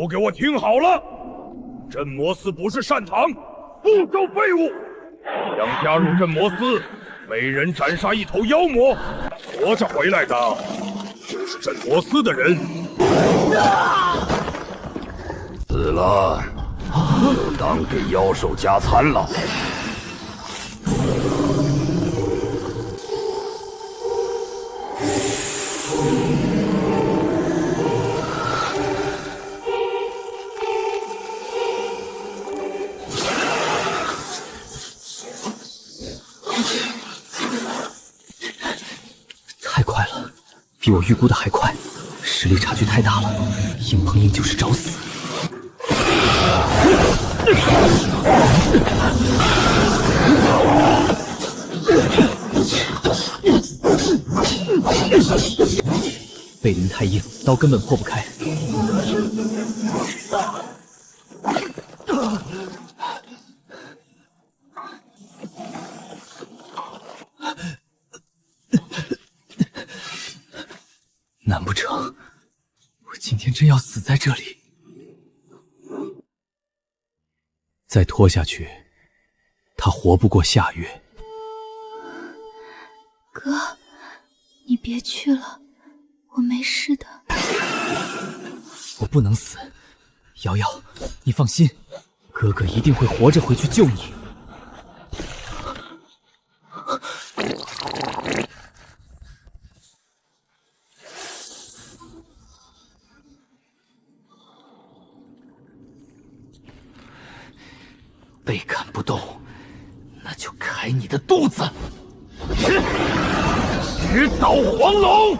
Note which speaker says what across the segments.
Speaker 1: 都给我听好了！镇魔司不是善堂，不收废物。想加入镇魔司，每人斩杀一头妖魔，活着回来的就是镇魔司的人。
Speaker 2: 死了，就当给妖兽加餐了。
Speaker 3: 太快了，比我预估的还快，实力差距太大了，硬碰硬就是找死。背鳞太硬，刀根本破不开。难不成我今天真要死在这里？再拖下去，他活不过下月。
Speaker 4: 哥，你别去了，我没事的。
Speaker 3: 我不能死，瑶瑶，你放心，哥哥一定会活着回去救你。背砍不动，那就开你的肚子！
Speaker 1: 直捣黄龙！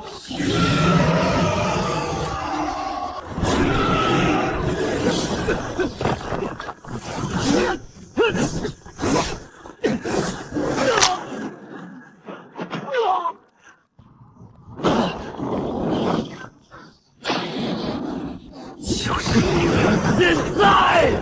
Speaker 2: 就是现在！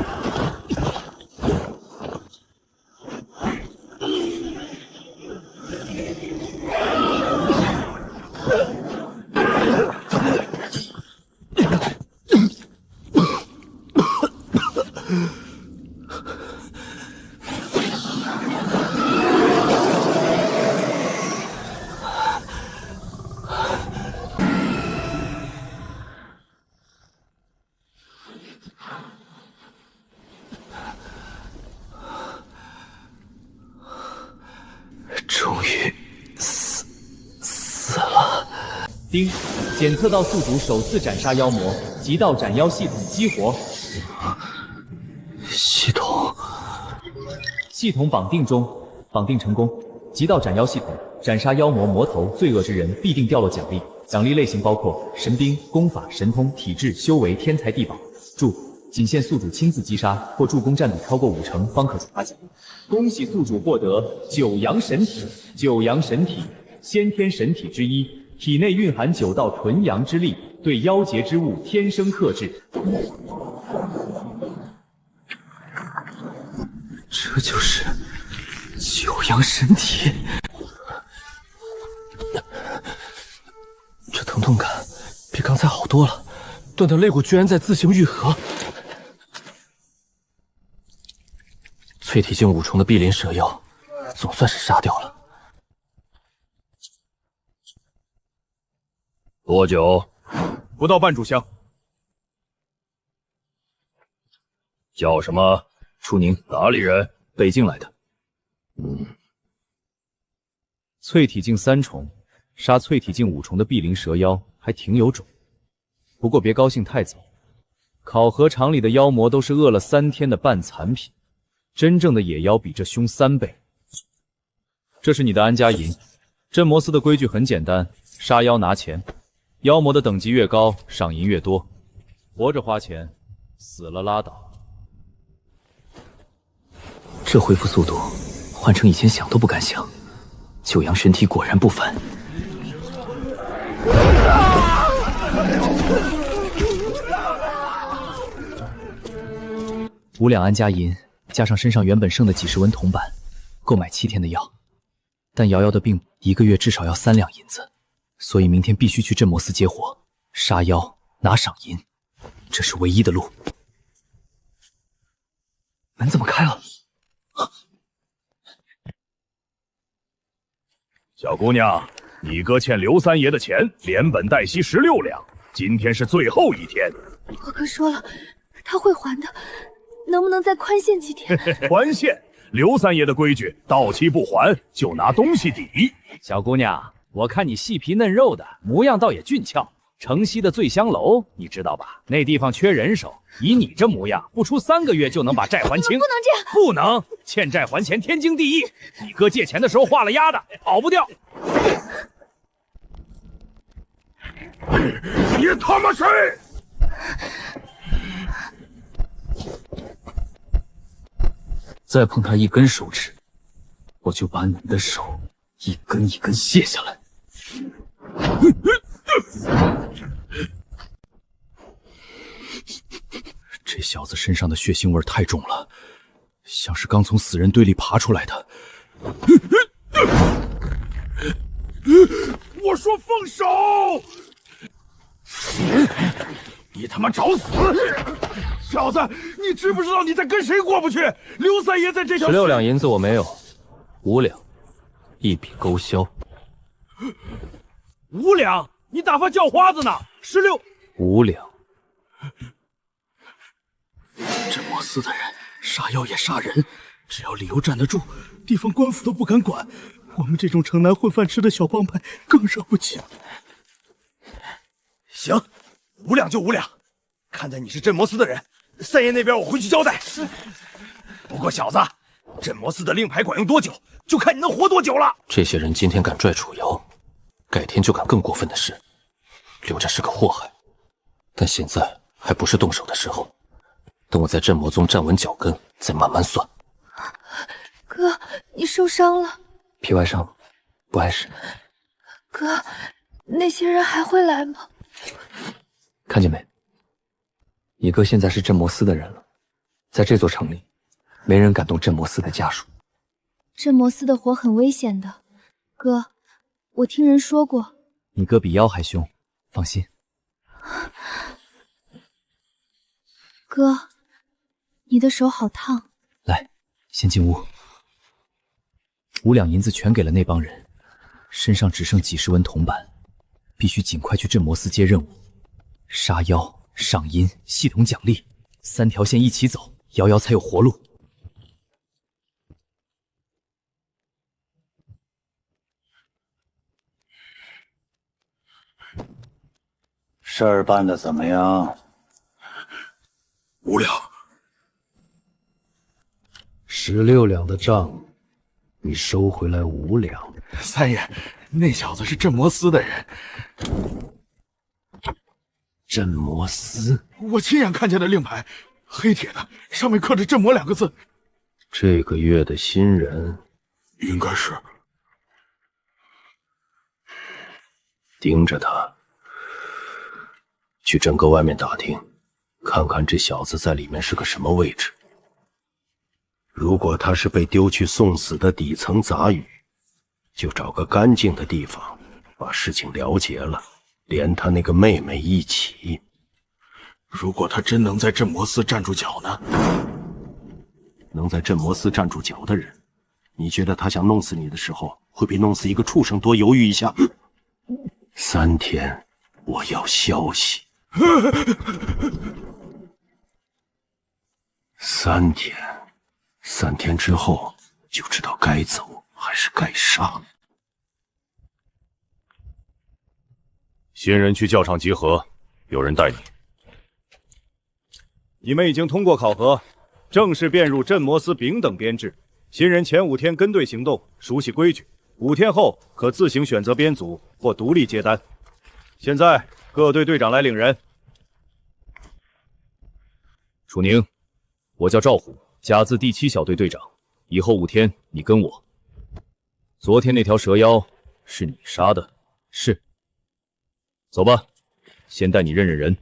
Speaker 3: 终于死了。
Speaker 5: 丁，检测到宿主首次斩杀妖魔，极道斩妖系统激活。系统绑定中，绑定成功。极道斩妖系统，斩杀妖魔魔头罪恶之人必定掉落奖励，奖励类型包括神兵、功法、神通、体质、修为、天才地宝。注：仅限宿主亲自击杀或助攻占比超过50%方可触发奖励。恭喜宿主获得九阳神体。九阳神体，先天神体之一，体内蕴含9道纯阳之力，对妖劫之物天生克制。
Speaker 3: 这就是九阳神体。这疼痛感比刚才好多了，断掉肋骨居然在自行愈合。淬体境5重的碧鳞蛇妖，总算是杀掉了。
Speaker 2: 多久？
Speaker 1: 不到半炷香。
Speaker 2: 叫什么？
Speaker 3: 楚宁，
Speaker 2: 哪里人？
Speaker 3: 北境来的。淬体境3重，杀淬体境5重的碧鳞蛇妖还挺有种。不过别高兴太早，考核场里的妖魔都是饿了3天的半残品，真正的野妖比这凶3倍。这是你的安家银。镇魔司的规矩很简单，杀妖拿钱，妖魔的等级越高，赏银越多。活着花钱，死了拉倒。这恢复速度，换成以前想都不敢想。九阳神体果然不凡。5两安家银，加上身上原本剩的几10文铜板，购买7天的药。但瑶瑶的病1个月至少要3两银子，所以明天必须去镇魔司接活，杀妖拿赏银。这是唯一的路。门怎么开了？
Speaker 1: 小姑娘，你哥欠刘三爷的钱，连本带息16两，今天是最后一天。
Speaker 4: 我哥说了，他会还的，能不能再宽限几天？
Speaker 1: 宽限？刘三爷的规矩，到期不还就拿东西抵。
Speaker 3: 小姑娘，我看你细皮嫩肉的，模样倒也俊俏。城西的醉香楼，你知道吧？那地方缺人手，以你这模样，不出3个月就能把债还清。
Speaker 4: 不能这样，
Speaker 3: 不能！欠债还钱，天经地义。你哥借钱的时候画了押的，跑不掉。
Speaker 1: 你他妈谁？
Speaker 3: 再碰他一根手指，我就把你的手一根一根卸下来。这小子身上的血腥味太重了，像是刚从死人堆里爬出来的。
Speaker 1: 我说放手！你他妈找死！小子，你知不知道你在跟谁过不去？刘三爷在这条
Speaker 6: 16两银子我没有，5两，一笔勾销。
Speaker 1: 5两？你打发叫花子呢？16。
Speaker 6: 5两。
Speaker 3: 镇魔司的人杀妖也杀人，只要理由站得住，地方官府都不敢管。我们这种城南混饭吃的小帮派更惹不起。
Speaker 1: 行，5两就5两。看在你是镇魔司的人，三爷那边我回去交代。不过小子，镇魔司的令牌管用多久，就看你能活多久了。
Speaker 6: 这些人今天敢拽楚瑶，改天就干更过分的事。刘家是个祸害，但现在还不是动手的时候。等我在镇魔宗站稳脚跟，再慢慢算。
Speaker 4: 哥，你受伤了。
Speaker 6: 皮外伤，不碍事。
Speaker 4: 哥，那些人还会来吗？
Speaker 6: 看见没？你哥现在是镇魔司的人了，在这座城里，没人敢动镇魔司的家属。
Speaker 4: 镇魔司的火很危险的，哥，我听人说过。
Speaker 3: 你哥比妖还凶，放心。
Speaker 4: 哥，你的手好烫。
Speaker 3: 来，先进屋。5两银子全给了那帮人，身上只剩几十文铜板，必须尽快去镇魔司接任务。杀妖、赏银、系统奖励，3条线一起走，瑶瑶才有活路。
Speaker 2: 事儿办得怎么样
Speaker 1: ？5两。
Speaker 2: 16两的账，你收回来5两。
Speaker 3: 三爷，那小子是镇魔司的人。
Speaker 2: 镇魔司？
Speaker 1: 我亲眼看见的令牌，黑铁的，上面刻着“镇魔”2个字。
Speaker 2: 这个月的新人，
Speaker 1: 应该是。
Speaker 2: 盯着他，去镇阁外面打听，看看这小子在里面是个什么位置。如果他是被丢去送死的底层杂鱼，就找个干净的地方，把事情了结了，连他那个妹妹一起。
Speaker 1: 如果他真能在镇魔司站住脚呢？
Speaker 2: 能在镇魔司站住脚的人，你觉得他想弄死你的时候，会比弄死一个畜生多犹豫一下？3天，我要消息。3天。3天之后就知道该走还是该杀。
Speaker 1: 新人去教场集合，有人带你。
Speaker 7: 你们已经通过考核，正式变入镇魔司丙等编制。新人前5天跟队行动，熟悉规矩，5天后可自行选择编组或独立接单。现在各队队长来领人。
Speaker 3: 楚宁，我叫赵虎，甲字第7小队队长。以后5天你跟我。昨天那条蛇妖是你杀的？是。走吧，先带你认认人。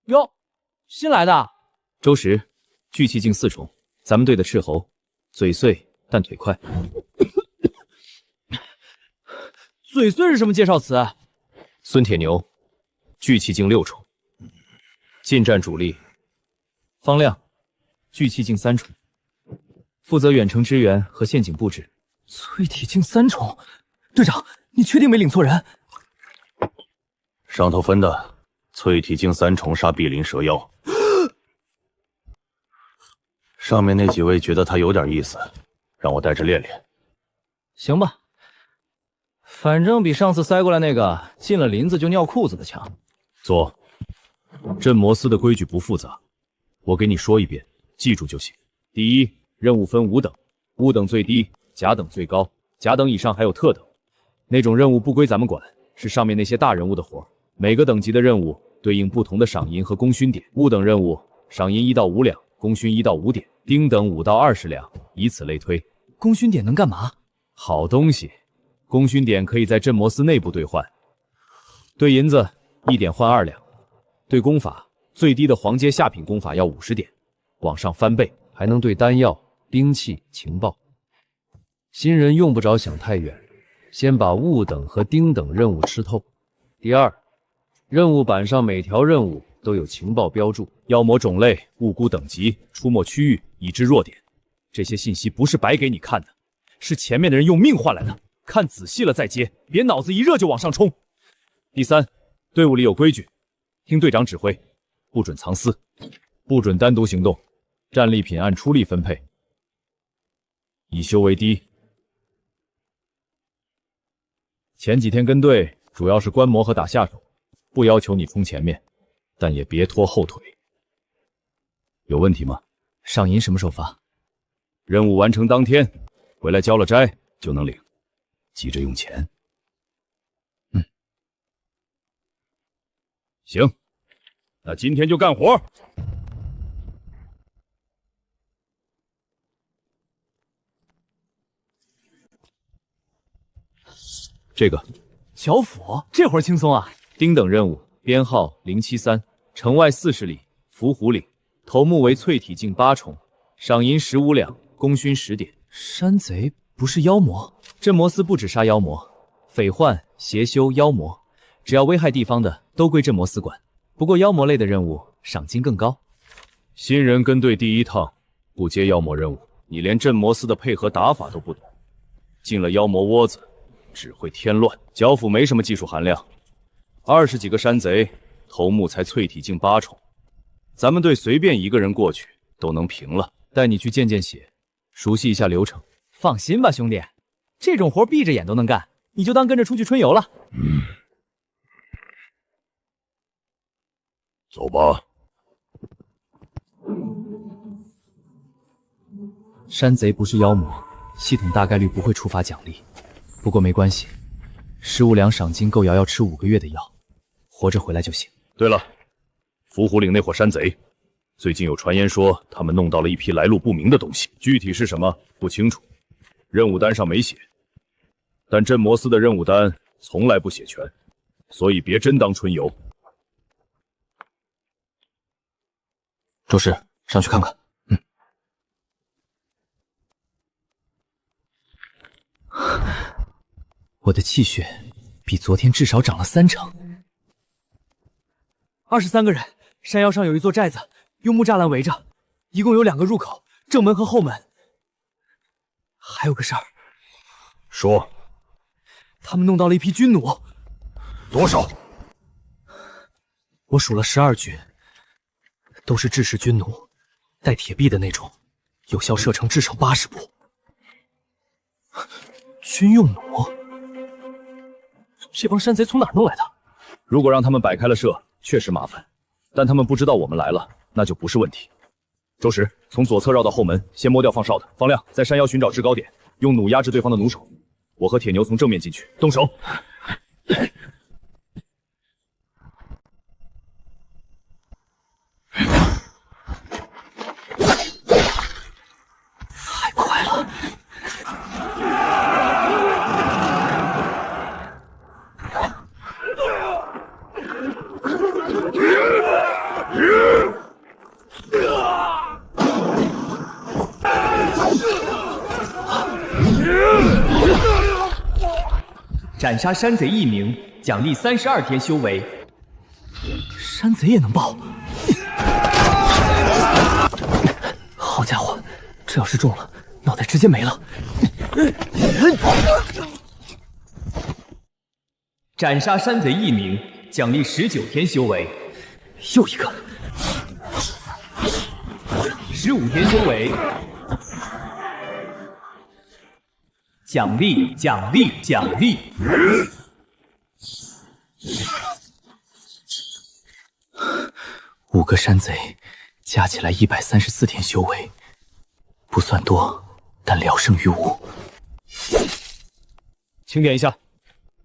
Speaker 5: 哟，新来的。
Speaker 3: 周时，聚气境4重，咱们队的斥候，嘴碎但腿快。
Speaker 5: 嘴碎是什么介绍词？
Speaker 3: 孙铁牛，聚气境6重，近战主力。方亮，聚气境3重，负责远程支援和陷阱布置。
Speaker 5: 淬体境3重，队长，你确定没领错人？
Speaker 2: 上头分的淬体境3重杀碧鳞蛇妖。上面那几位觉得他有点意思，让我带着练练。
Speaker 3: 行吧，反正比上次塞过来那个进了林子就尿裤子的强。左，镇魔司的规矩不复杂，我给你说一遍，记住就行。第一，任务分5等，物等最低，甲等最高，甲等以上还有特等。那种任务不归咱们管，是上面那些大人物的活。每个等级的任务对应不同的赏银和功勋点。物等任务，赏银1到5两，功勋1到5点，丁等5到20两，以此类推。
Speaker 5: 功勋点能干嘛？
Speaker 3: 好东西，功勋点可以在镇魔司内部兑换。兑银子1点换2两，兑功法最低的黄阶下品功法要50点，往上翻倍，还能兑丹药、兵器、情报。新人用不着想太远，先把物等和丁等任务吃透。第二，任务板上每条任务都有情报标注，妖魔种类、物菇等级、出没区域、已知弱点，这些信息不是白给你看的，是前面的人用命换来的，看仔细了再接，别脑子一热就往上冲。第三，队伍里有规矩，听队长指挥，不准藏私，不准单独行动，战利品按出力分配，以修为低。前几天跟队主要是观摩和打下手，不要求你冲前面，但也别拖后腿。有问题吗？
Speaker 5: 赏银什么时候发？
Speaker 3: 任务完成当天，回来交了斋就能领，急着用钱。行，那今天就干活。这个
Speaker 5: 剿府，这活轻松啊！
Speaker 3: 丁等任务，编号073，城外40里，伏虎岭，头目为淬体境8重，赏银15两，功勋10点。
Speaker 5: 山贼不是妖魔？
Speaker 3: 镇魔司不止杀妖魔，匪患、邪修、妖魔，只要危害地方的都归镇魔司管。不过妖魔类的任务赏金更高。新人跟队第1趟，不接妖魔任务，你连镇魔司的配合打法都不懂，进了妖魔窝子只会添乱。剿府没什么技术含量，20几个山贼，头目才淬体境8重，咱们队随便一个人过去都能平了。带你去见见血，熟悉一下流程。
Speaker 5: 放心吧，兄弟，这种活闭着眼都能干，你就当跟着出去春游了。
Speaker 2: 走吧。
Speaker 5: 山贼不是妖魔，系统大概率不会触发奖励，不过没关系，15两赏金够瑶瑶吃5个月的药，活着回来就行。
Speaker 3: 对了，伏虎岭那伙山贼，最近有传言说他们弄到了一批来路不明的东西，具体是什么不清楚，任务单上没写。但镇魔司的任务单从来不写全，所以别真当春游。
Speaker 6: 周师，上去看看。
Speaker 5: 我的气血比昨天至少涨了3成。23个人，山腰上有一座寨子，用木栅栏围着，一共有2个入口，正门和后门。还有个事儿。
Speaker 3: 说。
Speaker 5: 他们弄到了一批军弩。
Speaker 3: 多少？
Speaker 5: 我数了12具，都是制式军弩，带铁臂的那种，有效射程至少80步。军用弩，这帮山贼从哪儿弄来的？
Speaker 3: 如果让他们摆开了射，确实麻烦，但他们不知道我们来了，那就不是问题。周石，从左侧绕到后门，先摸掉放哨的。方亮，在山腰寻找制高点，用弩压制对方的弩手。我和铁牛从正面进去，动手。
Speaker 5: 太快了！
Speaker 8: 斩杀山贼1名，
Speaker 5: 奖励32天修为。
Speaker 8: 山贼也能爆？好家伙，这要是中了，脑袋直接没了。
Speaker 5: 斩杀山贼1名，奖励19天修为。
Speaker 8: 又一个。
Speaker 5: 15天修为，奖励奖励奖励。
Speaker 8: 5个山贼，加起来134天修为，不算多，但聊胜于无。
Speaker 3: 清点一下，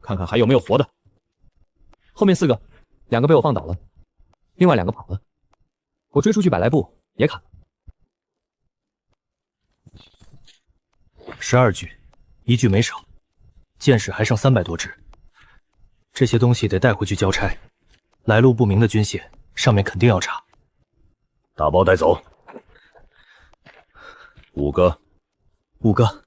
Speaker 3: 看看还有没有活的。后面4个，2个被我放倒了，另外2个跑了，我追出去100来步也砍了。
Speaker 8: 12具，1具没少，剑士还剩300多支。这些东西得带回去交差，来路不明的军械，上面肯定要查。
Speaker 1: 打包带走。5个
Speaker 8: ，5个。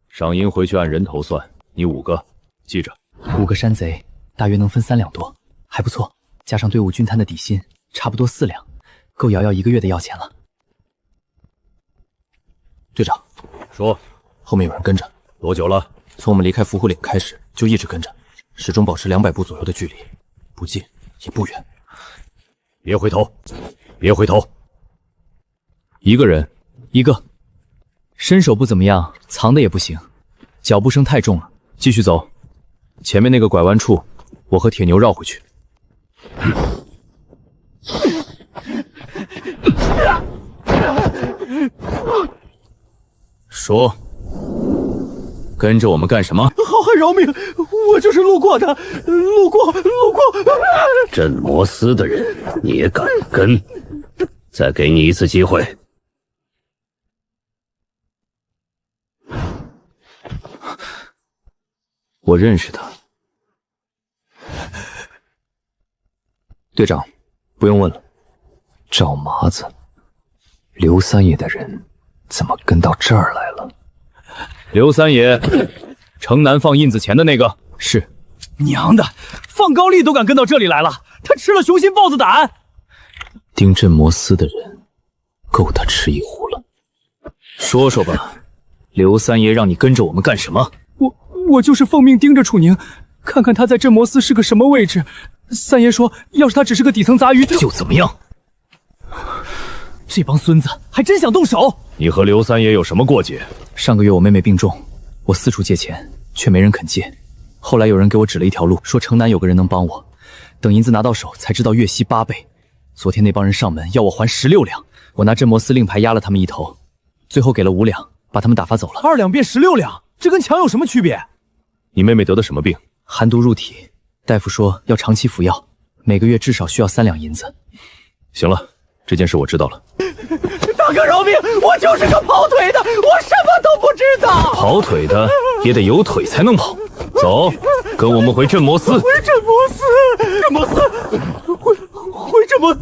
Speaker 3: 赏银回去按人头算，你5个，记着。
Speaker 8: 5个山贼，大约能分3两多，还不错。加上队伍均摊的底薪，差不多4两，够瑶瑶1个月的药钱了。
Speaker 6: 队长，
Speaker 3: 说。
Speaker 6: 后面有人跟着，
Speaker 3: 多久了？
Speaker 6: 从我们离开伏虎岭开始就一直跟着，始终保持200步左右的距离，不近也不远。
Speaker 3: 别回头，别回头！一个人，1个，身手不怎么样，藏的也不行，脚步声太重了，继续走。前面那个拐弯处，我和铁牛绕回去。说。 跟着我们干什么？
Speaker 8: 好汉饶命！我就是路过的，路过。
Speaker 9: 镇魔司的人，你也敢跟？再给你一次机会。
Speaker 3: 我认识他。
Speaker 6: 队长，不用问了。赵麻子，刘三爷的人怎么跟到这儿来了？
Speaker 3: 刘三爷，城南放印子钱的那个是。
Speaker 8: 娘的，放高利都敢跟到这里来了，他吃了雄心豹子胆。
Speaker 6: 丁镇魔司的人，够他吃一壶了。
Speaker 3: 说说吧，刘三爷让你跟着我们干什么？
Speaker 8: 我就是奉命盯着楚宁，看看他在镇魔司是个什么位置。三爷说，要是他只是个底层杂鱼，
Speaker 3: 就怎么样？
Speaker 8: 这帮孙子还真想动手。
Speaker 3: 你和刘三爷有什么过节？
Speaker 8: 上个月我妹妹病重，我四处借钱，却没人肯借。后来有人给我指了一条路，说城南有个人能帮我。等银子拿到手，才知道月息8倍。昨天那帮人上门要我还16两，我拿镇魔司令牌压了他们一头，最后给了5两，把他们打发走了。2两变16两，这跟抢有什么区别？
Speaker 3: 你妹妹得的什么病？
Speaker 8: 寒毒入体，大夫说要长期服药，每个月至少需要3两银子。
Speaker 3: 行了，这件事我知道了。
Speaker 8: 大哥饶命，我就是个跑腿的，我什么都不知道。
Speaker 3: 跑腿的也得有腿才能跑。走，跟我们回镇魔司。
Speaker 8: 回镇魔司，镇魔司，回镇魔司。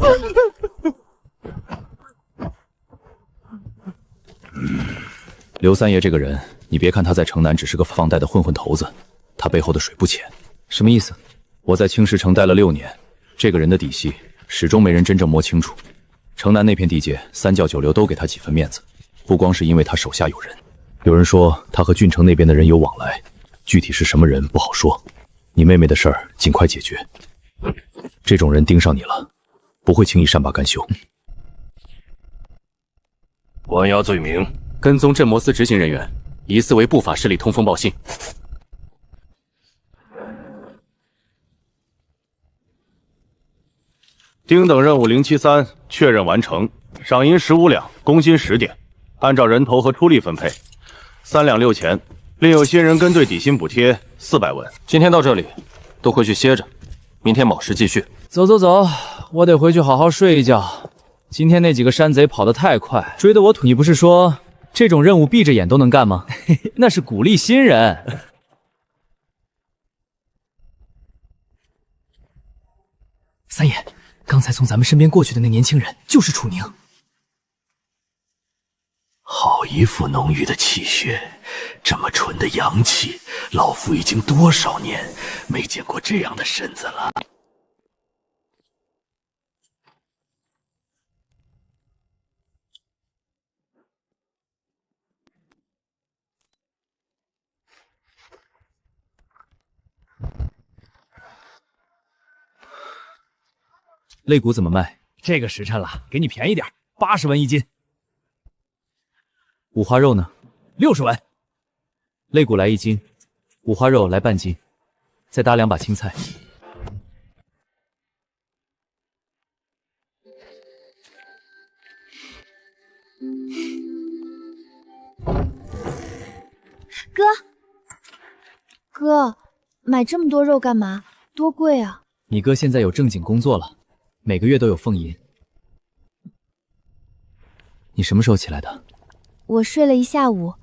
Speaker 3: 刘三爷这个人，你别看他在城南只是个放贷的混混头子，他背后的水不浅。
Speaker 8: 什么意思？
Speaker 3: 我在青石城待了6年，这个人的底细始终没人真正摸清楚。城南那片地界，3教9流都给他几分面子，不光是因为他手下有人。有人说他和郡城那边的人有往来，具体是什么人不好说。你妹妹的事儿尽快解决。这种人盯上你了，不会轻易善罢甘休。
Speaker 9: 关押罪名：
Speaker 6: 跟踪镇魔司执行人员，疑似为不法势力通风报信。
Speaker 7: 丁等任务073确认完成，赏银15两，工薪10点，按照人头和出力分配，3两6钱，另有新人跟队底薪补贴400文。
Speaker 6: 今天到这里，都回去歇着，明天卯时继续。
Speaker 3: 走走走，我得回去好好睡一觉。今天那几个山贼跑得太快，追得我土。你不是说这种任务闭着眼都能干吗？那是鼓励新人。
Speaker 8: 三爷，刚才从咱们身边过去的那年轻人就是楚宁。
Speaker 9: 好一副浓郁的气血，这么纯的阳气，老夫已经多少年没见过这样的身子了。
Speaker 3: 肋骨怎么卖？
Speaker 8: 这个时辰了，给你便宜点，80文一斤。
Speaker 3: 五花肉呢
Speaker 8: ？60文。
Speaker 3: 肋骨来1斤，五花肉来半斤，再搭2把青菜。
Speaker 4: 哥，买这么多肉干嘛？多贵啊！
Speaker 8: 你哥现在有正经工作了，每个月都有俸银。
Speaker 3: 你什么时候起来的？
Speaker 4: 我睡了一下午，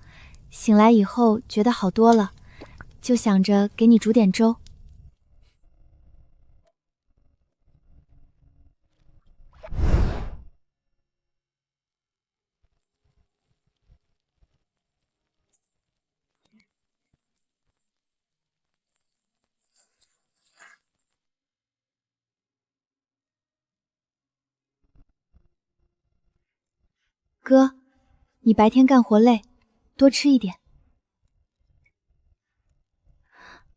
Speaker 4: 醒来以后觉得好多了，就想着给你煮点粥。哥，你白天干活累，多吃一点。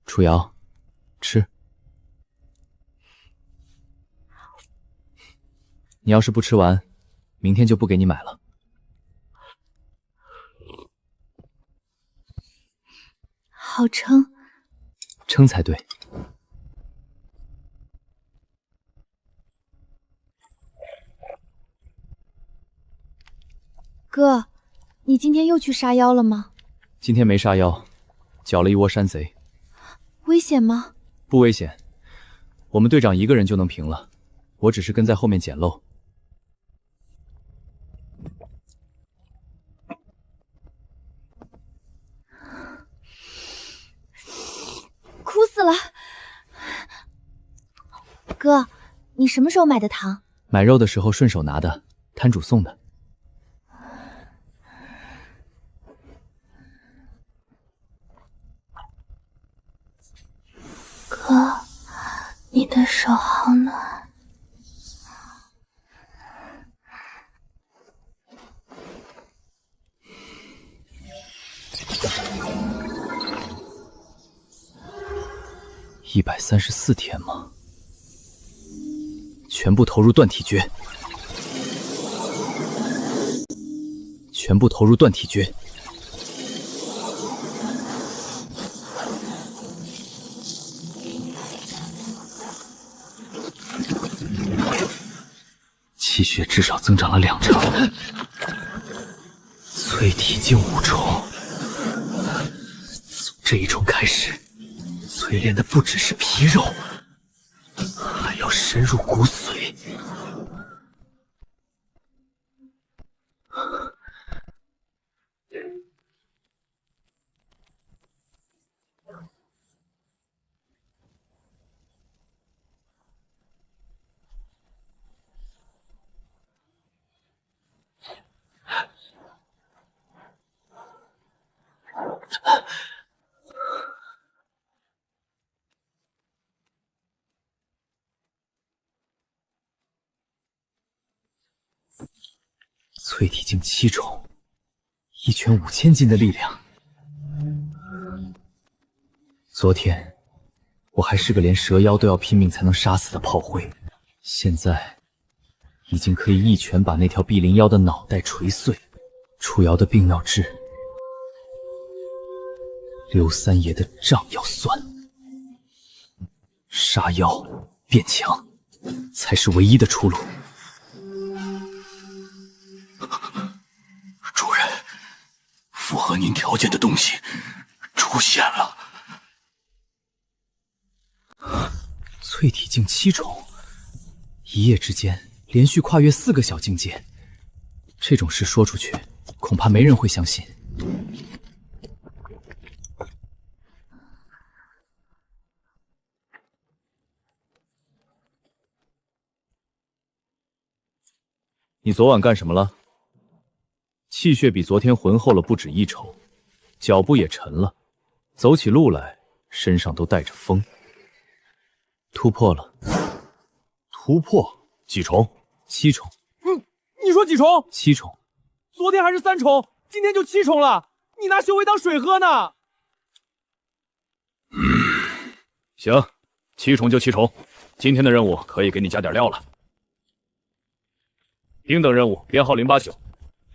Speaker 3: 楚瑶，吃。你要是不吃完，明天就不给你买了。
Speaker 4: 好撑。
Speaker 3: 撑才对。
Speaker 4: 哥，你今天又去杀妖了吗？
Speaker 3: 今天没杀妖，剿了一窝山贼。
Speaker 4: 危险吗？
Speaker 3: 不危险，我们队长一个人就能平了，我只是跟在后面捡漏。
Speaker 4: 苦死了！哥，你什么时候买的糖？
Speaker 3: 买肉的时候顺手拿的，摊主送的。
Speaker 4: 哥，你的手好暖。
Speaker 3: 134天吗？全部投入断体诀，全部投入断体诀。气血至少增长了2成。淬体境5重，从这一重开始，淬炼的不只是皮肉，还要深入骨髓。淬体境7重，一拳5000斤的力量。昨天我还是个连蛇妖都要拼命才能杀死的炮灰，现在已经可以一拳把那条碧鳞妖的脑袋锤碎。楚瑶的病要治，刘三爷的账要算。杀妖变强，才是唯一的出路。
Speaker 9: 主人，符合您条件的东西出现了。
Speaker 3: 淬体境7重，一夜之间连续跨越4个小境界，这种事说出去，恐怕没人会相信。你昨晚干什么了？气血比昨天浑厚了不止一筹，脚步也沉了，走起路来身上都带着风。突破了。
Speaker 7: 突破几重
Speaker 3: ？7重。
Speaker 5: 你说几重
Speaker 3: ？7重。
Speaker 5: 昨天还是3重，今天就7重了，你拿修为当水喝呢？
Speaker 3: 行，7重就7重，今天的任务可以给你加点料了。丁等任务编号089，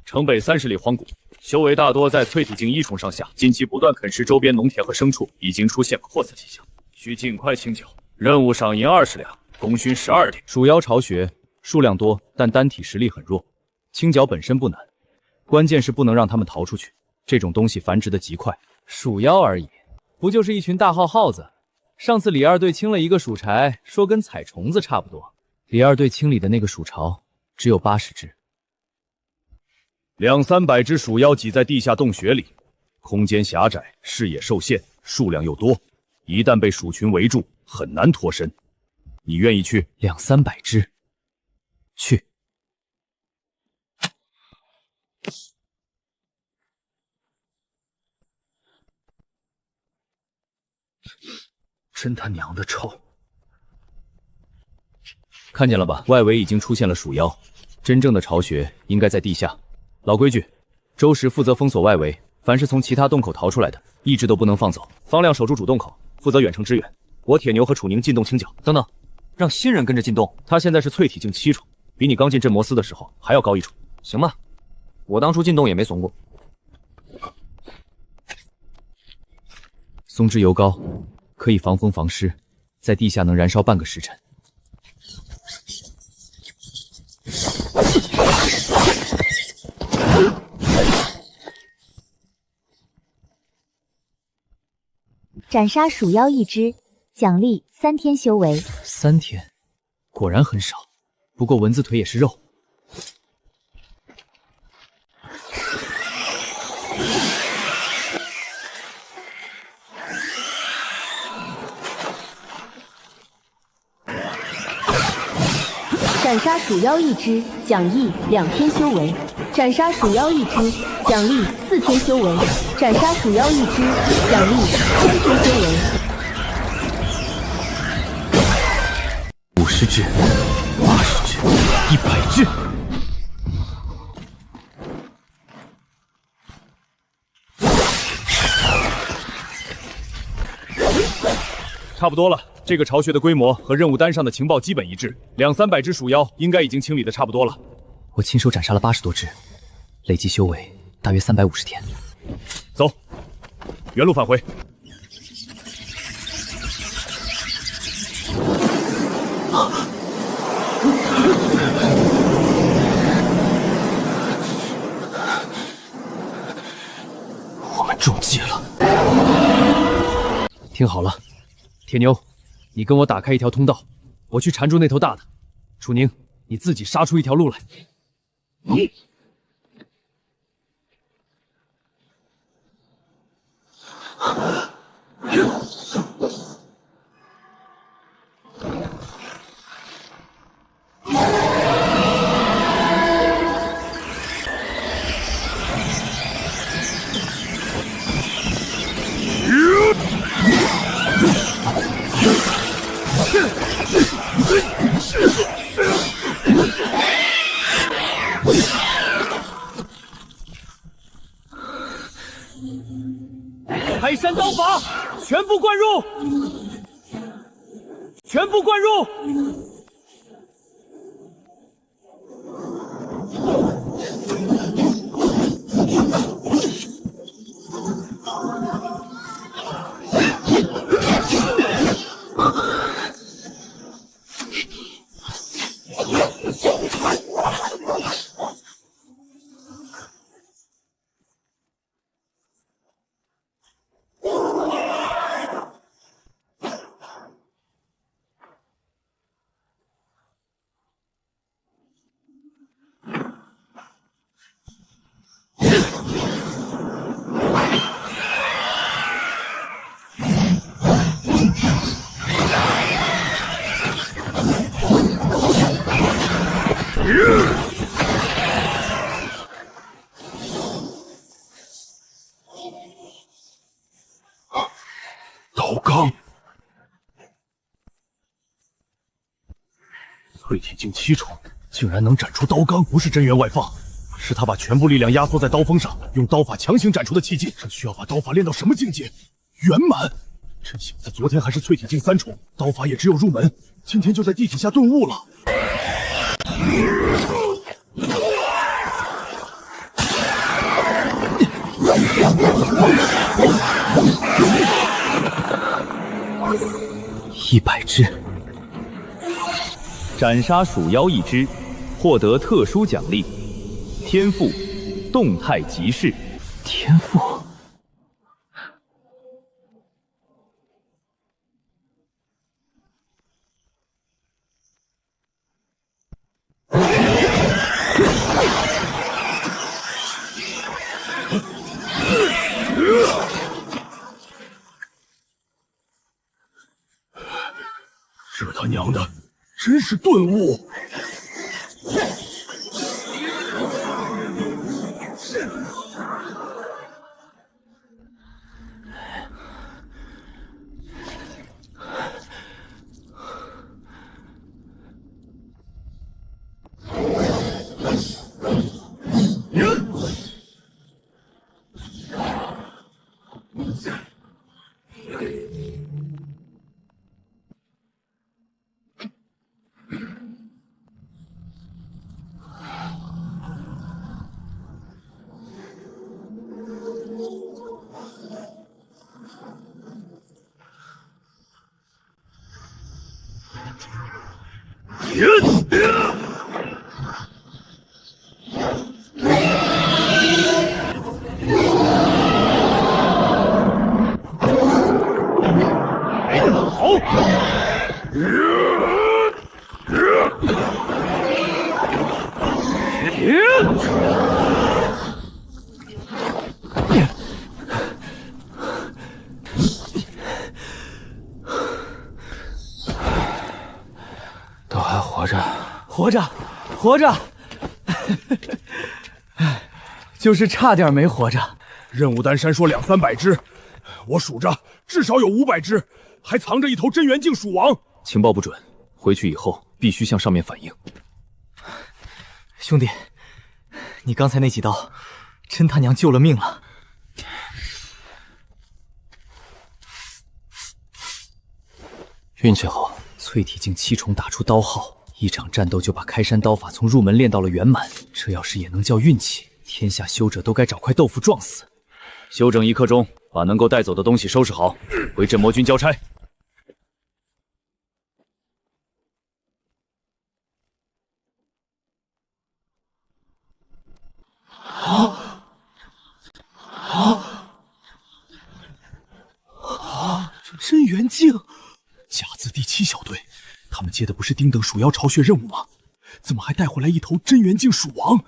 Speaker 3: 城北30里荒谷，修为大多在淬体境1重上下，近期不断啃食周边农田和牲畜，已经出现扩散迹象，需尽快清剿。任务赏银20两，功勋12点。鼠妖巢穴数量多，但单体实力很弱，清剿本身不难，关键是不能让他们逃出去。这种东西繁殖的极快。鼠妖而已，不就是一群大号耗子？上次李二队清了一个鼠柴，说跟采虫子差不多。李二队清理的那个鼠巢只有80只，200-300只鼠妖挤在地下洞穴里，空间狭窄，视野受限，数量又多，一旦被鼠群围住，很难脱身。你愿意去？200-300只，去。
Speaker 8: 真他娘的臭！
Speaker 3: 看见了吧，外围已经出现了鼠妖，真正的巢穴应该在地下。老规矩，周石负责封锁外围，凡是从其他洞口逃出来的，一只都不能放走。方亮守住主洞口，负责远程支援。我铁牛和楚宁进洞清剿。
Speaker 8: 等等，让新人跟着进洞？
Speaker 3: 他现在是淬体境7重，比你刚进镇魔司的时候还要高1重。
Speaker 8: 行吧，我当初进洞也没怂过。
Speaker 3: 松脂油膏可以防风防湿，在地下能燃烧半个时辰。
Speaker 4: 斩杀鼠妖1只，奖励3天修为。
Speaker 8: 3天，果然很少。不过蚊子腿也是肉。
Speaker 10: 斩杀鼠妖1只，奖励2天修为；斩杀鼠妖1只，奖励4天修为；斩杀鼠妖1只，奖励3天修为。
Speaker 8: 50只、80只、100只。
Speaker 3: 差不多了，这个巢穴的规模和任务单上的情报基本一致，200-300只鼠妖应该已经清理的差不多了。
Speaker 8: 我亲手斩杀了80多只，累计修为大约350天。
Speaker 3: 走，原路返回。
Speaker 8: 我们中计了。
Speaker 3: 听好了。铁牛，你跟我打开一条通道，我去缠住那头大的。楚宁，你自己杀出一条路来。开山刀法，全部灌入！全部灌入！
Speaker 7: 淬体境7重，竟然能斩出刀罡，不是真元外放，是他把全部力量压缩在刀锋上，用刀法强行斩出的奇迹。这需要把刀法练到什么境界？圆满！这小子昨天还是淬体境3重，刀法也只有入门，今天就在地底下顿悟了。
Speaker 8: 100只，
Speaker 5: 斩杀鼠妖1只，获得特殊奖励，天赋动态即视。
Speaker 8: 天赋。
Speaker 7: 这他娘的，真是顿悟！
Speaker 6: 都还活着，
Speaker 8: 活着，活着，就是差点没活着。
Speaker 1: 任务单删说200、300只，我数着至少有500只，还藏着一头真元境鼠王。
Speaker 3: 情报不准，回去以后必须向上面反映。
Speaker 8: 兄弟，你刚才那几刀，真他娘救了命了。
Speaker 6: 运气好。
Speaker 8: 淬体境7重打出刀号，一场战斗就把开山刀法从入门练到了圆满，这要是也能叫运气，天下修者都该找块豆腐撞死。
Speaker 3: 休整1刻钟，把能够带走的东西收拾好，回镇魔军交差。
Speaker 8: 真元境，甲子第7小队，他们接的不是丁等鼠妖巢穴任务吗？怎么还带回来一头真元境鼠王？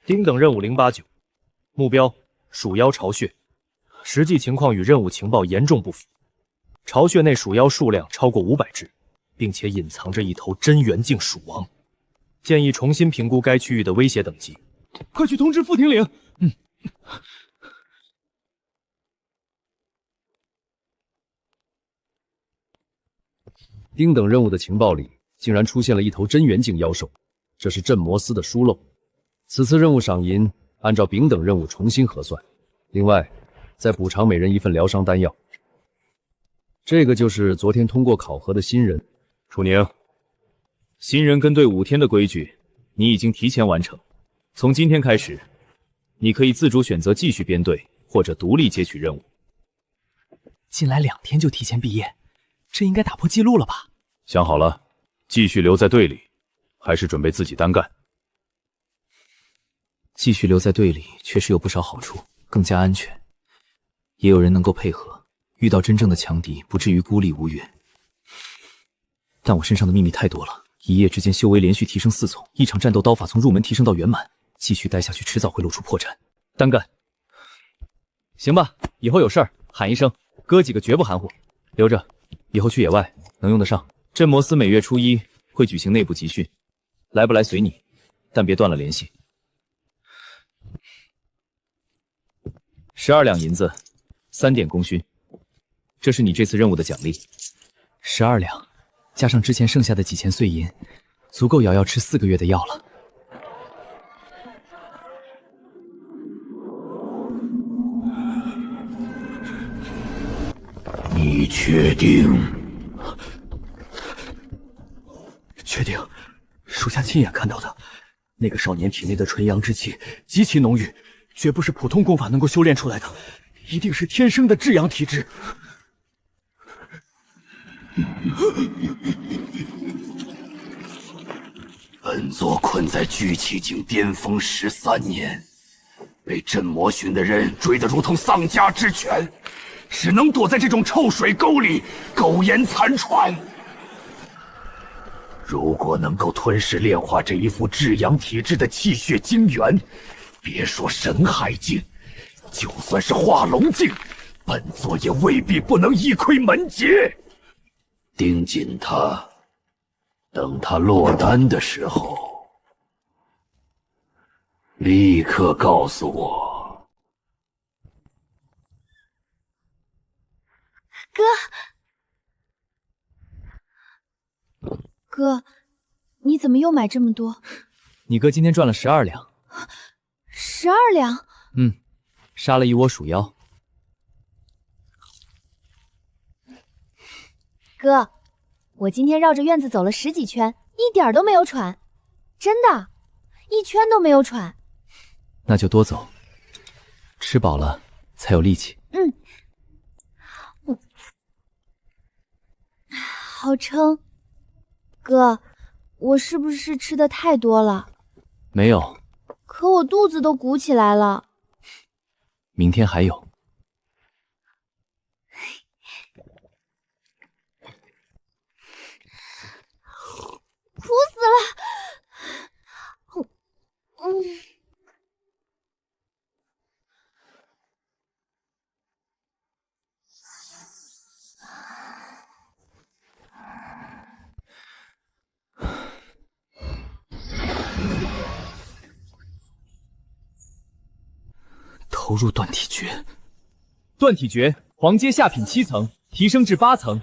Speaker 11: 丁等任务089，目标鼠妖巢穴，实际情况与任务情报严重不符。巢穴内鼠妖数量超过500只，并且隐藏着一头真元境鼠王，建议重新评估该区域的威胁等级。
Speaker 8: 快去通知副统领。
Speaker 3: 丁等任务的情报里竟然出现了一头真元境妖兽，这是镇魔司的疏漏。此次任务赏银按照丙等任务重新核算，另外再补偿每人1份疗伤丹药。这个就是昨天通过考核的新人楚宁。新人跟队5天的规矩你已经提前完成，从今天开始，你可以自主选择继续编队或者独立接取任务。
Speaker 8: 进来2天就提前毕业，这应该打破记录了吧？
Speaker 3: 想好了，继续留在队里，还是准备自己单干？
Speaker 8: 继续留在队里确实有不少好处，更加安全，也有人能够配合，遇到真正的强敌不至于孤立无援。但我身上的秘密太多了，一夜之间修为连续提升4重，一场战斗刀法从入门提升到圆满，继续待下去迟早会露出破绽。
Speaker 3: 单干。行吧，以后有事儿喊一声，哥几个绝不含糊。留着，以后去野外能用得上。镇魔司每月初1会举行内部集训，来不来随你，但别断了联系。12两银子，3点功勋，这是你这次任务的奖励。
Speaker 8: 12两，加上之前剩下的几千碎银，足够瑶瑶吃4个月的药了。
Speaker 9: 你确定？
Speaker 12: 确定，属下亲眼看到的，那个少年体内的纯阳之气极其浓郁，绝不是普通功法能够修炼出来的，一定是天生的至阳体质。
Speaker 9: 本座困在聚气境巅峰13年，被镇魔巡的人追得如同丧家之犬，只能躲在这种臭水沟里苟延残喘。如果能够吞噬炼化这一副至阳体质的气血精元，别说神海境，就算是化龙境，本座也未必不能一窥门捷。盯紧他，等他落单的时候，立刻告诉我。
Speaker 4: 哥，你怎么又买这么多？
Speaker 8: 你哥今天赚了12两。
Speaker 4: 12两？
Speaker 8: 杀了一窝鼠妖。
Speaker 4: 哥，我今天绕着院子走了10几圈，一点都没有喘，真的，一圈都没有喘。
Speaker 8: 那就多走，吃饱了才有力气。
Speaker 4: 好撑。哥，我是不是吃的太多了？
Speaker 8: 没有，
Speaker 4: 可我肚子都鼓起来了。
Speaker 8: 明天还有。
Speaker 4: 苦死了！
Speaker 8: 投入断体诀。
Speaker 5: 断体诀，黄阶下品7层，提升至8层。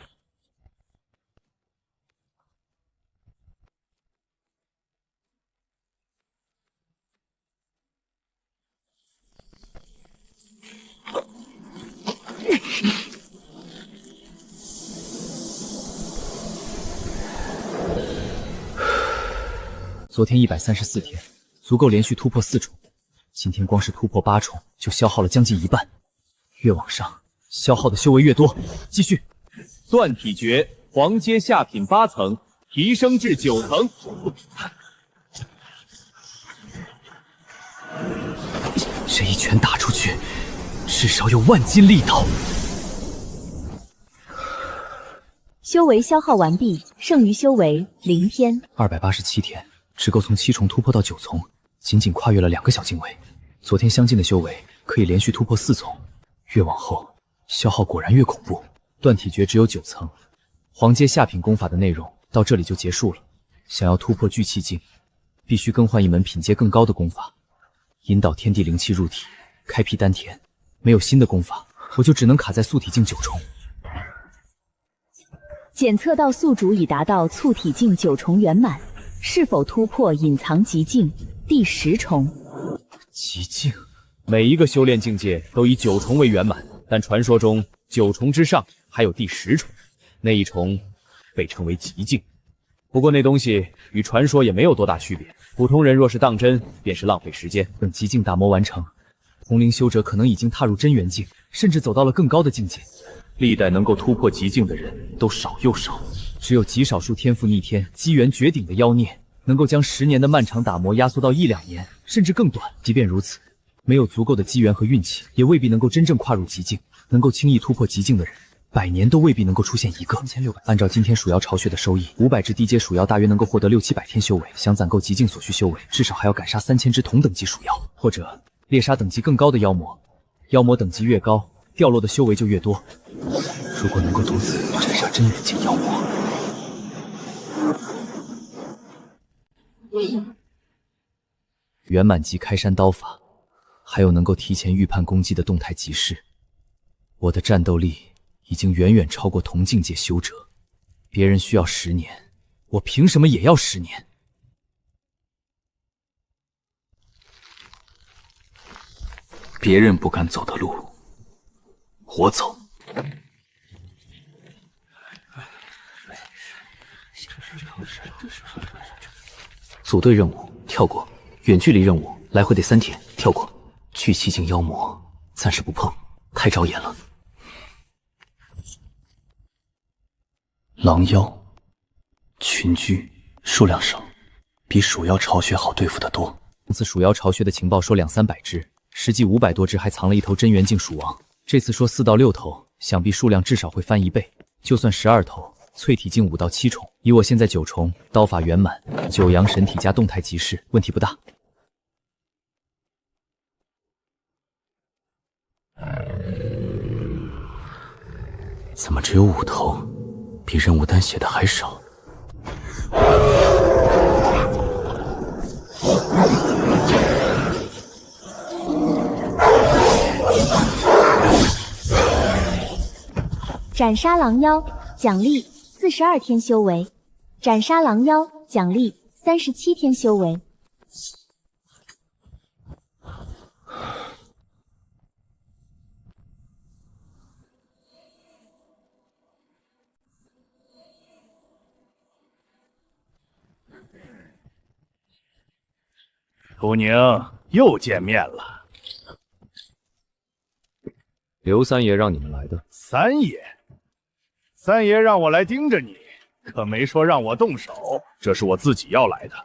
Speaker 8: 昨天134天，足够连续突破4重。今天光是突破8重，就消耗了将近1半。越往上，消耗的修为越多。继续。
Speaker 5: 断体诀，黄阶下品8层，提升至9层。
Speaker 12: 这一拳打出去，至少有万斤力道。
Speaker 10: 修为消耗完毕，剩余修为0天。
Speaker 8: 287天，只够从7重突破到9重，仅仅跨越了2个小经纬。昨天相近的修为可以连续突破4重，越往后消耗果然越恐怖。断体诀只有9层，黄阶下品功法的内容到这里就结束了。想要突破聚气境，必须更换一门品阶更高的功法，引导天地灵气入体，开辟丹田。没有新的功法，我就只能卡在素体境9重。
Speaker 10: 检测到宿主已达到促体境9重圆满，是否突破隐藏极境第10重？
Speaker 8: 极境，
Speaker 5: 每一个修炼境界都以9重为圆满，但传说中9重之上还有第10重，那一重被称为极境。不过那东西与传说也没有多大区别，普通人若是当真，便是浪费时间。
Speaker 8: 等极境大魔完成，同龄修者可能已经踏入真元境，甚至走到了更高的境界。
Speaker 5: 历代能够突破极境的人都少又少，
Speaker 8: 只有极少数天赋逆天、机缘绝顶的妖孽，能够将10年的漫长打磨压缩到1、2年，甚至更短。即便如此，没有足够的机缘和运气，也未必能够真正跨入极境。能够轻易突破极境的人，100年都未必能够出现一个。按照今天鼠妖巢穴的收益，500只低阶鼠妖大约能够获得6、700天修为。想攒够极境所需修为，至少还要赶杀3000只同等级鼠妖，或者猎杀等级更高的妖魔。妖魔等级越高，掉落的修为就越多。如果能够独自斩杀真元境妖魔，圆满级开山刀法，还有能够提前预判攻击的动态极视。我的战斗力已经远远超过同境界修者，别人需要10年，我凭什么也要10年？
Speaker 12: 别人不敢走的路，我走。
Speaker 8: 组队任务跳过，远距离任务来回得3天跳过，去奇境妖魔暂时不碰，太招眼了。
Speaker 12: 狼妖群居，数量少，比鼠妖巢穴好对付得多。
Speaker 8: 上次鼠妖巢穴的情报说200-300只，实际500多只，还藏了一头真元境鼠王。这次说4到6头，想必数量至少会翻1倍。就算12头，淬体境5到7重，以我现在9重，刀法圆满，9阳神体加动态即逝，问题不大。
Speaker 12: 怎么只有5头？比任务单写的还少。
Speaker 10: 斩杀狼妖，奖励42天修为；斩杀狼妖，奖励37天修为。
Speaker 1: 楚宁，又见面了。
Speaker 3: 刘三爷让你们来的。
Speaker 1: 三爷让我来盯着你，可没说让我动手，这是我自己要来的。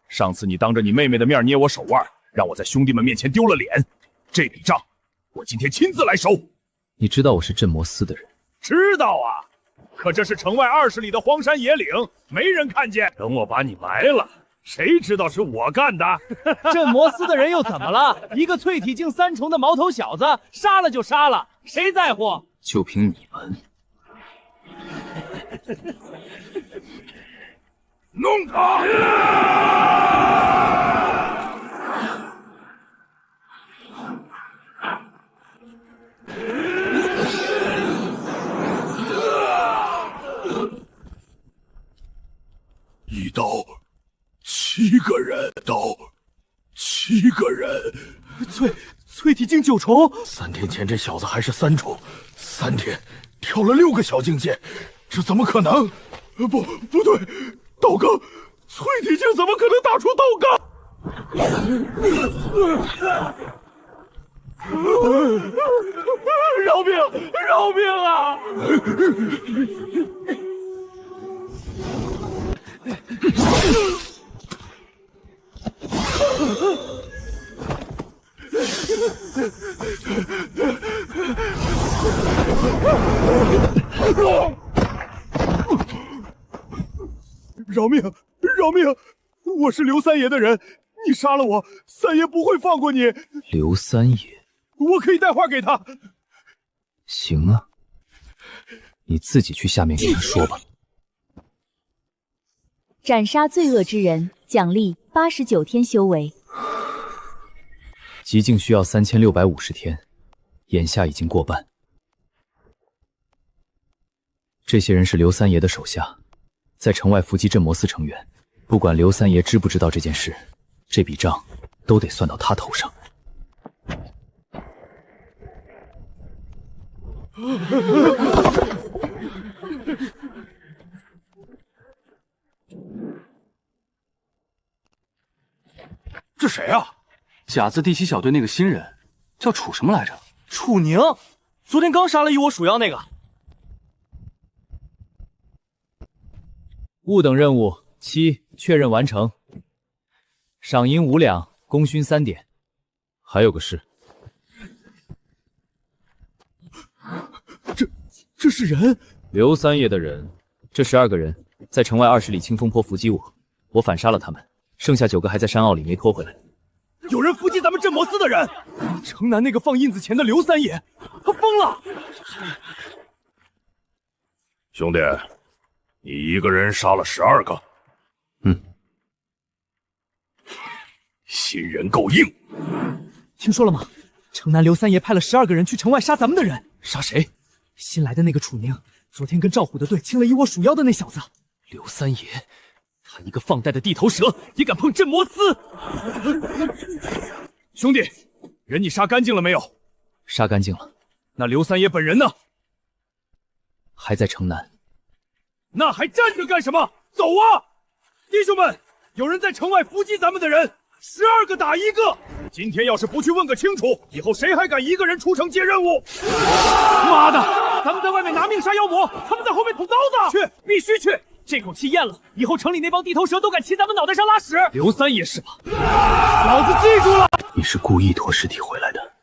Speaker 1: 上次你当着你妹妹的面捏我手腕，让我在兄弟们面前丢了脸，这笔账我今天亲自来收。
Speaker 8: 你知道我是镇魔司的人？
Speaker 1: 知道啊，可这是城外20里的荒山野岭，没人看见。等我把你埋了，谁知道是我干的？
Speaker 11: 镇魔司的人又怎么了？一个淬体境3重的毛头小子，杀了就杀了，谁在乎？
Speaker 8: 就凭你们，
Speaker 1: 弄他！
Speaker 9: 一刀7个人，刀7个人。
Speaker 12: 淬体境9重
Speaker 9: ，3天前这小子还是3重，3天跳了6个小境界，这怎么可能？不对，道纲，淬体境怎么可能打出道纲？饶命！饶命啊！饶命！饶命！我是刘三爷的人，你杀了我，三爷不会放过你。
Speaker 8: 刘三爷，
Speaker 9: 我可以带话给他。
Speaker 8: 行啊，你自己去下面给他说吧。
Speaker 10: 斩杀罪恶之人，奖励89天修为。
Speaker 8: 极境需要3650天，眼下已经过半。这些人是刘三爷的手下，在城外伏击镇魔司成员。不管刘三爷知不知道这件事，这笔账都得算到他头上。
Speaker 9: 这谁啊？
Speaker 12: 甲字第7小队那个新人，叫楚什么来着？
Speaker 11: 楚宁，昨天刚杀了我鼠妖那个。
Speaker 3: 误等任务7确认完成，赏银5两，功勋3点。还有个事，
Speaker 9: 这是人？
Speaker 3: 刘三爷的人，这12个人在城外20里清风坡伏击我反杀了他们，剩下9个还在山坳里没拖回来。
Speaker 11: 有人伏击咱们镇魔司的人，城南那个放印子钱的刘三爷，他疯了！
Speaker 1: 兄弟，你一个人杀了12个。新人够硬。
Speaker 11: 听说了吗？城南刘三爷派了12个人去城外杀咱们的人。
Speaker 8: 杀谁？
Speaker 11: 新来的那个楚宁，
Speaker 12: 昨天跟赵虎的队清了以我鼠妖的那小子，刘三爷，他一个放贷的地头蛇也敢碰镇魔司！
Speaker 1: 兄弟，人你杀干净了没有？
Speaker 8: 杀干净了。
Speaker 1: 那刘三爷本人呢？
Speaker 8: 还在城南。
Speaker 1: 那还站着干什么？走啊！弟兄们，有人在城外伏击咱们的人，12个打1个。今天要是不去问个清楚，以后谁还敢一个人出城接任务？妈的！咱们在外面拿命杀妖魔，他们在后面捅刀子。
Speaker 11: 去，必须去！这口气咽了，以后城里那帮地头蛇都敢骑咱们脑袋上拉屎。
Speaker 1: 刘三爷是吧？老子记住了。
Speaker 8: 你是故意拖尸体回来的。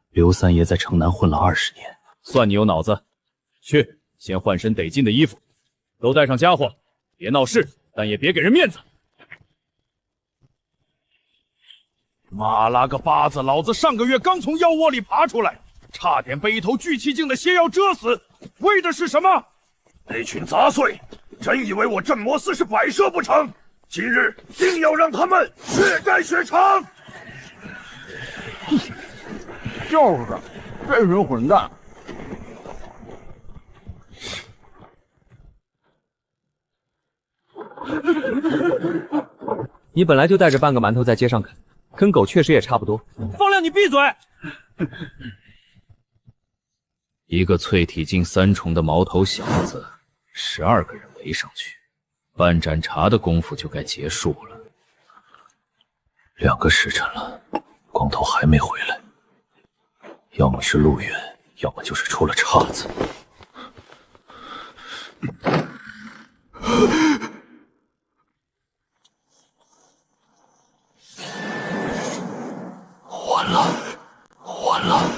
Speaker 8: 刘三爷在城南混了20年，
Speaker 3: 算你有脑子。去，先换身得劲的衣服，都带上家伙，别闹事，但也别给人面子。
Speaker 1: 妈拉个巴子！老子上个月刚从药窝里爬出来，差点被一头巨气境的蝎妖蛰死，为的是什么？那群杂碎，真以为我镇魔司是摆设不成？今日定要让他们血债血偿！
Speaker 13: 就是，这群混蛋！
Speaker 5: 你本来就带着半个馒头在街上啃，跟狗确实也差不多。
Speaker 11: 方亮，你闭嘴！
Speaker 3: 一个淬体境3重的毛头小子，12个人围上去，半盏茶的功夫就该结束了。
Speaker 2: 2个时辰了，光头还没回来，要么是路远，要么就是出了岔子。完了！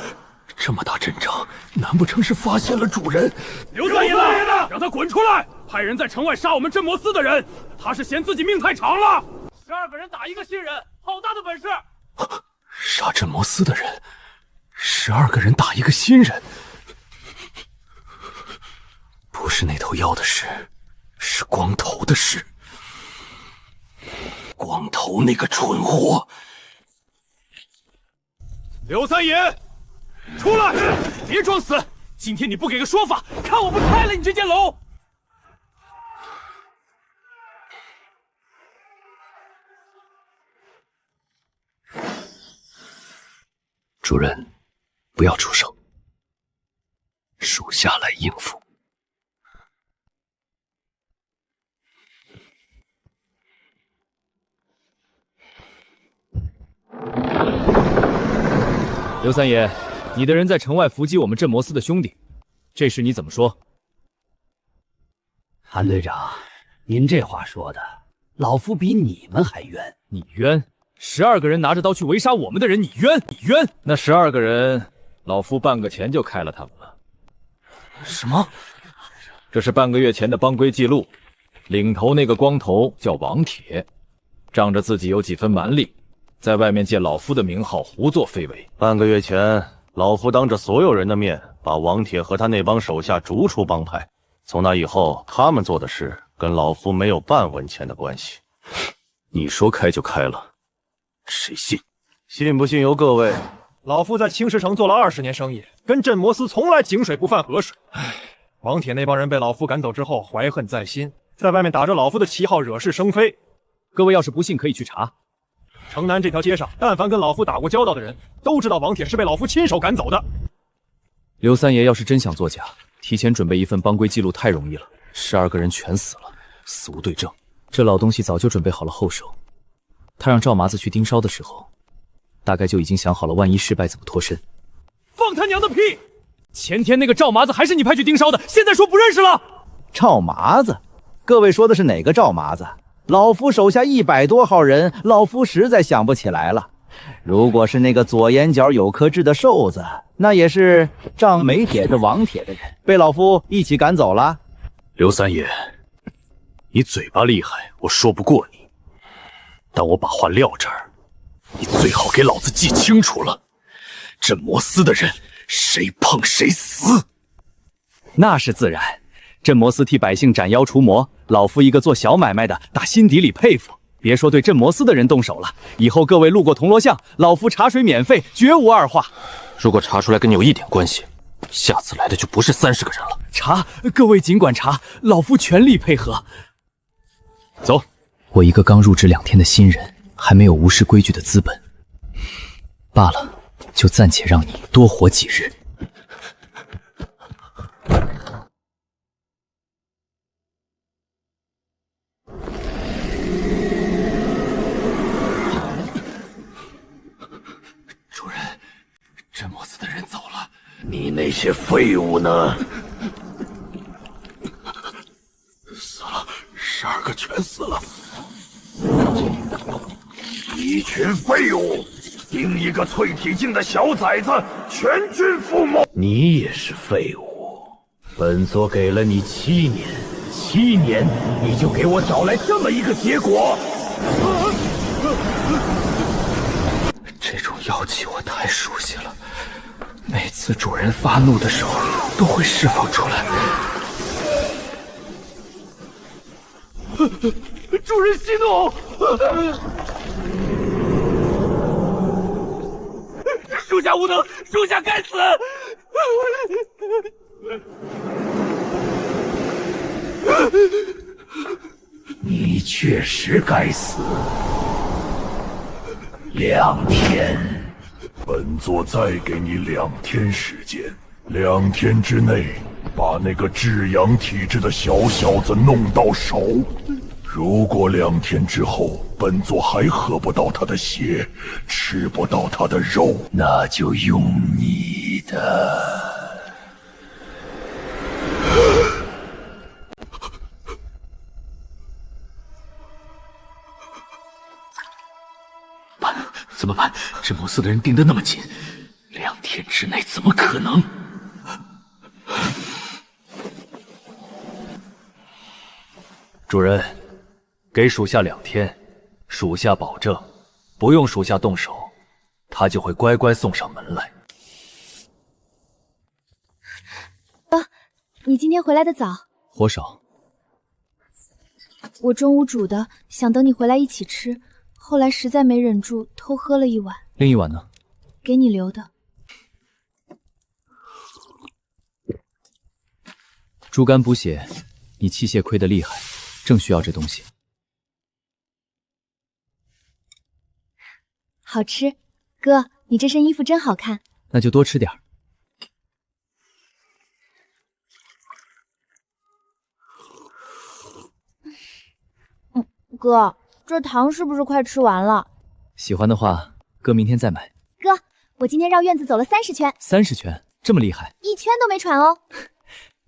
Speaker 2: 这么大阵仗，难不成是发现了主人？
Speaker 1: 刘三爷呢？让他滚出来！派人在城外杀我们镇魔司的人，他是嫌自己命太长了。
Speaker 11: 12个人打一个新人，好大的本事！
Speaker 2: 杀镇魔司的人，12个人打一个新人，不是那头妖的事，是光头的事。光头那个蠢货！
Speaker 1: 刘三爷，出来！别装死！今天你不给个说法，看我不拆了你这间楼！
Speaker 2: 主人，不要出手，属下来应付。
Speaker 3: 刘三爷，你的人在城外伏击我们镇魔司的兄弟，这事你怎么说？
Speaker 14: 韩队长，您这话说的，老夫比你们还冤。
Speaker 3: 你冤？12个人拿着刀去围杀我们的人，你冤？你冤？那12个人，老夫半个钱就开了他们了。
Speaker 2: 什么？
Speaker 3: 这是半个月前的帮规记录，领头那个光头叫王铁，仗着自己有几分蛮力，在外面借老夫的名号胡作非为。
Speaker 7: 半个月前，老夫当着所有人的面把王铁和他那帮手下逐出帮派。从那以后，他们做的事跟老夫没有半文钱的关系。
Speaker 2: 你说开就开了，谁信？
Speaker 7: 信不信由各位。
Speaker 11: 老夫在青石城做了20年生意，跟镇魔司从来井水不犯河水。王铁那帮人被老夫赶走之后，怀恨在心，在外面打着老夫的旗号惹是生非。
Speaker 5: 各位要是不信，可以去查。
Speaker 11: 城南这条街上，但凡跟老夫打过交道的人，都知道王铁是被老夫亲手赶走的。
Speaker 8: 刘三爷要是真想作假，提前准备一份帮规记录太容易了。12个人全死了，死无对证。这老东西早就准备好了后手。他让赵麻子去盯梢的时候，大概就已经想好了万一失败怎么脱身。
Speaker 11: 放他娘的屁！前天那个赵麻子还是你派去盯梢的，现在说不认识了？
Speaker 15: 赵麻子？各位说的是哪个赵麻子？老夫手下100多号人，老夫实在想不起来了。如果是那个左眼角有颗痣的瘦子，那也是仗没铁着王铁的人，被老夫一起赶走了。
Speaker 2: 刘三爷，你嘴巴厉害，我说不过你，但我把话撂这儿，你最好给老子记清楚了，镇魔司的人谁碰谁死。
Speaker 8: 那是自然，镇魔司替百姓斩妖除魔，老夫一个做小买卖的，打心底里佩服。别说对镇魔司的人动手了，以后各位路过铜锣巷，老夫茶水免费，绝无二话。
Speaker 6: 如果查出来跟你有一点关系，下次来的就不是30个人了。
Speaker 8: 查，各位尽管查，老夫全力配合。走，我一个刚入职2天的新人，还没有无视规矩的资本。罢了，就暂且让你多活几日。
Speaker 9: 主人，镇魔司的人走了，你那些废物呢？死了，12个全死了。一群废物！盯一个淬体境的小崽子，全军覆没！你也是废物，本座给了你7年，7年你就给我找来这么一个结果。
Speaker 12: 这种妖气我太熟悉了，每次主人发怒的时候都会释放出来。主人息怒！属下无能，属下该死！
Speaker 9: 你确实该死。2天，本座再给你2天时间，2天之内把那个至阳体质的小子弄到手。如果2天之后本座还喝不到他的血，吃不到他的肉，那就用你的。
Speaker 12: 怎么办？镇魔司的人盯得那么紧，2天之内怎么可能？
Speaker 11: 主人，给属下2天，属下保证，不用属下动手，他就会乖乖送上门来。
Speaker 4: 你今天回来的早，
Speaker 8: 火少，
Speaker 4: 我中午煮的，想等你回来一起吃，后来实在没忍住，偷喝了1碗。
Speaker 8: 另1碗呢？
Speaker 4: 给你留的。
Speaker 8: 猪肝补血，你气血亏得厉害，正需要这东西。
Speaker 4: 好吃，哥，你这身衣服真好看。
Speaker 8: 那就多吃点儿。
Speaker 4: 哥，这糖是不是快吃完了？
Speaker 8: 喜欢的话，哥明天再买。
Speaker 4: 哥，我今天绕院子走了30圈。
Speaker 8: 30圈，这么厉害
Speaker 4: ？1圈都没喘哦。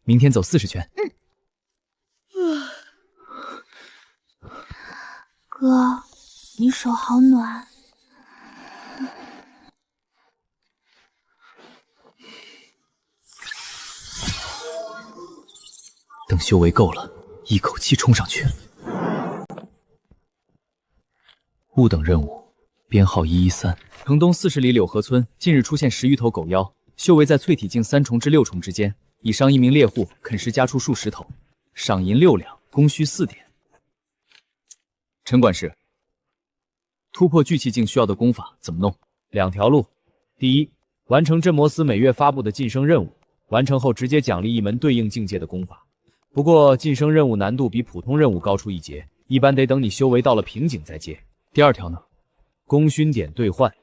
Speaker 8: 明天走40圈。
Speaker 4: 哥，你手好暖。
Speaker 8: 等修为够了，一口气冲上去。误等任务，编号113。城东40里柳河村近日出现10余头狗妖，修为在淬体境3重至6重之间，已伤1名猎户，啃食家畜数10头，赏银6两，供需4点。陈管事，突破聚气境需要的功法怎么弄？2条路。第一，完成镇魔司每月发布的晋升任务，完成后直接奖励1门对应境界的功法。不过晋升任务难度比普通任务高出1阶，一般得等你修为到了瓶颈再接。第2条呢？功勋点兑换，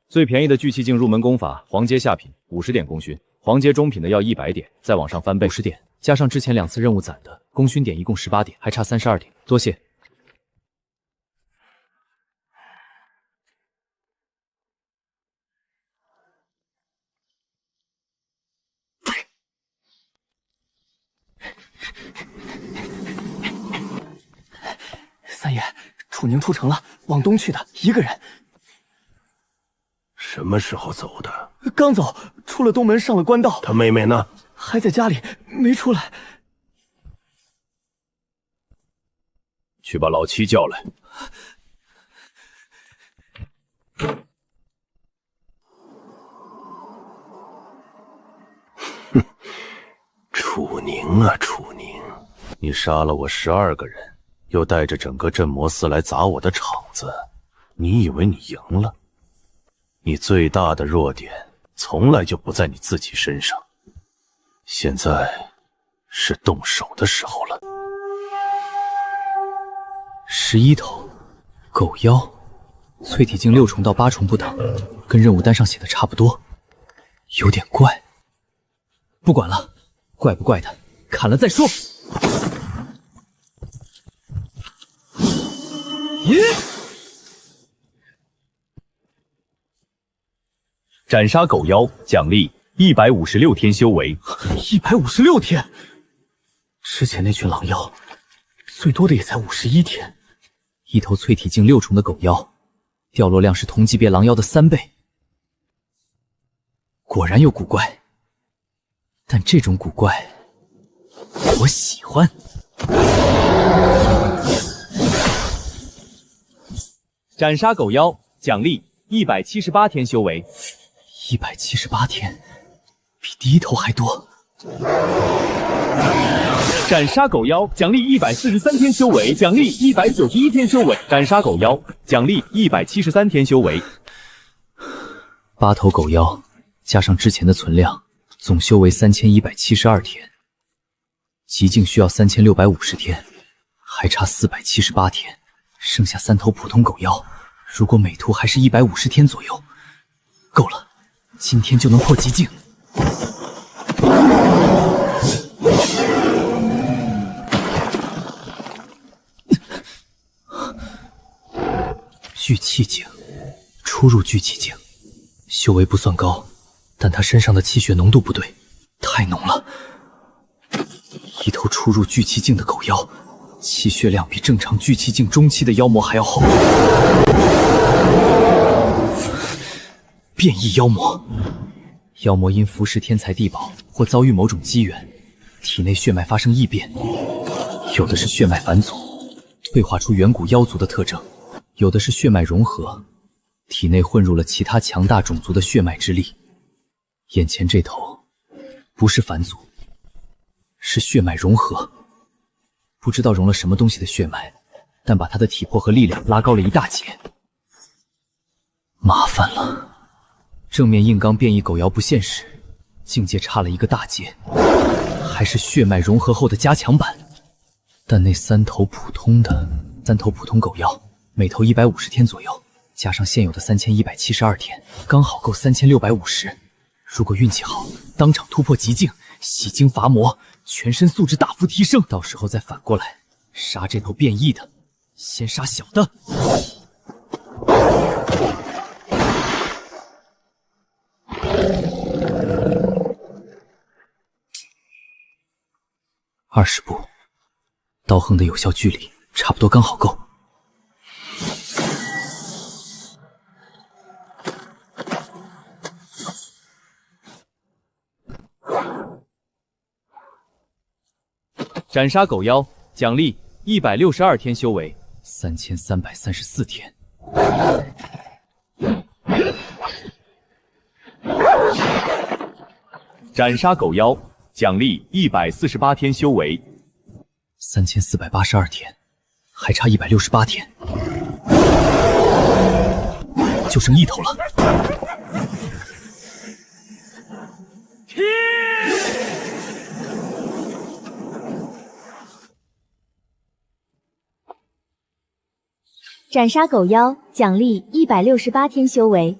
Speaker 8: 最便宜的聚气境入门功法黄阶下品50点功勋，黄阶中品的要100点，再往上翻倍50点，加上之前2次任务攒的功勋点一共18点，还差32点。多谢。
Speaker 12: 三爷，楚宁出城了，往东去的，1个人。
Speaker 2: 什么时候走的？
Speaker 12: 刚走，出了东门，上了官道。
Speaker 2: 他妹妹呢？
Speaker 12: 还在家里，没出来。
Speaker 1: 去把老七叫来。
Speaker 2: 哼，楚宁啊，楚宁，
Speaker 6: 你杀了我12个人，又带着整个镇魔司来砸我的场子，你以为你赢了？你最大的弱点从来就不在你自己身上，现在是动手的时候了。
Speaker 8: 11头狗妖，淬体境6重到8重不等，跟任务单上写的差不多，有点怪。不管了，怪不怪的，砍了再说。
Speaker 5: 斩杀狗妖，奖励156天修为。
Speaker 12: 156天，之前那群狼妖最多的也才51天。
Speaker 8: 一头淬体境6重的狗妖，掉落量是同级别狼妖的3倍。果然有古怪，但这种古怪我喜欢。
Speaker 5: 斩杀狗妖，奖励178天修为。
Speaker 8: 178天，比第一头还多。
Speaker 5: 斩杀狗妖，奖励143天修为，奖励191天修为。斩杀狗妖，奖励173天修为。
Speaker 8: 8头狗妖加上之前的存量，总修为3172天，极境需要3650天，还差478天，剩下3头普通狗妖，如果每图还是150天左右，够了，今天就能破极境。聚气境，初入聚气境，修为不算高，但他身上的气血浓度不对，太浓了。一头初入聚气境的狗妖，气血量比正常聚气境中期的妖魔还要厚。变异妖魔，妖魔因服食天材地宝或遭遇某种机缘，体内血脉发生异变，有的是血脉返祖，退化出远古妖族的特征，有的是血脉融合，体内混入了其他强大种族的血脉之力。眼前这头不是返祖，是血脉融合，不知道融了什么东西的血脉，但把他的体魄和力量拉高了一大截。麻烦了，正面硬刚变异狗妖不现实，境界差了一个大阶，还是血脉融合后的加强版。但那3头普通狗妖，每头150天左右，加上现有的3172天，刚好够3650。如果运气好，当场突破极境，洗精伐魔，全身素质大幅提升，到时候再反过来杀这头变异的，先杀小的。20步，刀锋的有效距离差不多刚好够。
Speaker 5: 斩杀狗妖，奖励162天修为
Speaker 8: ，3334天。
Speaker 5: 斩杀狗妖，奖励148天修为
Speaker 8: ，3482天，还差168天，就剩1头了。
Speaker 10: 斩杀狗妖，奖励168天修为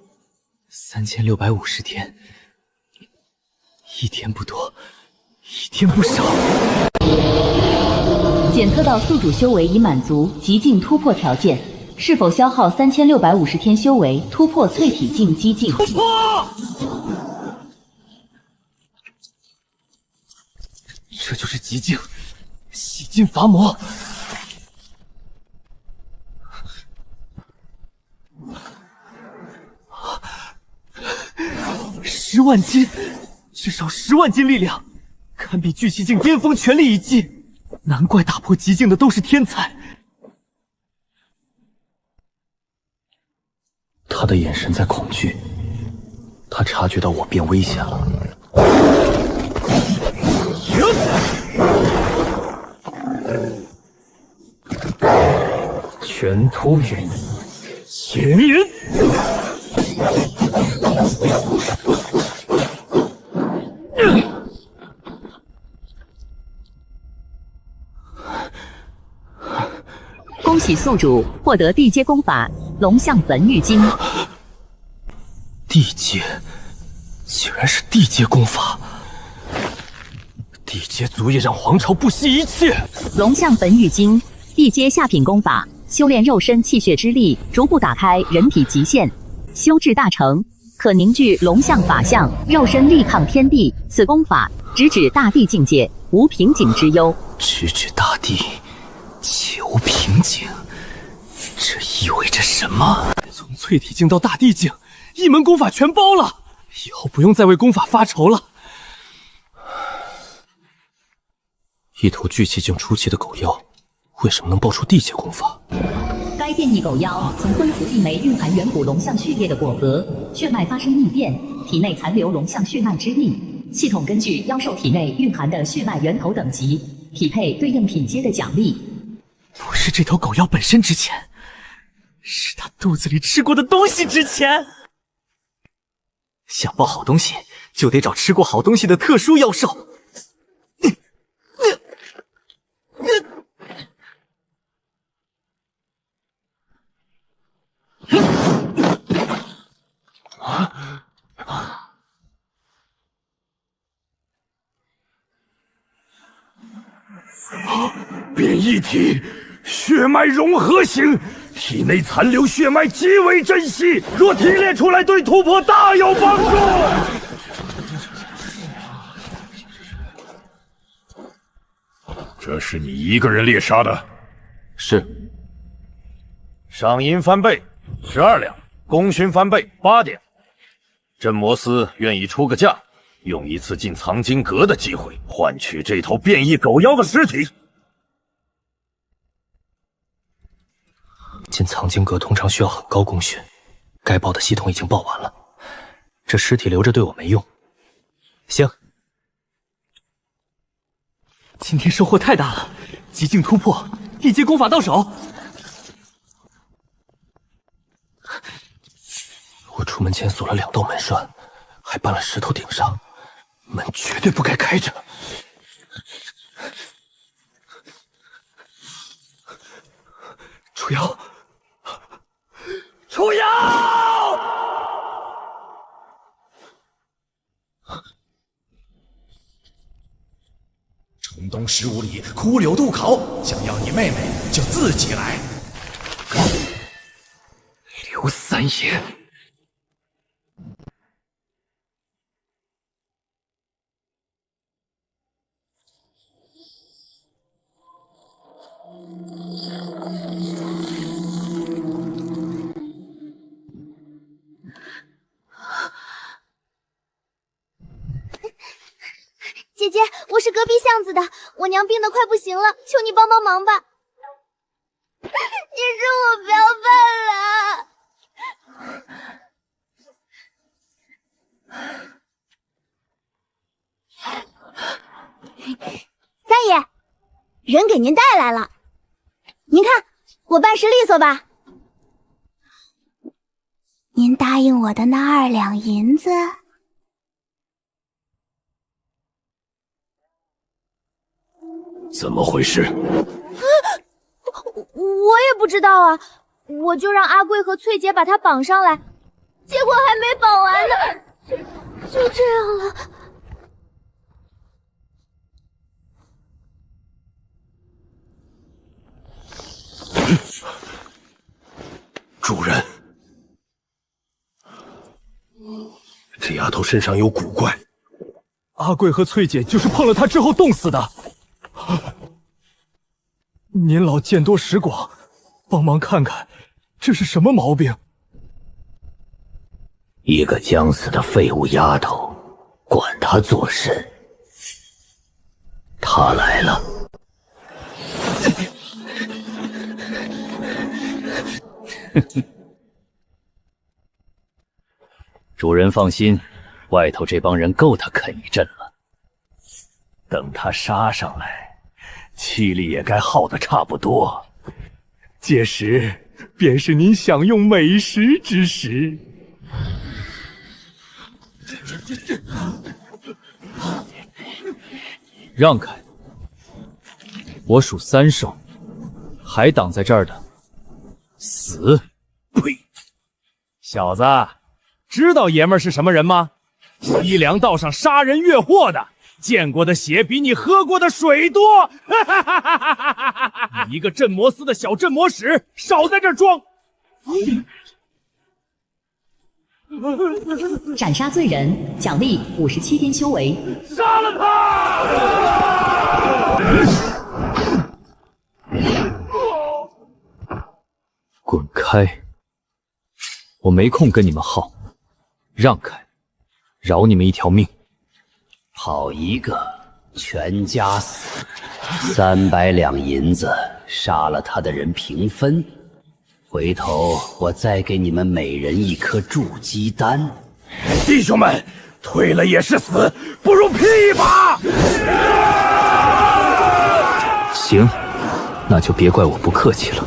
Speaker 8: ，3650天，一天不多，一天不少。
Speaker 10: 检测到宿主修为已满足极境突破条件，是否消耗3650天修为突破淬体境激境？突破！
Speaker 12: 这就是极境，洗精伐魔。10万斤，至少10万斤力量，堪比聚气境巅峰全力一击。难怪打破极境的都是天才。
Speaker 6: 他的眼神在恐惧，他察觉到我变危险了。
Speaker 9: 全突变异，前人。
Speaker 16: 恭喜宿主获得地阶功法龙象焚玉经。
Speaker 12: 地阶，竟然是地阶功法！地阶足以让皇朝不惜一切。
Speaker 16: 龙象焚玉经，地阶下品功法，修炼肉身气血之力，逐步打开人体极限，修至大成，可凝聚龙象法相，肉身力抗天地。此功法直指大地境界，无瓶颈之忧。
Speaker 12: 直指大地，求瓶颈，这意味着什么？从淬体境到大地境，一门功法全包了，以后不用再为功法发愁了。
Speaker 6: 一头聚气境初期的狗妖，为什么能爆出地阶功法？
Speaker 16: 该变异狗妖曾吞服一枚蕴含远古龙象血液的果核，血脉发生异变，体内残留龙象血脉之力。系统根据妖兽体内蕴含的血脉源头等级，匹配对应品阶的奖励。
Speaker 12: 不是这头狗妖本身值钱，是它肚子里吃过的东西值钱。想爆好东西，就得找吃过好东西的特殊妖兽。
Speaker 9: 变异体，血脉融合型，体内残留血脉极为珍惜，若提炼出来，对突破大有帮助。
Speaker 1: 这是你一个人猎杀的？
Speaker 6: 是。
Speaker 1: 赏银翻倍12两，功勋翻倍8点。镇魔司愿意出个价，用一次进藏经阁的机会，换取这头变异狗妖的尸体。
Speaker 12: 进藏经阁通常需要很高功勋，该报的系统已经报完了，这尸体留着对我没用。行，今天收获太大了，极境突破，地阶功法到手。
Speaker 6: 我出门前锁了2道门栓，还搬了石头顶上，门绝对不该开着。
Speaker 12: 楚瑶，
Speaker 9: 楚瑶！
Speaker 17: 城东15里枯柳渡口，想要你妹妹就自己来。
Speaker 12: 刘三爷。
Speaker 4: 姐姐，我是隔壁巷子的，我娘病得快不行了，求你帮帮忙吧。你是我不要饭了。三爷，人给您带来了，您看我办事利索吧？您答应我的那2两银子。
Speaker 9: 怎么回事？
Speaker 4: 我也不知道啊，我就让阿贵和翠姐把他绑上来，结果还没绑完呢，就这样了。
Speaker 2: 主人，这丫头身上有古怪。
Speaker 12: 阿贵和翠姐就是碰了她之后冻死的。您老见多识广，帮忙看看，这是什么毛病？
Speaker 9: 一个将死的废物丫头，管她做事。她来了。
Speaker 8: 主人放心，外头这帮人够他啃一阵了。
Speaker 9: 等他杀上来，气力也该耗得差不多，届时便是您享用美食之时。
Speaker 3: 让开！我数3兽，还挡在这儿的，死！
Speaker 11: 呸！小子，知道爷们儿是什么人吗？西凉道上杀人越货的，见过的血比你喝过的水多！你一个镇魔司的小镇魔使，少在这儿装！
Speaker 16: 斩杀罪人，奖励57天修为。
Speaker 11: 杀了他！
Speaker 3: 滚开！我没空跟你们耗，让开，饶你们一条命。
Speaker 14: 好一个，全家死，300两银子，杀了他的人平分。回头我再给你们每人1颗筑基丹。
Speaker 9: 弟兄们，退了也是死，不如拼一把！
Speaker 8: 行，那就别怪我不客气了。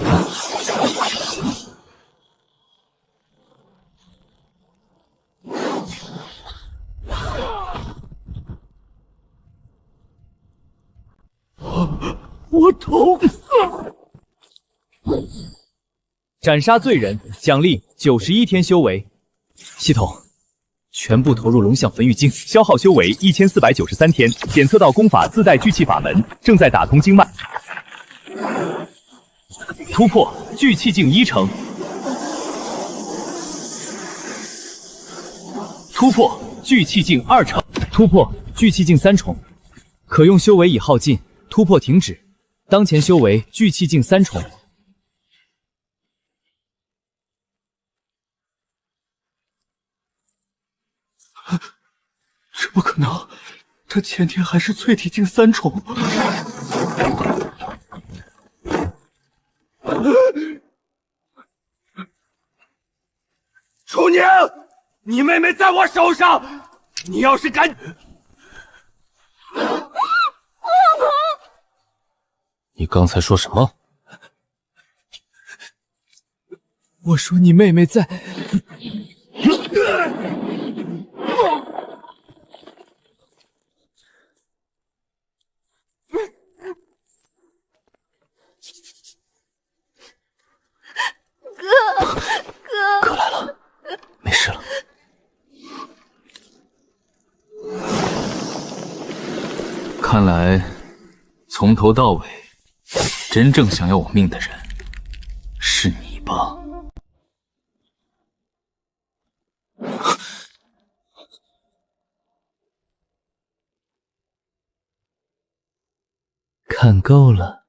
Speaker 9: 我头！
Speaker 3: 斩杀罪人，奖励91天修为。
Speaker 8: 系统，全部投入龙象焚玉经，消耗修为1493天，检测到功法自带聚气法门，正在打通经脉，突破聚气境1成，突破聚气境2成，
Speaker 3: 突破聚气境3重，可用修为已耗尽，突破停止。当前修为聚气境3重。
Speaker 12: 这不可能，他前天还是淬体境3重。
Speaker 9: 楚宁，你妹妹在我手上，你要是敢……
Speaker 6: 你刚才说什么？
Speaker 12: 我说你妹妹在。
Speaker 8: 哥来了，没事了。看来从头到尾，真正想要我命的人是你吧？
Speaker 3: 看够了，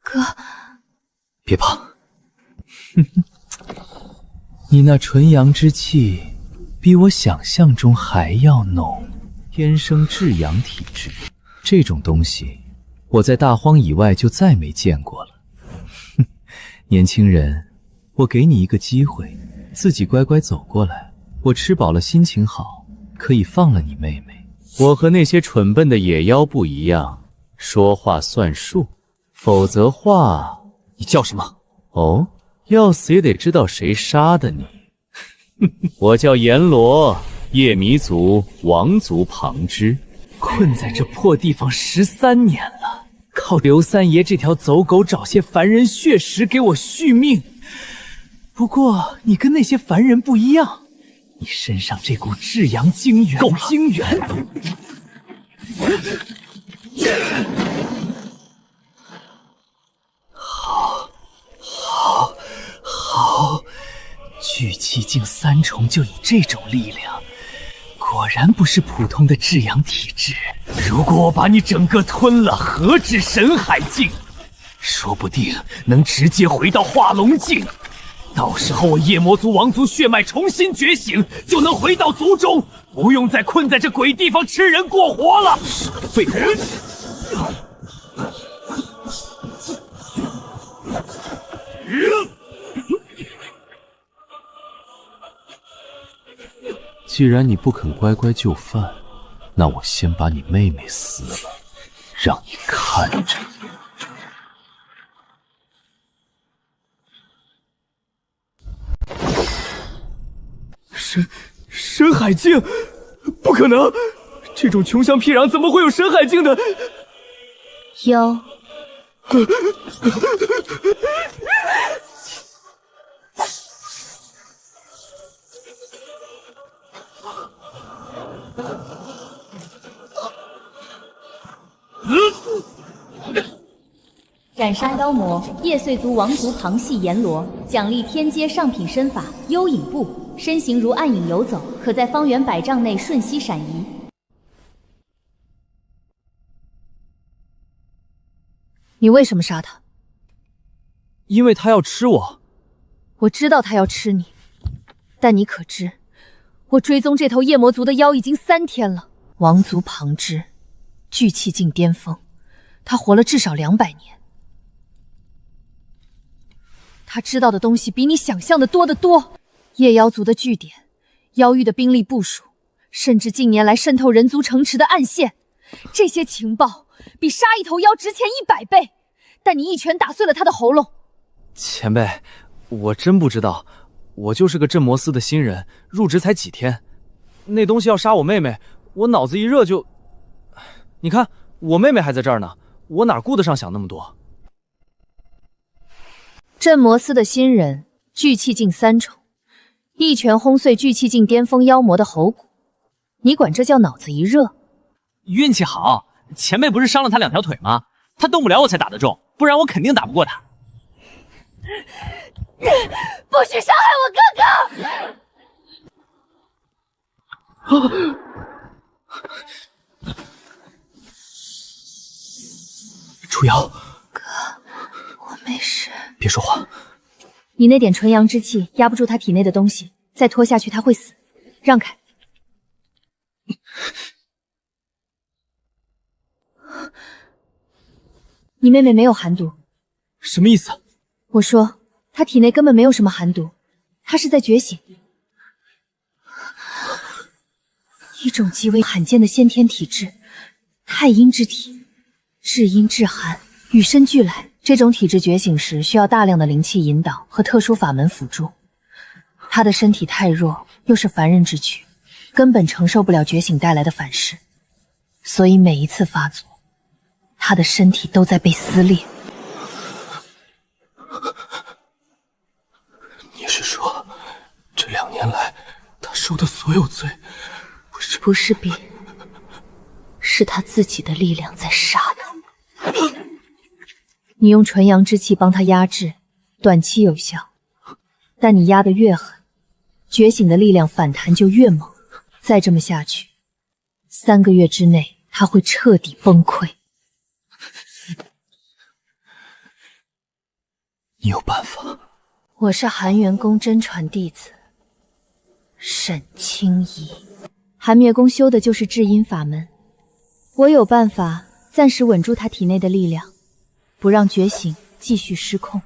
Speaker 4: 哥，
Speaker 3: 别怕。你那纯阳之气，比我想象中还要浓。天生至阳体质，这种东西，我在大荒以外就再没见过了。年轻人，我给你一个机会，自己乖乖走过来。我吃饱了，心情好，可以放了你妹妹。我和那些蠢笨的野妖不一样，说话算数，否则话……
Speaker 8: 你叫什么？
Speaker 3: 哦，要死也得知道谁杀的你。我叫阎罗，夜迷族王族旁支，困在这破地方13年了，靠刘三爷这条走狗找些凡人血食给我续命。不过你跟那些凡人不一样，你身上这股至阳精元，
Speaker 8: 够了！
Speaker 3: 精元，好，聚气境3重就有这种力量，果然不是普通的至阳体质。如果我把你整个吞了，何止神海境，说不定能直接回到化龙境。到时候我夜魔族王族血脉重新觉醒，就能回到族中，不用再困在这鬼地方吃人过活了。废话！既然你不肯乖乖就范，那我先把你妹妹撕了，让你看着。
Speaker 12: 深海境，不可能！这种穷乡僻壤怎么会有深海境的？
Speaker 4: 有，斩杀妖魔，叶碎族王族旁系阎罗，奖励天阶上品身法幽影步，身形如暗影游走，可在方圆100丈内瞬息闪移。
Speaker 18: 你为什么杀他？
Speaker 8: 因为他要吃我。
Speaker 18: 我知道他要吃你，但你可知，我追踪这头夜魔族的妖已经3天了。王族旁支，聚气境巅峰，他活了至少200年。他知道的东西比你想象的多得多。夜妖族的据点，妖域的兵力部署，甚至近年来渗透人族城池的暗线，这些情报比杀一头妖值钱100倍。但你一拳打碎了他的喉咙。
Speaker 8: 前辈，我真不知道，我就是个镇魔司的新人，入职才几天。那东西要杀我妹妹，我脑子一热就……你看，我妹妹还在这儿呢，我哪顾得上想那么多？
Speaker 18: 镇魔司的新人，聚气境3重，一拳轰碎聚气境巅峰妖魔的喉骨，你管这叫脑子一热？
Speaker 12: 运气好，前辈不是伤了他2条腿吗？他动不了我才打得中，不然我肯定打不过他。
Speaker 4: 不许伤害我哥哥！
Speaker 12: 楚瑶，
Speaker 18: 哥，我没事。
Speaker 8: 别说话。
Speaker 18: 你那点纯阳之气压不住他体内的东西，再拖下去他会死。让开。你妹妹没有寒毒。
Speaker 8: 什么意思？
Speaker 18: 我说，她体内根本没有什么寒毒，她是在觉醒。一种极为罕见的先天体质，太阴之体，至阴至寒，与生俱来。这种体质觉醒时需要大量的灵气引导和特殊法门辅助。她的身体太弱，又是凡人之躯，根本承受不了觉醒带来的反噬，所以每一次发作，她的身体都在被撕裂。
Speaker 6: 你是说，这2年来他受的所有罪，
Speaker 18: 不是别人，是他自己的力量在杀他。你用纯阳之气帮他压制，短期有效，但你压得越狠，觉醒的力量反弹就越猛。再这么下去，3个月之内他会彻底崩溃。
Speaker 6: 你有办法？
Speaker 18: 我是寒元宫真传弟子沈清怡，寒灭宫修的就是至阴法门。我有办法暂时稳住他体内的力量，不让觉醒继续失控。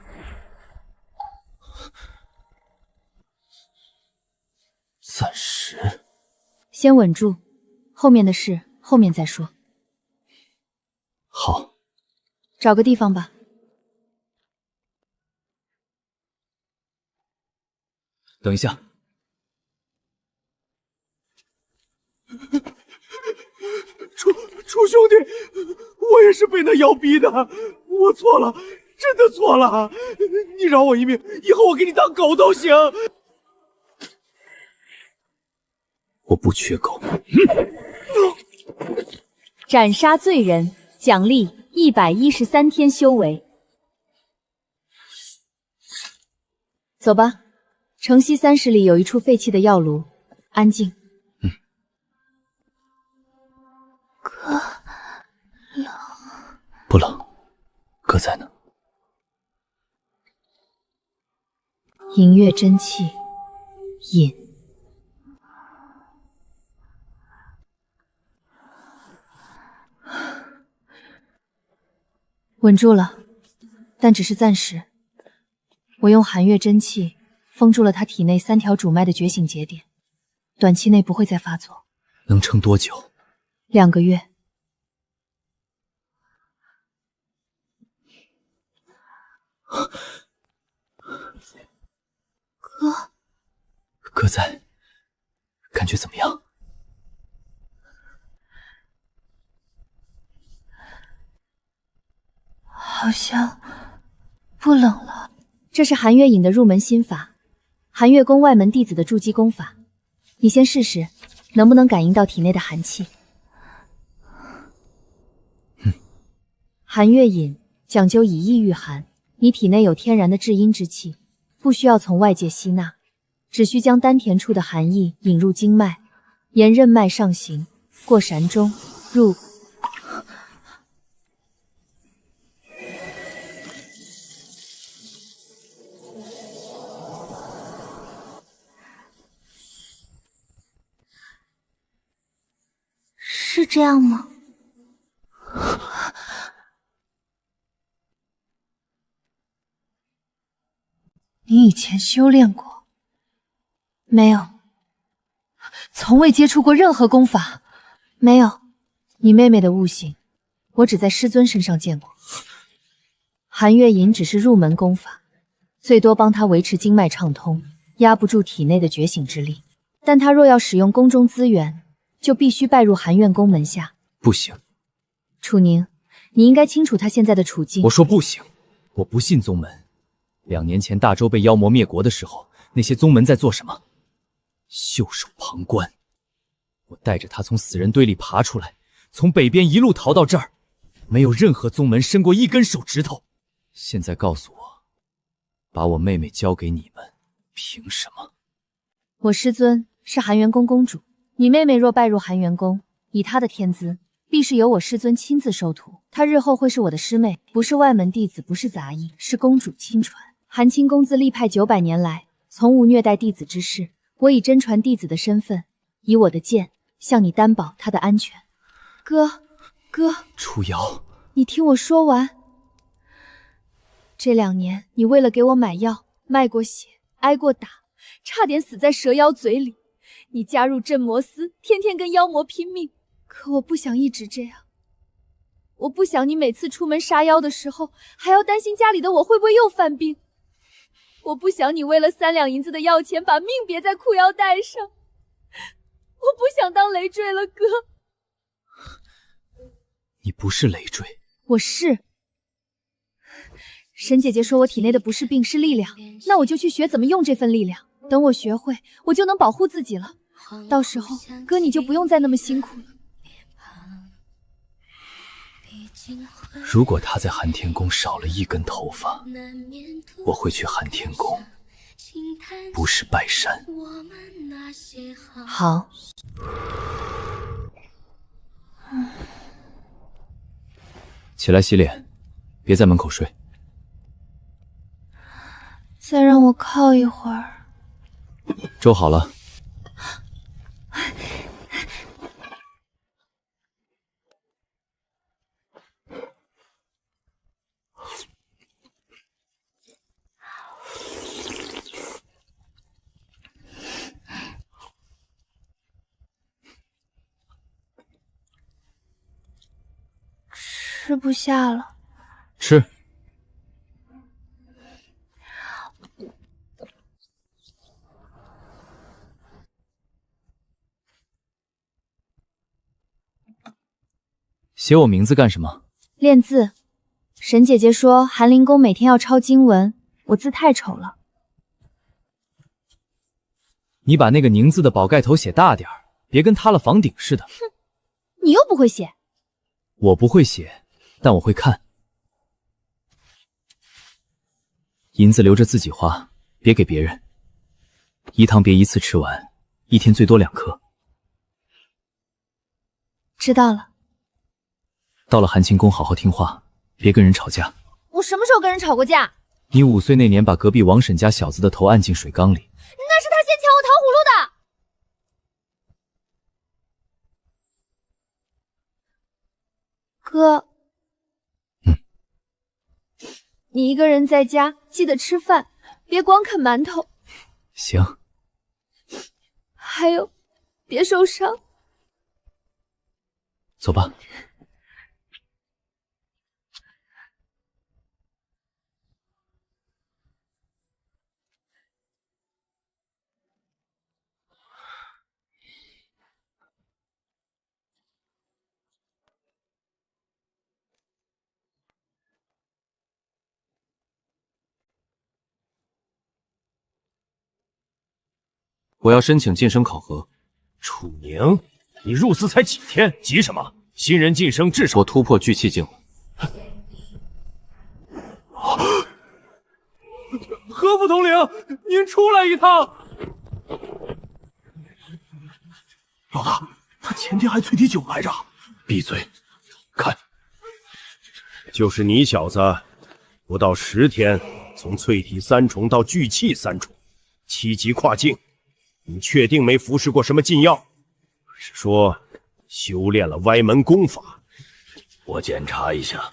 Speaker 6: 暂时。
Speaker 18: 先稳住，后面的事后面再说。
Speaker 6: 好。
Speaker 18: 找个地方吧。
Speaker 8: 等一下。
Speaker 13: 楚兄弟，我也是被那妖逼的，我错了，真的错了，你饶我一命，以后我给你当狗都行。
Speaker 6: 我不缺狗。
Speaker 4: 斩杀罪人，奖励113天修为。
Speaker 18: 走吧，城西30里有一处废弃的药炉，安静。
Speaker 6: 哥，冷？不冷，哥在呢。
Speaker 18: 银月真气，饮。稳住了，但只是暂时。我用寒月真气封住了他体内3条主脉的觉醒节点，短期内不会再发作。
Speaker 8: 能撑多久
Speaker 18: ？2个月。
Speaker 6: 哥，
Speaker 8: 哥在，感觉怎么样？
Speaker 18: 好好像不冷了。
Speaker 4: 这是寒月引的入门心法，寒月宫外门弟子的筑基功法。你先试试，能不能感应到体内的寒气？寒月引讲究以逸御寒，你体内有天然的至阴之气，不需要从外界吸纳，只需将丹田处的寒意引入经脉，沿任脉上行，过膻中入。
Speaker 18: 是这样吗？你以前修炼过？没有。从未接触过任何功法？没有。
Speaker 4: 你妹妹的悟性，我只在师尊身上见过。寒月引只是入门功法，最多帮她维持经脉畅通，压不住体内的觉醒之力。但她若要使用宫中资源，就必须拜入寒苑宫门下。
Speaker 8: 不行，
Speaker 4: 楚宁，你应该清楚她现在的处境。
Speaker 8: 我说不行，我不信宗门。2年前大周被妖魔灭国的时候，那些宗门在做什么？袖手旁观。我带着他从死人堆里爬出来，从北边一路逃到这儿，没有任何宗门伸过一根手指头。现在告诉我，把我妹妹交给你们，凭什么？
Speaker 4: 我师尊是寒元宫公主，你妹妹若拜入寒元宫，以她的天资，必是由我师尊亲自收徒。她日后会是我的师妹，不是外门弟子，不是杂役，是公主亲传。寒清宫自立派900年来，从无虐待弟子之事。我以真传弟子的身份，以我的剑向你担保她的安全。哥，
Speaker 8: 楚瑶，
Speaker 4: 你听我说完。这2年，你为了给我买药，卖过血，挨过打，差点死在蛇妖嘴里。你加入镇魔司，天天跟妖魔拼命。可我不想一直这样。我不想你每次出门杀妖的时候，还要担心家里的我会不会又犯病。我不想你为了3两银子的药钱，把命别在裤腰带上。我不想当累赘了，哥。
Speaker 8: 你不是累赘。
Speaker 4: 我是。沈姐姐说我体内的不是病，是力量，那我就去学怎么用这份力量。等我学会，我就能保护自己了。到时候，哥你就不用再那么辛苦了。
Speaker 8: 如果他在寒天宫少了1根头发，我会去寒天宫，不是拜山。
Speaker 4: 好。
Speaker 8: 起来洗脸，别在门口睡。
Speaker 18: 再让我靠一会儿。
Speaker 8: 粥好了。
Speaker 18: 吃不下了。
Speaker 8: 吃。写我名字干什么？
Speaker 4: 练字。沈姐姐说寒灵宫每天要抄经文，我字太丑了。
Speaker 8: 你把那个宁字的宝盖头写大点儿，别跟塌了房顶似的。
Speaker 4: 哼，你又不会写。
Speaker 8: 我不会写，但我会看。银子留着自己花，别给别人。饴糖别一次吃完，1天最多2颗。
Speaker 4: 知道了。
Speaker 8: 到了寒清宫好好听话，别跟人吵架。
Speaker 4: 我什么时候跟人吵过架？
Speaker 8: 你5岁那年把隔壁王婶家小子的头按进水缸里，
Speaker 4: 那是他先抢我糖葫芦的。哥，你一个人在家，记得吃饭，别光啃馒头。
Speaker 8: 行。
Speaker 4: 还有，别受伤。
Speaker 8: 走吧。
Speaker 6: 我要申请晋升考核。
Speaker 11: 楚宁，你入司才几天，急什么？新人晋升至少……
Speaker 6: 我突破聚气境了。
Speaker 11: 何副统领，您出来一趟。
Speaker 9: 老大，他前天还淬体9来着。
Speaker 2: 闭嘴！看，就是你小子，不到10天，从淬体3重到聚气3重，7级跨境，你确定没服食过什么禁药？是说修炼了歪门功法？
Speaker 9: 我检查一下。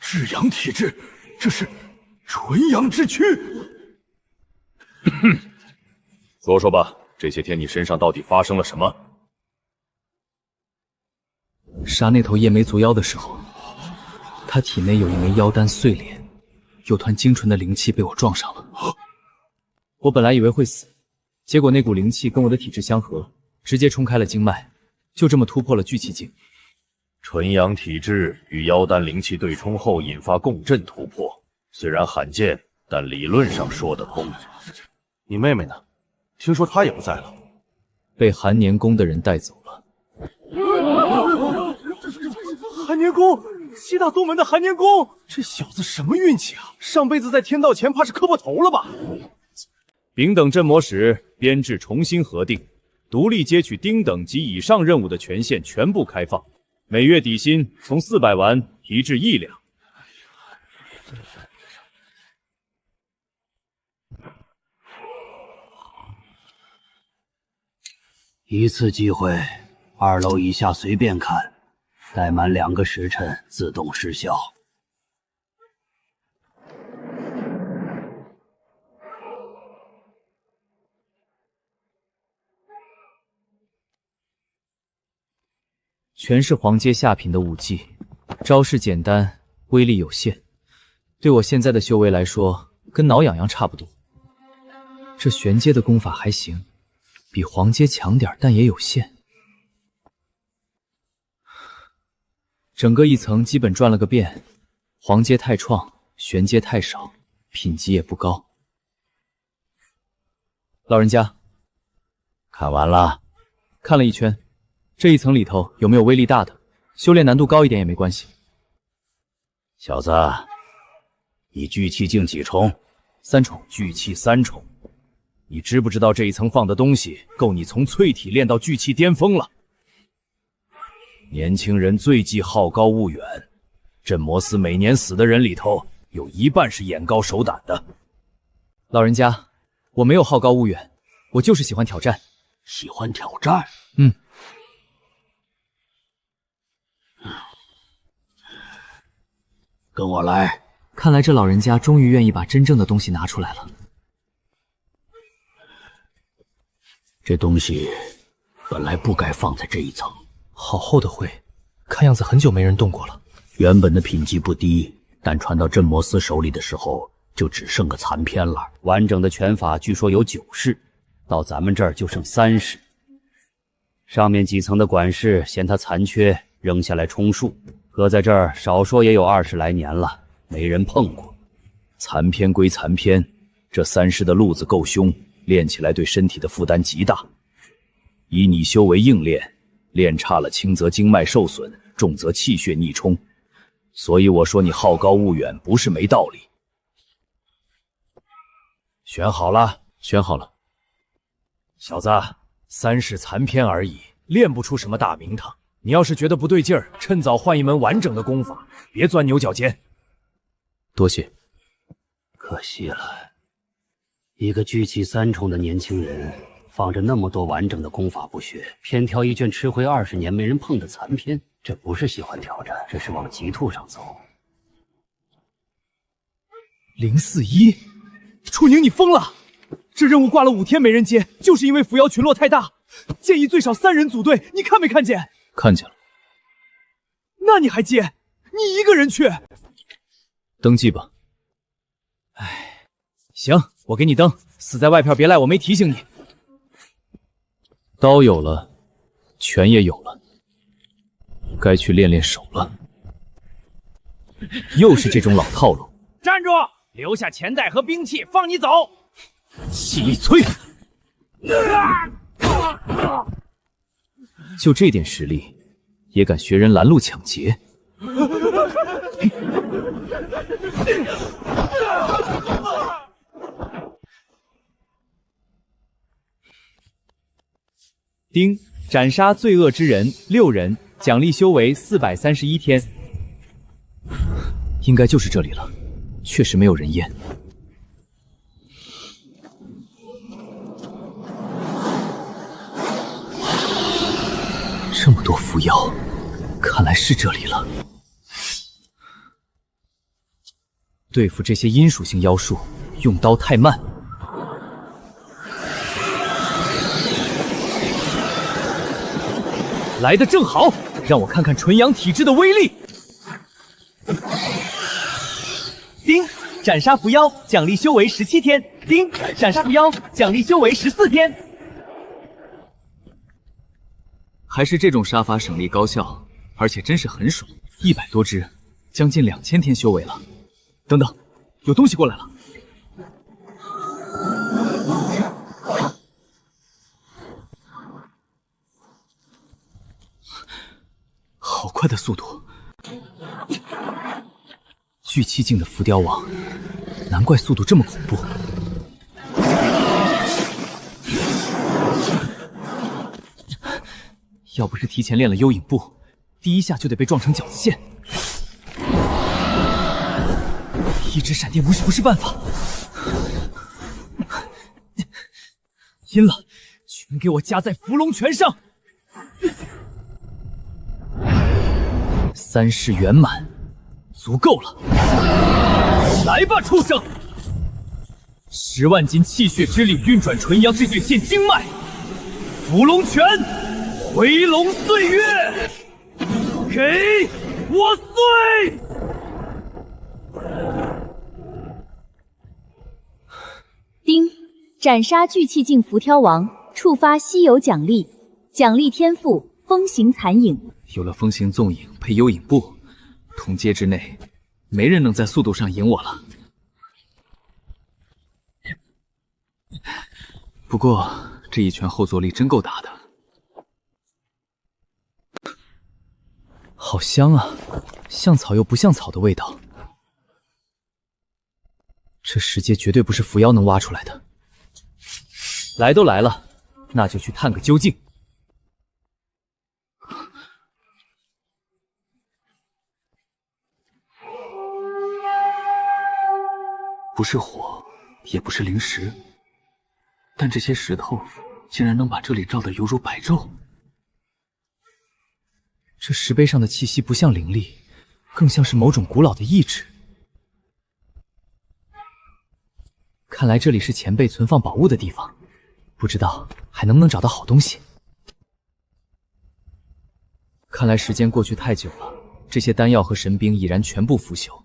Speaker 9: 至阳体质，这是纯阳之躯。
Speaker 11: 说说吧，这些天你身上到底发生了什么？
Speaker 8: 杀那头夜眉族妖的时候，他体内有一枚妖丹碎裂，有团精纯的灵气被我撞上了。我本来以为会死，结果那股灵气跟我的体质相合，直接冲开了经脉，就这么突破了聚气境。
Speaker 11: 纯阳体质与妖丹灵气对冲后引发共振突破，虽然罕见，但理论上说得通。
Speaker 7: 你妹妹呢？听说她也不在了，
Speaker 8: 被寒年宫的人带走了。
Speaker 13: 寒年宫，7大宗门的寒年宫，这小子什么运气啊？上辈子在天道前怕是磕破头了吧？
Speaker 3: 丙等镇魔使编制重新核定，独立接取丁等及以上任务的权限全部开放，每月底薪从400万提至1两。
Speaker 14: 一次机会，2楼以下随便看，待满2个时辰自动失效。
Speaker 8: 全是黄阶下品的武技，招式简单，威力有限，对我现在的修为来说，跟挠痒痒差不多。这玄阶的功法还行，比黄阶强点，但也有限。整个一层基本转了个遍，黄阶太创，玄阶太少，品级也不高。老人家，
Speaker 14: 看完了？
Speaker 8: 看了一圈。这一层里头有没有威力大的？修炼难度高一点也没关系。
Speaker 14: 小子，你聚气境几重
Speaker 3: ？3重。聚气3重。你知不知道这一层放的东西够你从淬体练到聚气巅峰了？年轻人最忌好高骛远，镇魔司每年死的人里头有一半是眼高手胆的。
Speaker 8: 老人家，我没有好高骛远，我就是喜欢挑战。
Speaker 14: 喜欢挑战？
Speaker 8: 嗯。
Speaker 14: 跟我来。
Speaker 8: 看来这老人家终于愿意把真正的东西拿出来了。
Speaker 14: 这东西本来不该放在这一层。
Speaker 11: 好厚的灰，看样子很久没人动过了。
Speaker 14: 原本的品级不低，但传到镇魔司手里的时候，就只剩个残篇了。完整的拳法据说有9式，到咱们这儿就剩3式。上面几层的管事嫌它残缺，扔下来充数。搁在这儿少说也有20来年了，没人碰过。
Speaker 3: 残篇归残篇，这3式的路子够凶，练起来对身体的负担极大。以你修为硬练，练差了轻则经脉受损，重则气血逆冲。所以我说你好高骛远不是没道理。选好了？
Speaker 8: 选好了。
Speaker 3: 小子，3式残篇而已，练不出什么大名堂。你要是觉得不对劲儿，趁早换一门完整的功法，别钻牛角尖。
Speaker 8: 多谢。
Speaker 14: 可惜了，一个聚气3重的年轻人，放着那么多完整的功法不学，偏挑一卷吃灰20年没人碰的残篇，这不是喜欢挑战，这是往极兔上走。
Speaker 13: 041，楚宁，你疯了！这任务挂了5天没人接，就是因为伏妖群落太大，建议最少3人组队，你看没看见？
Speaker 8: 看见了。
Speaker 13: 那你还接？你一个人去？
Speaker 8: 登记吧。
Speaker 3: 哎，行，我给你登。死在外片别赖我没提醒你。
Speaker 8: 刀有了，拳也有了，该去练练手了。
Speaker 3: 又是这种老套路。
Speaker 11: 站住！留下钱袋和兵器，放你走。
Speaker 3: 气力摧！就这点实力，也敢学人拦路抢劫？丁，斩杀罪恶之人6人，奖励修为431天。应该就是这里了，确实没有人烟。这么多伏妖，看来是这里了。对付这些阴属性妖术，用刀太慢。来得正好，让我看看纯阳体质的威力。
Speaker 11: 丁，斩杀伏妖，奖励修为17天。丁，斩杀伏妖，奖励修为14天。
Speaker 3: 还是这种杀法省力高效，而且真是很爽，100多只，将近2000天修为了。等等，有东西过来了。好快的速度！聚气境的浮雕王，难怪速度这么恐怖。要不是提前练了幽影步，第一下就得被撞成饺子馅。一直闪电不是办法。阴了，全给我加在伏龙拳上。3式圆满，足够了。来吧，畜生！10万斤气血之力运转纯阳之血线经脉，伏龙拳，回龙岁月，给我碎！
Speaker 4: 丁，斩杀聚气境浮雕王，触发稀有奖励，奖励天赋风行残影。
Speaker 3: 有了风行纵影配幽影步，同阶之内，没人能在速度上赢我了。不过这一拳后坐力真够大的，好香啊，像草又不像草的味道。这石阶绝对不是伏妖能挖出来的。来都来了，那就去探个究竟。不是火，也不是灵石，但这些石头竟然能把这里照得犹如白昼。这石碑上的气息不像灵力，更像是某种古老的意志。看来这里是前辈存放宝物的地方，不知道还能不能找到好东西。看来时间过去太久了，这些丹药和神兵已然全部腐朽。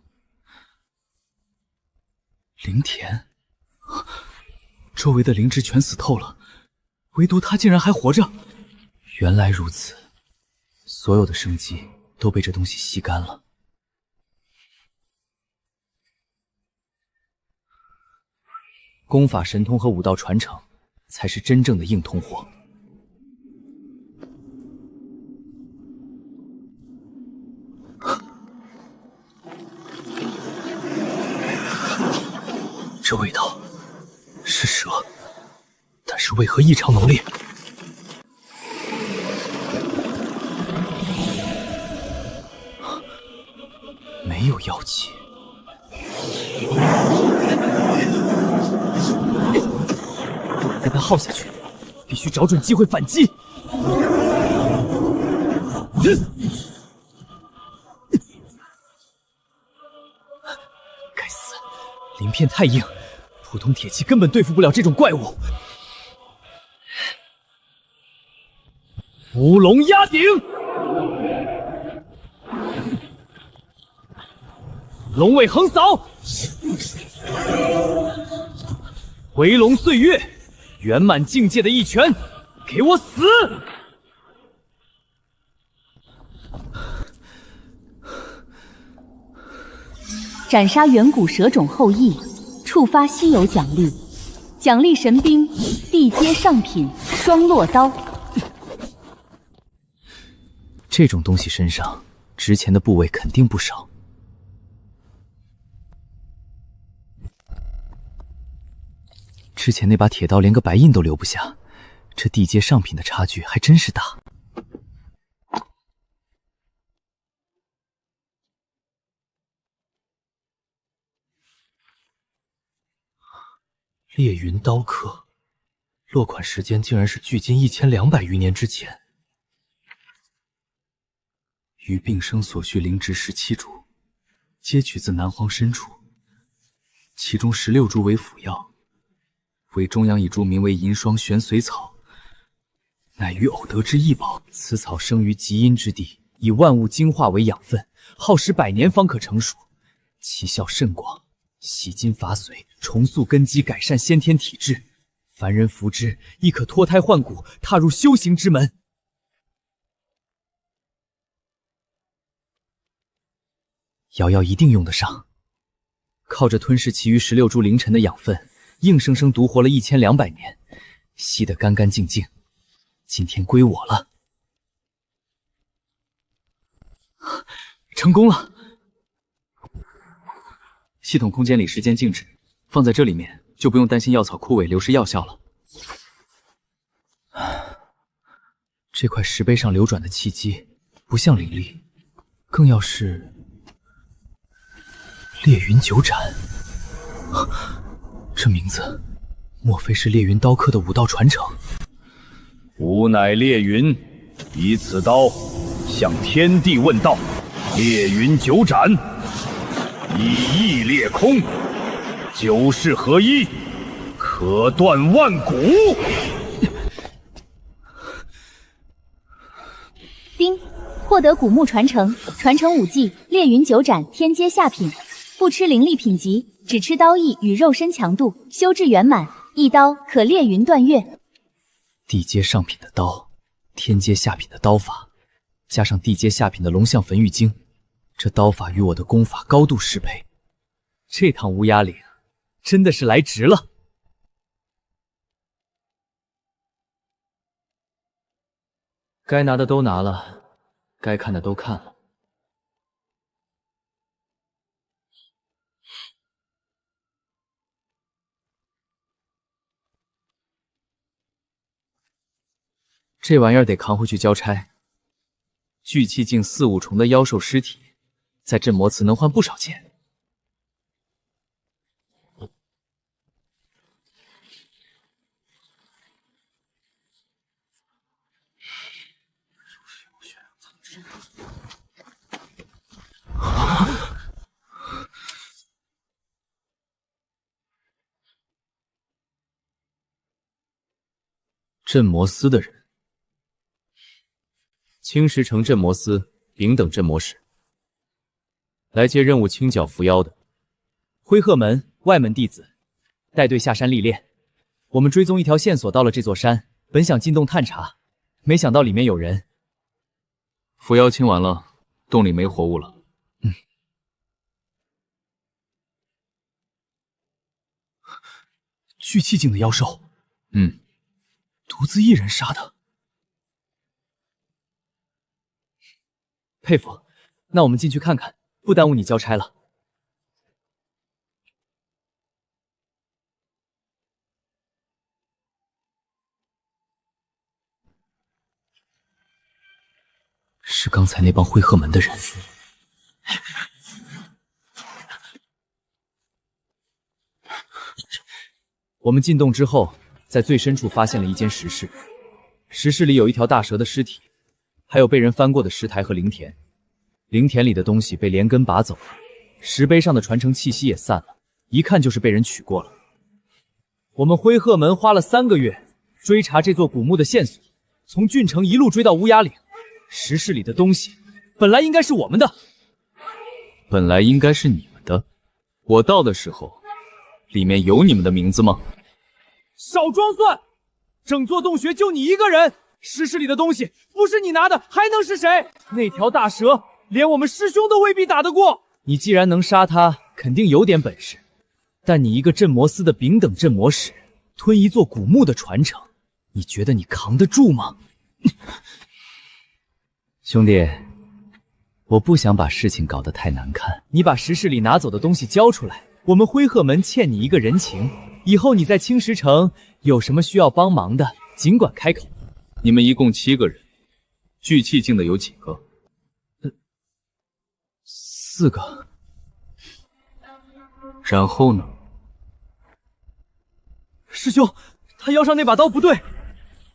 Speaker 3: 灵田，周围的灵芝全死透了，唯独他竟然还活着。原来如此，所有的生机都被这东西吸干了。功法神通和武道传承，才是真正的硬通货。这味道是蛇，但是为何异常浓烈？没有妖气。不能让他耗下去，必须找准机会反击。该死，鳞片太硬，普通铁器根本对付不了这种怪物。伏龙压顶，龙尾横扫，回龙岁月，圆满境界的一拳，给我死！
Speaker 10: 斩杀远古蛇种后裔，触发稀有奖励。奖励神兵地阶上品双落刀。
Speaker 8: 这种东西身上值钱的部位肯定不少。之前那把铁刀连个白印都留不下，这地阶上品的差距还真是大。
Speaker 11: 烈云刀刻，落款时间竟然是距今1200余年之前。
Speaker 8: 于病生所需灵芝17株，皆取自南荒深处，其中16株为辅药，为中央一株名为银霜玄髓草，乃于偶得之异宝。此草生于极阴之地，以万物精化为养分，耗时100年方可成熟，其效甚广。洗筋伐髓，重塑根基，改善先天体质。凡人服之，亦可脱胎换骨，踏入修行之门。瑶瑶一定用得上，靠着吞噬其余16株灵尘的养分，硬生生独活了1200年，吸得干干净净。今天归我了。成功了！系统空间里时间静止，放在这里面就不用担心药草枯萎流失药效了。这块石碑上流转的气机不像灵力，更要是烈云九斩。这名字莫非是烈云刀客的武道传承？
Speaker 1: 吾乃烈云，以此刀向天地问道。烈云九斩，以意裂空，九世合一，可断万古。
Speaker 10: 丁，获得古木传承，传承武技烈云九斩天阶下品，不吃灵力品级，只吃刀意与肉身强度，修至圆满，一刀可烈云断月。
Speaker 8: 地阶上品的刀，天阶下品的刀法，加上地阶下品的龙象焚玉经，这刀法与我的功法高度适配。这趟乌鸦岭真的是来值了。该拿的都拿了，该看的都看了。这玩意儿得扛回去交差。聚气境4、5重的妖兽尸体，在镇魔祠能换不少钱。镇魔司的人，青石城镇魔司丙等镇魔使，来接任务清剿伏妖的。灰鹤门外门弟子，带队下山历练。我们追踪一条线索到了这座山，本想进洞探查，没想到里面有人。伏妖清完了，洞里没活物了。聚气境的妖兽，独自一人杀的，佩服。那我们进去看看，不耽误你交差了。是刚才那帮灰鹤门的人。我们进洞之后，在最深处发现了一间石室，石室里有一条大蛇的尸体，还有被人翻过的石台和灵田。灵田里的东西被连根拔走了，石碑上的传承气息也散了，一看就是被人取过了。我们灰鹤门花了3个月追查这座古墓的线索，从郡城一路追到乌鸦岭。石室里的东西本来应该是我们的，本来应该是你们的。我到的时候，里面有你们的名字吗？少装蒜！整座洞穴就你一个人，石室里的东西不是你拿的，还能是谁？那条大蛇连我们师兄都未必打得过。你既然能杀他，肯
Speaker 3: 肯定有点本事，但你一个镇魔司的丙等镇魔使，吞一座古墓的传承，你觉得你扛得住吗？兄弟，我不想把事情搞得太难看，你把石室里拿走的东西交出来，我们灰鹤门欠你一个人情，以后你在青石城有什么需要帮忙的，尽管开口。
Speaker 8: 你们一共7个人，聚气境的有几个
Speaker 3: ？4个。
Speaker 8: 然后呢？
Speaker 12: 师兄，他腰上那把刀不对。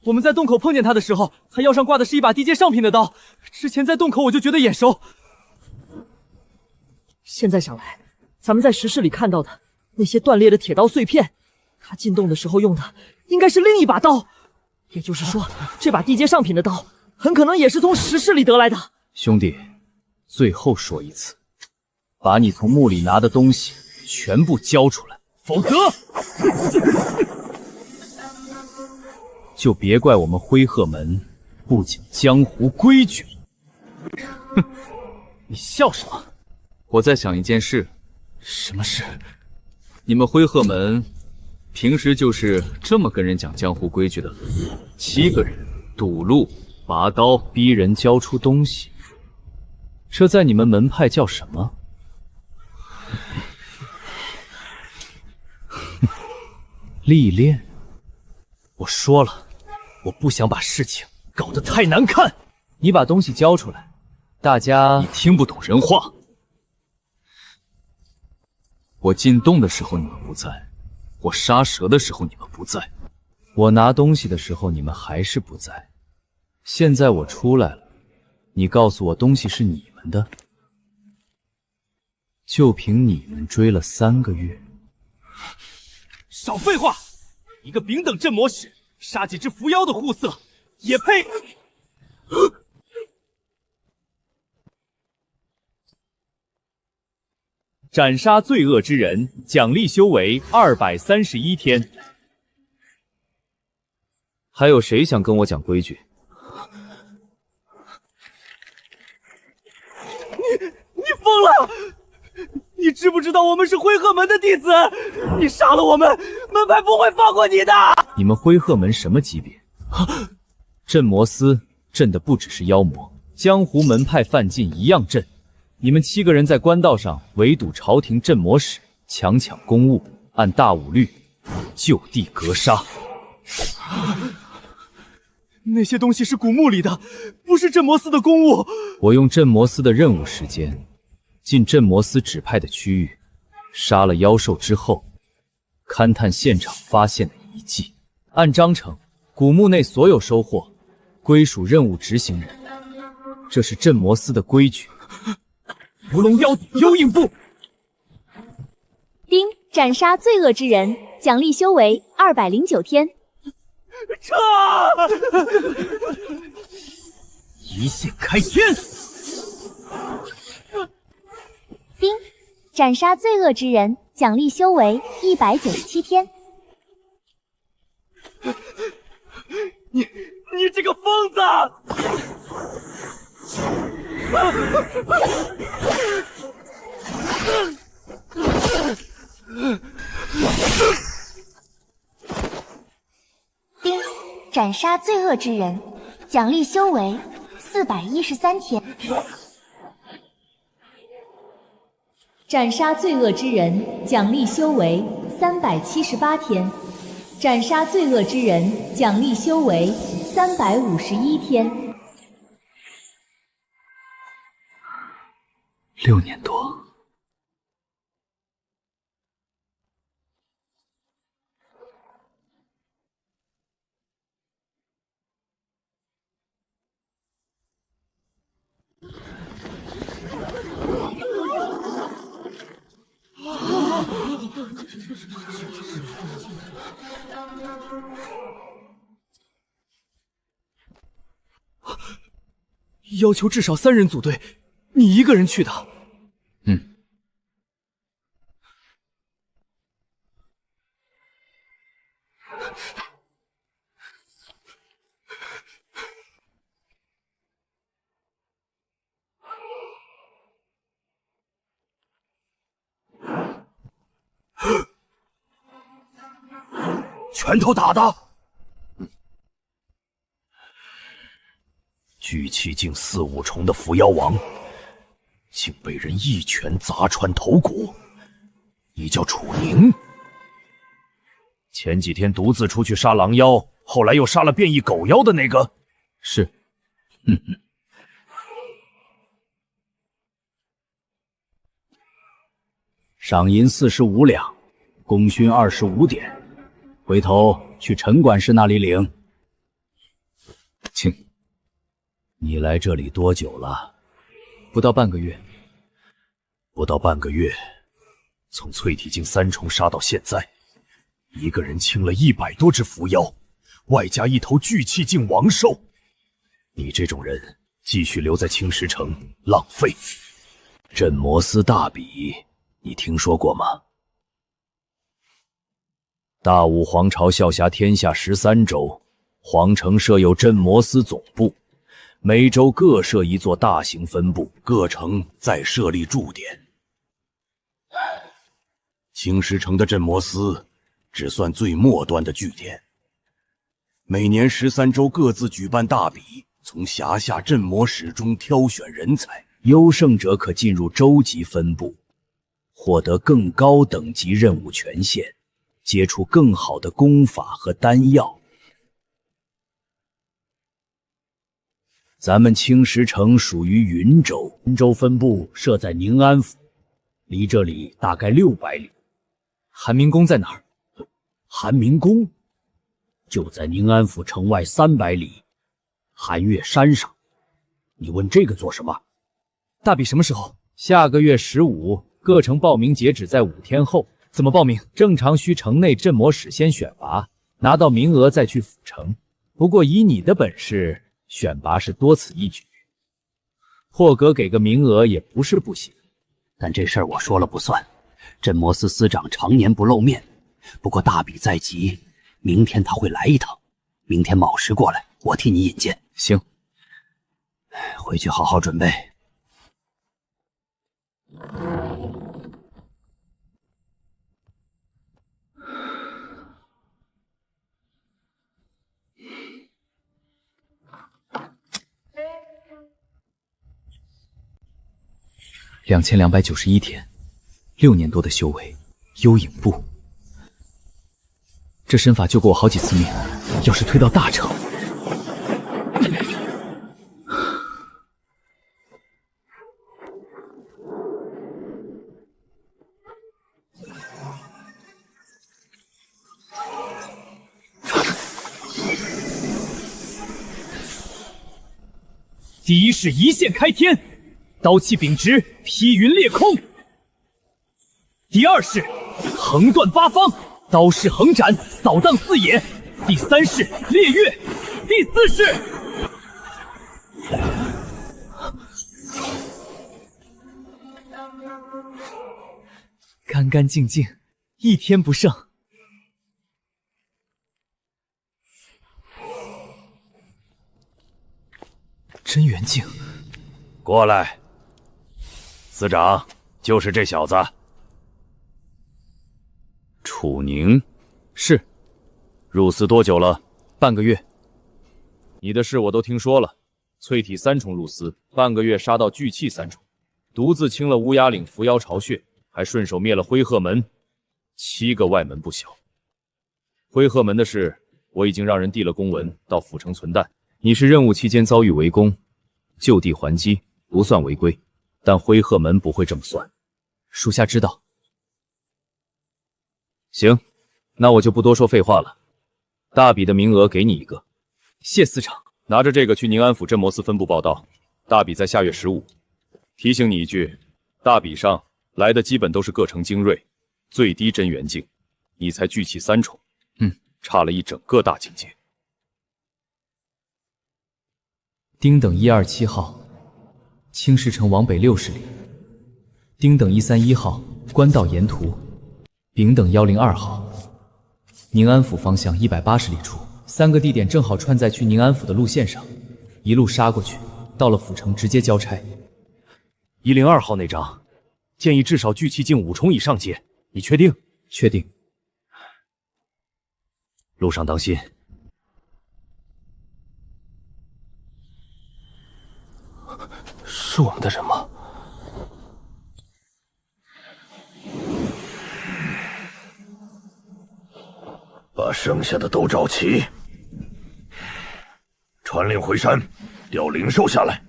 Speaker 12: 我们在洞口碰见他的时候，他腰上挂的是一把地阶上品的刀。之前在洞口我就觉得眼熟。
Speaker 19: 现在想来，咱们在石室里看到的那些断裂的铁刀碎片，他进洞的时候用的应该是另一把刀。也就是说，这把地阶上品的刀很可能也是从石室里得来的。
Speaker 3: 兄弟，最后说一次，把你从墓里拿的东西全部交出来，否则就别怪我们灰鹤门不讲江湖规矩了。
Speaker 8: 哼，你笑什么？我在想一件事。
Speaker 12: 什么事？
Speaker 8: 你们灰鹤门平时就是这么跟人讲江湖规矩的？7个人堵路、拔刀，
Speaker 3: 逼人交出东西，这在你们门派叫什么？历练。
Speaker 12: 我说了，我不想把事情搞得太难看。
Speaker 3: 你把东西交出来，大家……
Speaker 8: 你听不懂人话。我进洞的时候你们不在，我杀蛇的时候你们不在，
Speaker 3: 我拿东西的时候你们还是不在。现在我出来了，你告诉我东西是你们的，就凭你们追了3个月。
Speaker 12: 少废话！一个丙等镇魔使杀几只伏妖的货色，也配？
Speaker 3: 斩杀罪恶之人，奖励修为231天。还有谁想跟我讲规矩？
Speaker 12: 你疯了！你知不知道我们是灰鹤门的弟子？你杀了我们，门派不会放过你的！
Speaker 3: 你们灰鹤门什么级别？镇魔司镇的不只是妖魔，江湖门派犯禁一样镇。你们7个人在官道上围堵朝廷镇魔使，强抢公物，按大武律就地格杀。
Speaker 12: 那些东西是古墓里的，不是镇魔司的公物。
Speaker 3: 我用镇魔司的任务时间，进镇魔司指派的区域，杀了妖兽之后，勘探现场发现的遗迹，按章程，古墓内所有收获归属任务执行人。这是镇魔司的规矩。
Speaker 12: 伏龙妖幽影步。
Speaker 4: 丁，斩杀罪恶之人，奖励修为209天。
Speaker 12: 撤！一线开天。
Speaker 4: 丁，斩杀罪恶之人，奖励修为197天。
Speaker 12: 你这个疯子！
Speaker 4: 丁，斩杀罪恶之人，奖励修为413天。斩杀罪恶之人，奖励修为378天。斩杀罪恶之人，奖励修为351天。
Speaker 8: 6年多。
Speaker 12: 要求至少3人组队，你一个人去的？
Speaker 8: 嗯。
Speaker 9: 拳头打的。
Speaker 2: 聚气境4、5重的伏妖王，竟被人一拳砸穿头骨。你叫楚宁？前几天独自出去杀狼妖，后来又杀了变异狗妖的那个？
Speaker 8: 是。
Speaker 2: 赏银45两，功勋25点，回头去陈管事那里领。
Speaker 8: 请。
Speaker 2: 你来这里多久了？
Speaker 8: 不到半个月。
Speaker 2: 不到半个月，从淬体境3重杀到现在，一个人清了100多只伏妖，外加1头聚气境王兽。你这种人继续留在青石城浪费。镇魔司大比，你听说过吗？大武皇朝校辖天下13州，皇城设有镇魔司总部，每州各设一座大型分部，各城再设立驻点。青石城的镇魔司只算最末端的据点。每年13州各自举办大比，从辖下镇魔使中挑选人才，优胜者可进入州级分部，获得更高等级任务权限，接触更好的功法和丹药。咱们青石城属于云州，云州分部设在宁安府，离这里大概600里。
Speaker 8: 寒明宫在哪儿？
Speaker 2: 寒明宫就在宁安府城外300里，寒岳山上。你问这个做什么？
Speaker 8: 大比什么时候？
Speaker 3: 下个月15，各城报名截止在5天后。
Speaker 8: 怎么报名？
Speaker 3: 正常需城内镇魔使先选拔，拿到名额再去府城。不过以你的本事，选拔是多此一举，霍格给个名额也不是不行。
Speaker 14: 但这事儿我说了不算，镇魔司司长常年不露面。不过大比在即，明天他会来一趟，明天卯时过来，我替你引荐。
Speaker 8: 行，
Speaker 14: 回去好好准备。
Speaker 8: 2291天，6年多的修为，幽影步。这身法救过我好几次命，要是推到大成，
Speaker 12: 第一式一线开天，刀气秉直，劈云裂空。第二式横断八方，刀势横斩，扫荡四野。第三式烈月。第四式
Speaker 8: 干干净净，一天不剩。真元镜，
Speaker 2: 过来。司长，就是这小子。楚宁，
Speaker 3: 是。
Speaker 2: 入司多久了？
Speaker 3: 半个月。你的事我都听说了，淬体3重入司，半个月杀到聚气3重，独自清了乌鸦岭伏妖巢穴，还顺手灭了灰鹤门，7个外门不小。灰鹤门的事，我已经让人递了公文到府城存档。你是任务期间遭遇围攻，就地还击，不算违规，但灰鹤门不会这么算。
Speaker 8: 属下知道。
Speaker 3: 行，那我就不多说废话了。大比的名额给你一个。
Speaker 8: 谢司长。
Speaker 3: 拿着这个去宁安府镇魔司分部报道，大比在下月15。提醒你一句，大比上来的基本都是各城精锐，最低真元境，你才聚气3重，差了一整个大境界。
Speaker 8: 丁等127号，青石城往北60里。丁等131号，官道沿途。丙等102号，宁安府方向180里处。3个地点正好串在去宁安府的路线上，一路杀过去，到了府城直接交差。
Speaker 11: 102号那张，建议至少聚气境5重以上阶，你确定？
Speaker 8: 确定。路上当心。
Speaker 6: 是我们的人吗？
Speaker 9: 把剩下的都找齐，传令回山，调灵兽下来。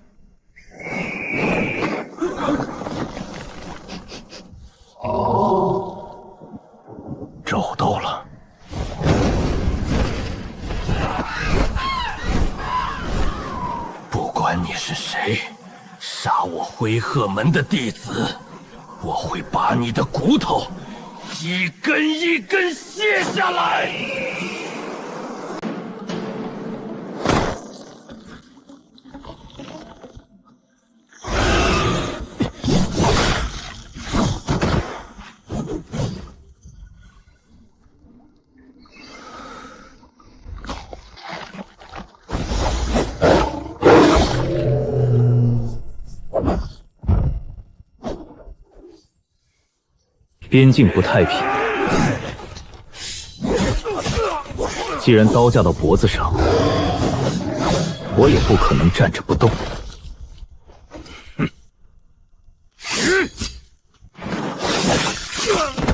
Speaker 9: 找到了。不管你是谁，杀我灰鹤门的弟子，我会把你的骨头一根一根卸下来。
Speaker 8: 边境不太平，既然刀架到脖子上，我也不可能站着不动。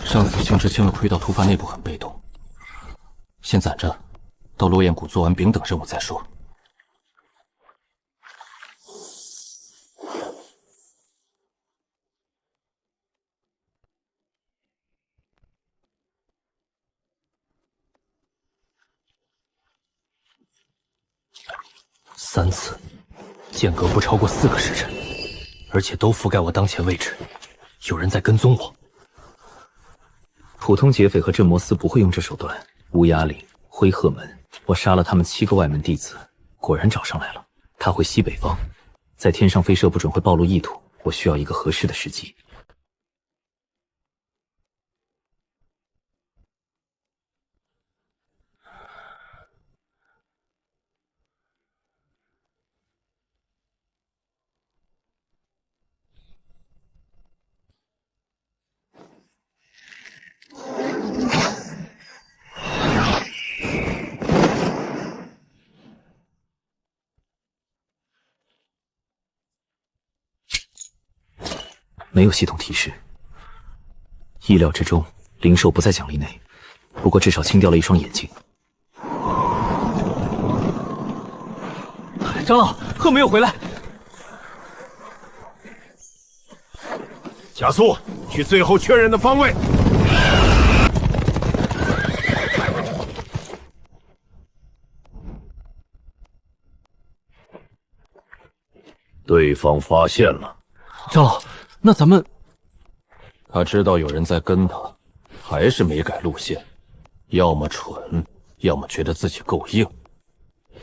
Speaker 6: 上次青之清了窥到突发内部很被动，先攒着，到落雁谷做完丙等任务再说。3次，间隔不超过4个时辰，而且都覆盖我当前位置，有人在跟踪我。
Speaker 8: 普通劫匪和镇魔司不会用这手段。乌鸦岭、灰鹤门，我杀了他们7个外门弟子，果然找上来了。他回西北方，在天上飞射不准会暴露意图，我需要一个合适的时机。没有系统提示，意料之中，灵兽不在奖励内，不过至少清掉了一双眼睛。
Speaker 12: 长老，鹤没有回来，
Speaker 9: 加速，去最后确认的方位。对方发现了。
Speaker 12: 长老，那咱们……
Speaker 6: 他知道有人在跟他，还是没改路线，要么蠢，要么觉得自己够硬。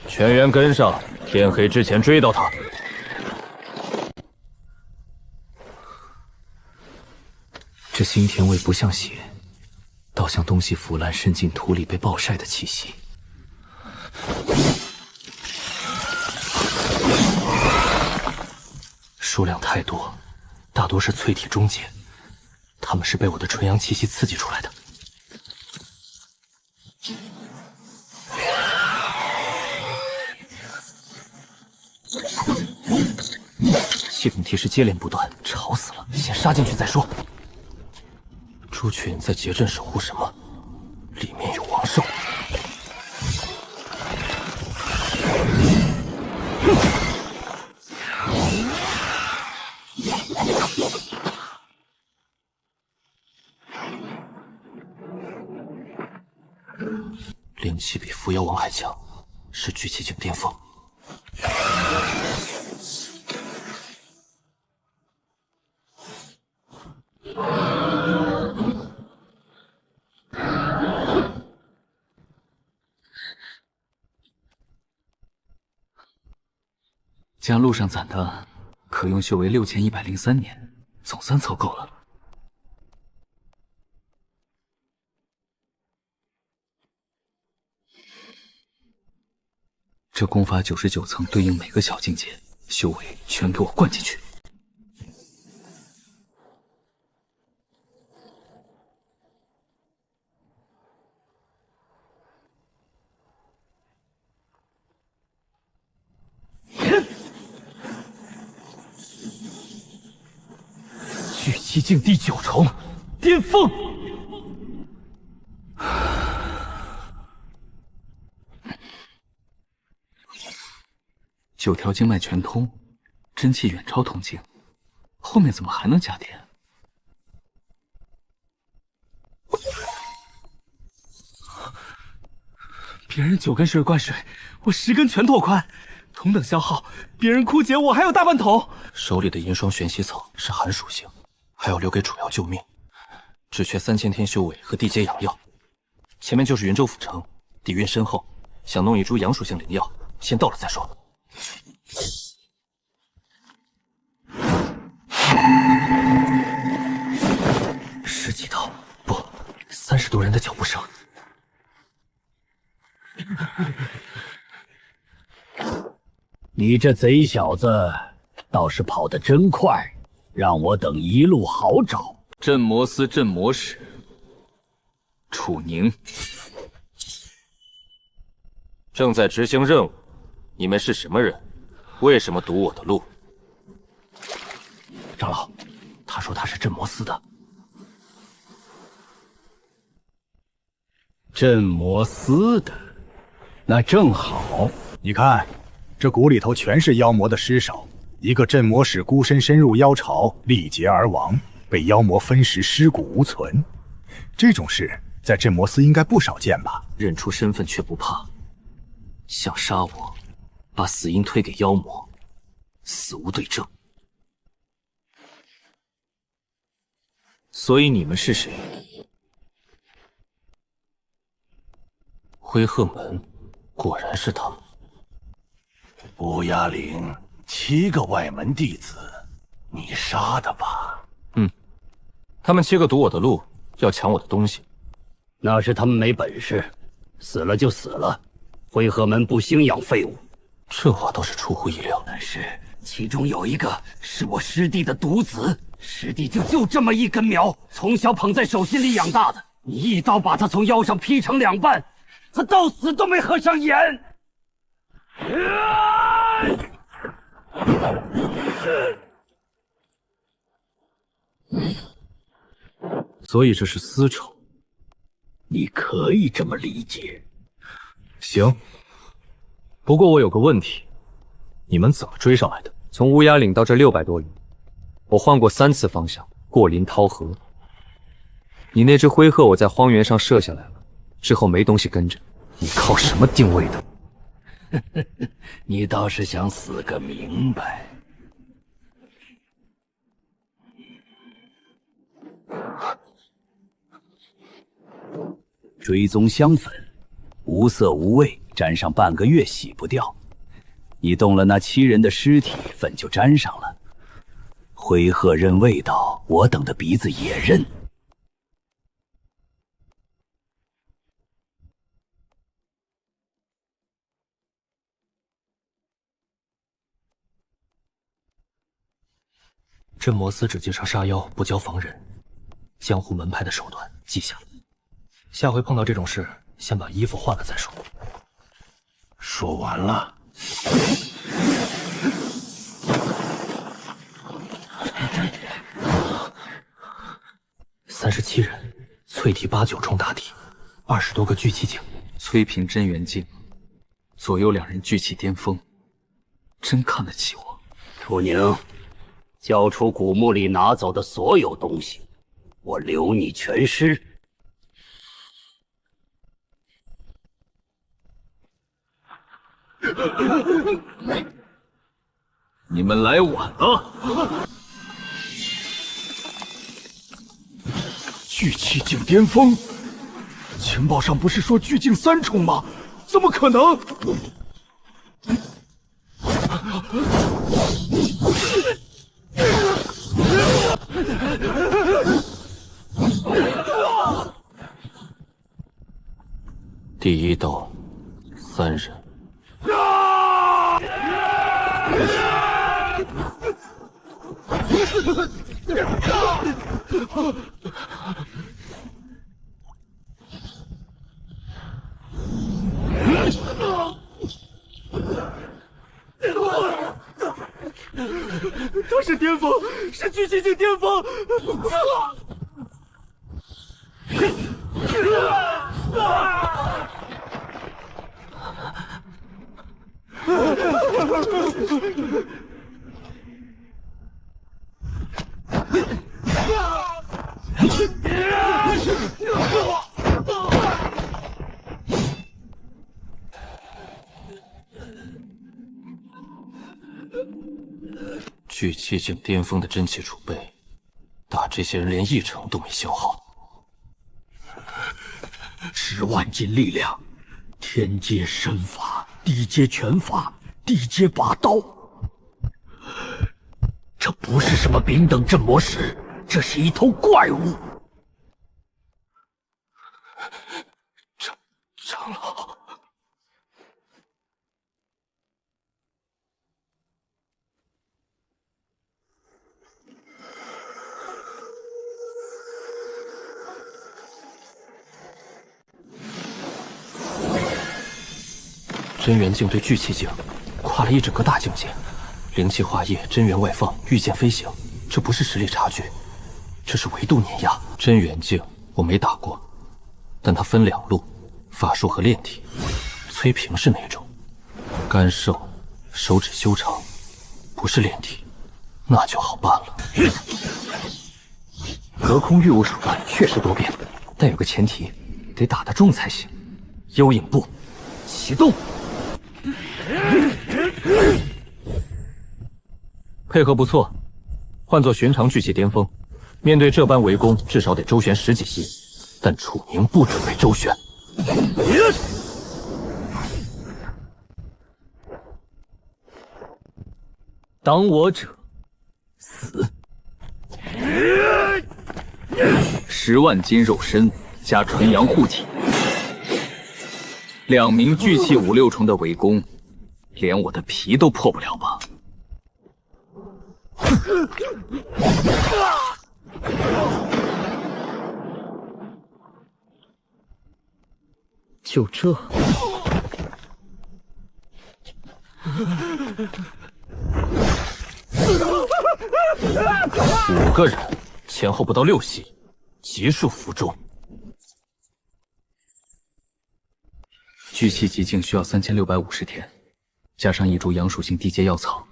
Speaker 6: 全员跟上，天黑之前追到他。
Speaker 8: 这腥甜味不像血，倒像东西腐烂渗进土里被暴晒的气息。数量太多，大多是淬体中阶，他们是被我的纯阳气息刺激出来的。系统提示接连不断，吵死了！先杀进去再说。
Speaker 6: 朱雀在结阵守护什么？里面有王兽。灵气比伏妖王还强，是聚气境巅峰。
Speaker 8: 加路上攒的可用修为6103年，总算凑够了。这功法99层对应每个小境界，修为全给我灌进去。
Speaker 9: 聚气境第9重，巅峰。
Speaker 12: 9条经脉全通，真气远超铜镜，后面怎么还能加点？别人9根水灌水，我10根全拓宽，同等消耗，别人枯竭，我还有大半桶。
Speaker 6: 手里的银霜玄犀草是寒属性，还要留给主妖救命，只缺3000天修为和地阶养药。前面就是云州府城，底蕴深厚，想弄一株阳属性灵药，先到了再说。10几道，不，30多人的脚步声。
Speaker 14: 你这贼小子倒是跑得真快，让我等一路好找。
Speaker 12: 镇魔司镇魔使楚宁
Speaker 6: 正在执行任务，你们是什么人？为什么堵我的路？
Speaker 9: 长老，他说他是镇魔司的。
Speaker 14: 镇魔司的，那正好。
Speaker 17: 你看，这谷里头全是妖魔的尸首。一个镇魔使孤身深入妖巢，力竭而亡，被妖魔分食，尸骨无存。这种事在镇魔司应该不少见吧？
Speaker 6: 认出身份却不怕，想杀我，把死因推给妖魔，死无对证。所以你们是谁？灰鹤门，果然是他。
Speaker 9: 乌鸦岭7个外门弟子，你杀的吧？
Speaker 6: 他们7个堵我的路，要抢我的东西。
Speaker 14: 那是他们没本事，死了就死了。灰鹤门不兴养废物。
Speaker 6: 这话倒是出乎意料。
Speaker 14: 但是其中有一个是我师弟的独子，师弟就这么一根苗，从小捧在手心里养大的。你一刀把他从腰上劈成2半，他到死都没合上眼。
Speaker 12: 所以这是私仇。
Speaker 14: 你可以这么理解。
Speaker 11: 行，不过我有个问题，你们怎么追上来的？
Speaker 3: 从乌鸦岭到这600多里，我换过3次方向，过林涛河。你那只灰鹤我在荒原上射下来了，之后没东西跟着。
Speaker 11: 你靠什么定位的？
Speaker 14: 你倒是想死个明白。追踪香粉，无色无味，沾上半个月洗不掉。你动了那7人的尸体，粉就沾上了。灰鹤认味道，我等的鼻子也认。
Speaker 11: 镇魔司只介绍杀妖，不教防人，江湖门派的手段记下了。下回碰到这种事，先把衣服换了再说。
Speaker 9: 说完了。
Speaker 11: 37人，淬体8、9重大体，20多个聚气境，
Speaker 12: 崔平真元境，左右2人聚气巅峰，真看得起我。
Speaker 14: 楚宁，交出古墓里拿走的所有东西，我留你全尸。
Speaker 12: 你们来晚了。
Speaker 9: 聚气境巅峰，情报上不是说聚境3重吗？怎么可能？
Speaker 6: 第1道3人。
Speaker 13: 他是巅峰，是聚气境巅峰！
Speaker 6: 聚气境巅峰的真气储备，打这些人连1成都没消耗。
Speaker 9: 10万斤力量，天阶身法，地阶拳法，地阶拔刀。这不是什么丙等镇魔石，这是一头怪物。
Speaker 6: 长老，真元境对聚气境跨了一整个大境界，灵气化液，真元外放，御剑飞行，这不是实力差距，这是维度碾压。真元境我没打过，但它分2路，法术和炼体。崔平是哪种？干瘦，手指修长，不是炼体，那就好办了。
Speaker 12: 隔空御物手段确实多变，但有个前提，得打得中才行。幽影步，启动。配合不错，换做寻常聚气巅峰，面对这般围攻，至少得周旋10几息。但楚宁不准备周旋。当我者，死。10万斤肉身加纯阳护体，2名聚气5、6重的围攻，连我的皮都破不了吧？就这
Speaker 6: 5个人，前后不到6息，急速服中。
Speaker 8: 聚气极境需要3650天，加上1株阳属性地阶药草，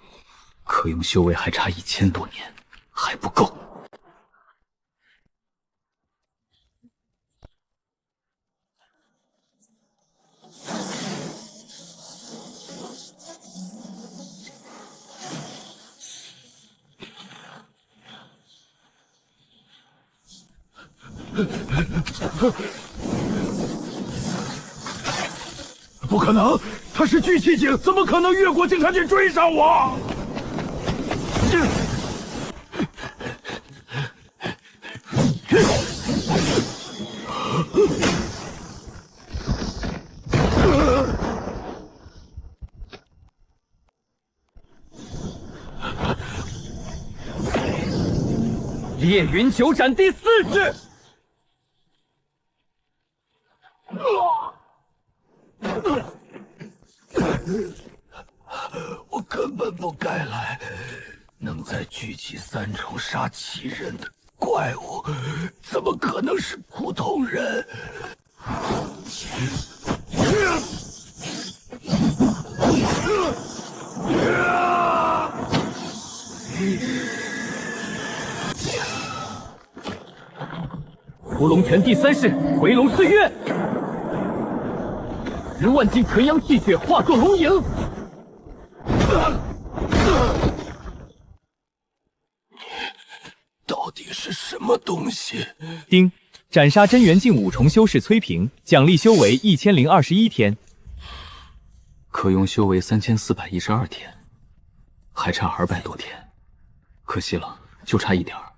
Speaker 8: 可用修为还差1000多年，还不够。
Speaker 9: 不可能，他是聚气境，怎么可能越过境察去追上我？
Speaker 12: 烈云九斩第4式。
Speaker 9: 我根本不该来，能在聚气3重杀7人的怪物，怎么可能是普通人？
Speaker 12: 屠龙拳第3式回龙四跃，10万斤纯阳气血化作龙影。
Speaker 9: 到底是什么东西？
Speaker 5: 丁，斩杀真元境5重修士崔平，奖励修为1021天，
Speaker 8: 可用修为3412天，还差200多天，可惜了，就差一点儿。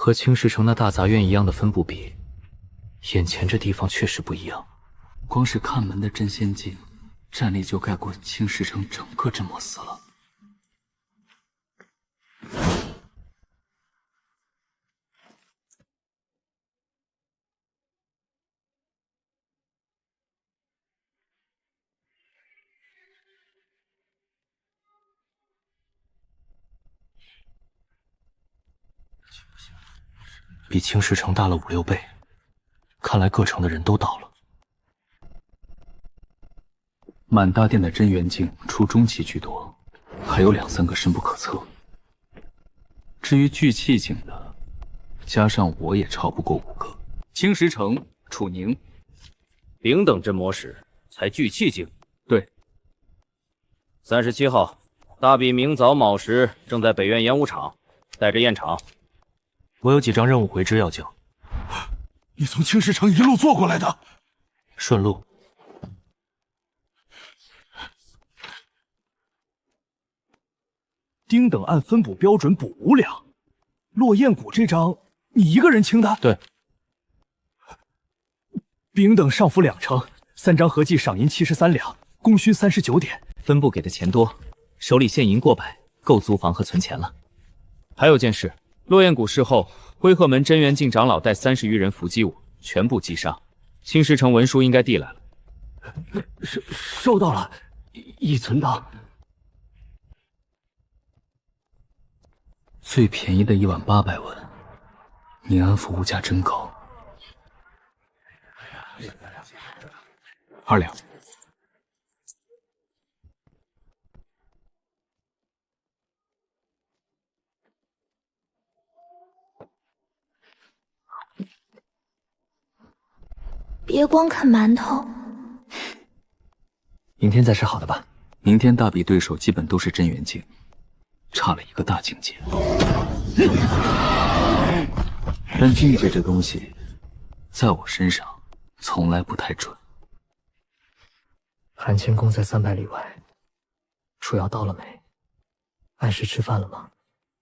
Speaker 12: 和青石城那大杂院一样的分布比，眼前这地方确实不一样。光是看门的真仙境，战力就盖过青石城整个镇魔司了。比青石城大了5、6倍，看来各城的人都到了。满大殿的真元境出中期居多，还有2、3个深不可测。至于聚气境的，加上我也超不过5个。青石城、楚宁，
Speaker 3: 丙等镇魔使才聚气境。
Speaker 12: 对。
Speaker 3: 37号，大比明早卯时正在北苑演武场，带着宴场。
Speaker 11: 我有几张任务回执要交。
Speaker 13: 你从青石城一路坐过来的？
Speaker 11: 顺路。
Speaker 13: 丁等按分补标准补5两，落雁谷这张你一个人清的？
Speaker 11: 对。
Speaker 13: 丙等上府2城，3张合计赏银73两，供需39点。
Speaker 8: 分部给的钱多，手里现银过百，够租房和存钱了。
Speaker 3: 还有件事。落雁谷事后，灰鹤门真元境长老带30余人伏击我，全部击杀。青石城文书应该递来了。
Speaker 12: 收到了，已存档。最便宜的1万800文，你安抚物价真高。2两。
Speaker 4: 别光看馒头，
Speaker 12: 明天再吃好的吧。明天大比对手基本都是真元境，差了一个大境界。但境界这东西，在我身上从来不太准。
Speaker 11: 寒清宫在300里外，楚瑶到了没？按时吃饭了吗？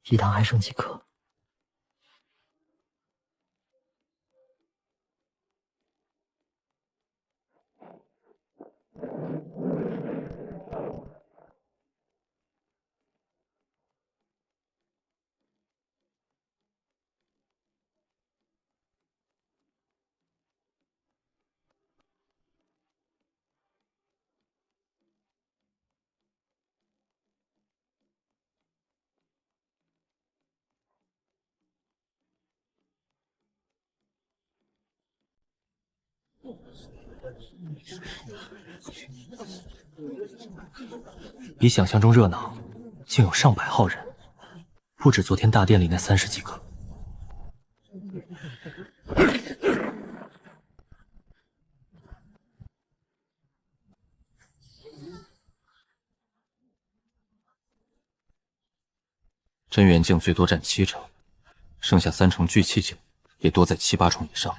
Speaker 11: 一堂还剩几颗？比想象中热闹，竟有上百号人，不止昨天大殿里那30几个。
Speaker 6: 真元境最多占7成，剩下3成聚气境也多在7、8重以上。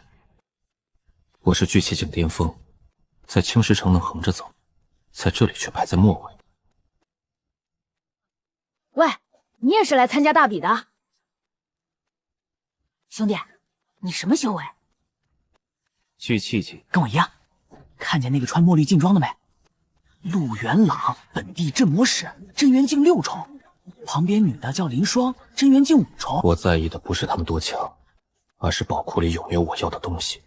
Speaker 6: 我是聚气境巅峰，在青石城能横着走，在这里却排在末位。
Speaker 20: 喂，你也是来参加大比的？兄弟，你什么修为？
Speaker 3: 聚气境，
Speaker 21: 跟我一样。看见那个穿墨绿劲装的没？陆元朗，本地镇魔使，真元境6重。旁边女的叫林霜，真元境5重。
Speaker 6: 我在意的不是他们多强，而是宝库里有没有我要的东西。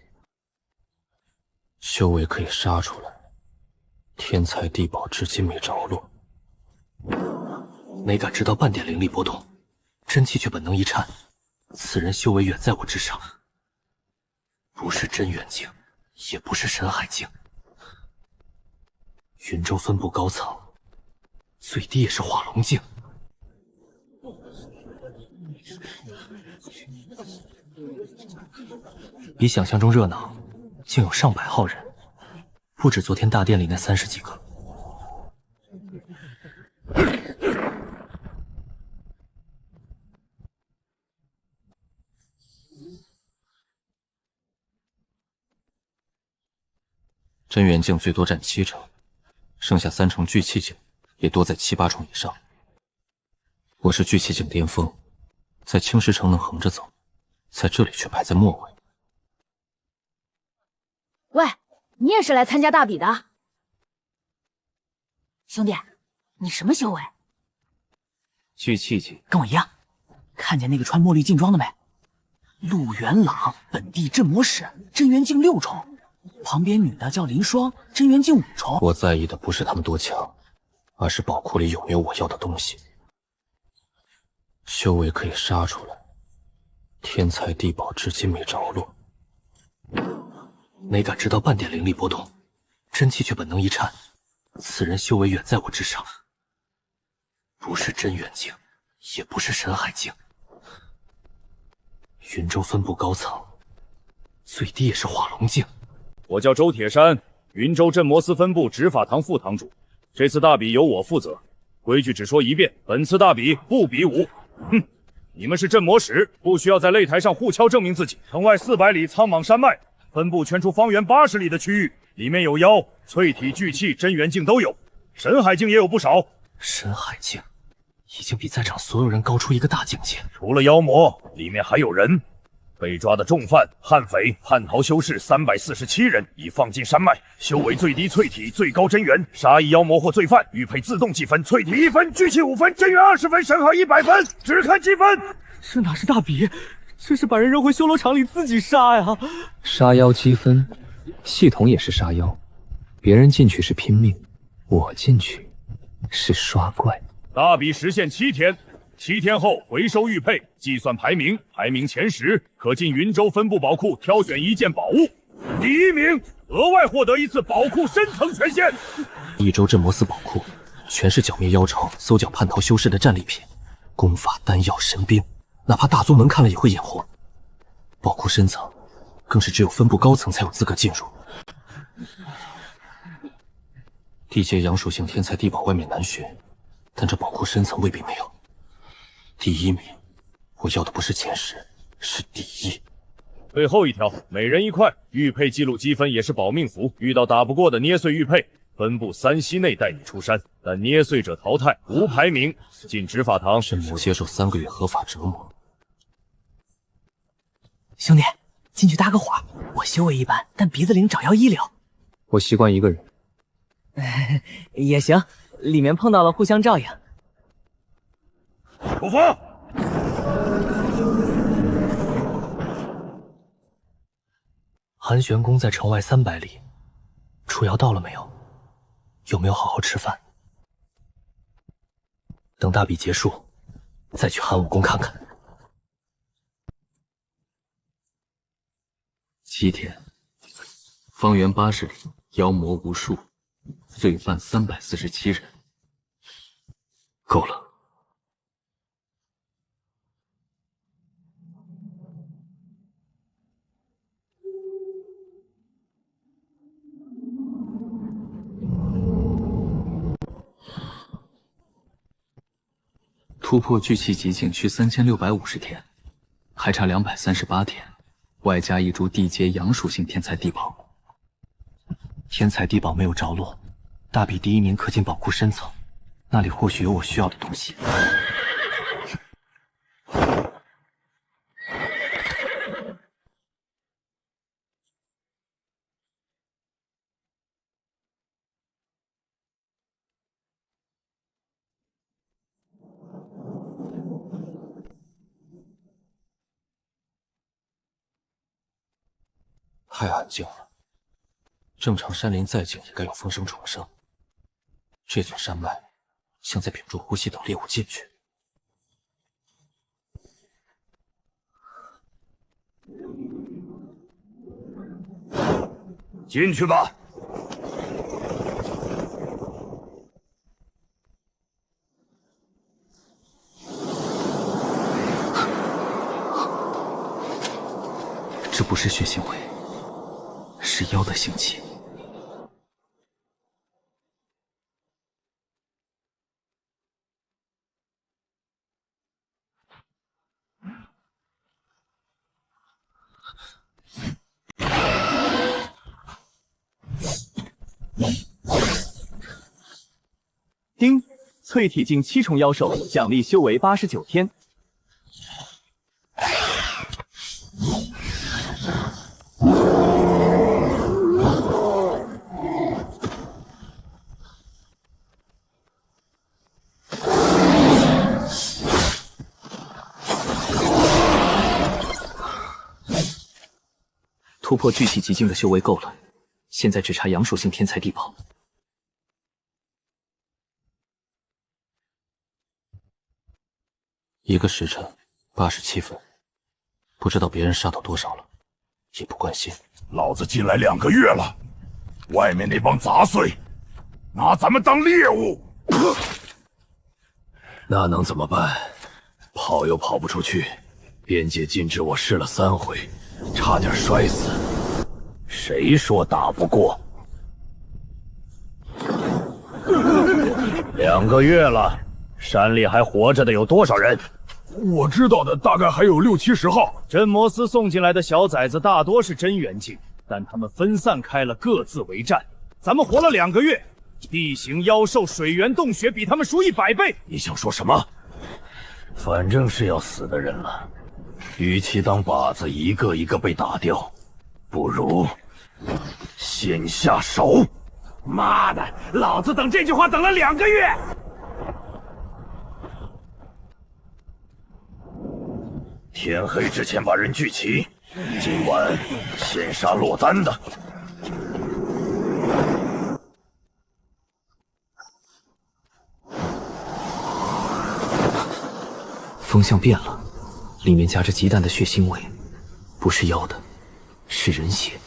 Speaker 6: 修为可以杀出来，天才地宝至今没着落。
Speaker 11: 哪敢知道半点灵力波动，真气却本能一颤。此人修为远在我之上，不是真元境，也不是神海境。云州分部高层，最低也是化龙境。比想象中热闹，竟有上百号人，不止昨天大殿里那30几个。
Speaker 6: 真元境最多占7成，剩下3成聚气境也多在7、8重以上。我是聚气境巅峰，在青石城能横着走，在这里却排在末位。
Speaker 20: 喂，你也是来参加大比的？兄弟，你什么修为？
Speaker 8: 聚气境，
Speaker 21: 跟我一样。看见那个穿墨绿劲装的没？陆元朗，本地镇魔使，真元境6重。旁边女的叫林霜，真元境5重。
Speaker 6: 我在意的不是他们多强，而是宝库里有没有我要的东西。修为可以杀出来，天才地宝至今没着落。没感知到半点灵力波动，真气却本能一颤。此人修为远在我之上，不是真元境，也不是神海境。云州分部高层，最低也是化龙境。
Speaker 7: 我叫周铁山，云州镇魔司分部执法堂副堂主。这次大比由我负责，规矩只说一遍，本次大比不比武。哼，你们是镇魔使，不需要在擂台上互敲证明自己。城外400里苍莽山脉，分部圈出方圆80里的区域，里面有妖、淬体、聚气、真元境都有，神海境也有不少。
Speaker 6: 神海境已经比在场所有人高出一个大境界。
Speaker 7: 除了妖魔，里面还有人。被抓的重犯、悍匪、叛逃修士347人，已放进山脉。修为最低淬体，最高真元。杀一妖魔或罪犯，玉佩自动计分，淬体1分，聚气5分，真元20分，神海100分，只看积分。
Speaker 11: 这哪是大比，这是把人扔回修罗场里自己杀呀！
Speaker 8: 杀妖积分，系统也是杀妖，别人进去是拼命，我进去是刷怪。
Speaker 7: 大比时限7天。7天后回收玉佩，计算排名，排名前10可进云州分部宝库挑选1件宝物，第1名额外获得1次宝库深层权限。
Speaker 6: 益州镇魔司宝库全是剿灭妖潮、搜剿叛逃修士的战利品，功法、丹药、神兵，哪怕大宗门看了也会眼红。宝库深层更是只有分部高层才有资格进入。地阶阳属性天才地宝外面难寻，但这宝库深层未必没有。第1名，我要的不是前10，是第1。
Speaker 7: 最后一条，每人1块，玉佩记录积分也是保命符，遇到打不过的捏碎玉佩，分部3息内带你出山，但捏碎者淘汰，无排名。进执法堂，
Speaker 6: 接受3个月合法折磨。
Speaker 21: 兄弟，进去搭个话，我修为一般，但鼻子灵找药一流。
Speaker 8: 我习惯一个人。
Speaker 21: 也行，里面碰到了互相照应。
Speaker 7: 出发！
Speaker 6: 寒玄宫在城外300里，楚瑶到了没有？有没有好好吃饭？等大比结束，再去寒武宫看看。
Speaker 12: 7天，方圆80里，妖魔无数，罪犯347人，
Speaker 6: 够了。
Speaker 12: 突破聚气极境需3650天，还差238天，外加1株地阶阳属性天才地宝。
Speaker 6: 天才地宝没有着落，大比第1名可进宝库深层，那里或许有我需要的东西。太安静了，正常山林再静也该有风声虫声。这座山脉像在屏住呼吸等猎物进去。
Speaker 1: 进去吧。
Speaker 12: 这不是血腥味，是妖的腥气。
Speaker 5: 丁，淬体境7重妖兽，奖励修为89天。
Speaker 8: 突破聚气极境的修为够了，现在只差阳属性天才地宝。
Speaker 6: 1个时辰，87分，不知道别人杀到多少了，也不关心。
Speaker 9: 老子进来2个月了，外面那帮杂碎拿咱们当猎物，
Speaker 12: 那能怎么办？跑又跑不出去，边界禁制我试了3回，差点摔死。谁说打不过？2个月了，山里还活着的有多少人？
Speaker 1: 我知道的大概还有60、70号。
Speaker 7: 镇魔司送进来的小崽子大多是真元境，但他们分散开了，各自为战。咱们活了2个月，地形、妖兽、水源、洞穴比他们熟100倍。
Speaker 12: 你想说什么？反正是要死的人了，与其当靶子一个一个被打掉，不如先下手。
Speaker 9: 妈的，老子等这句话等了2个月。
Speaker 12: 天黑之前把人聚齐，今晚先杀落单的。
Speaker 8: 风向变了，里面夹着极淡的血腥味，不是妖的，是人血。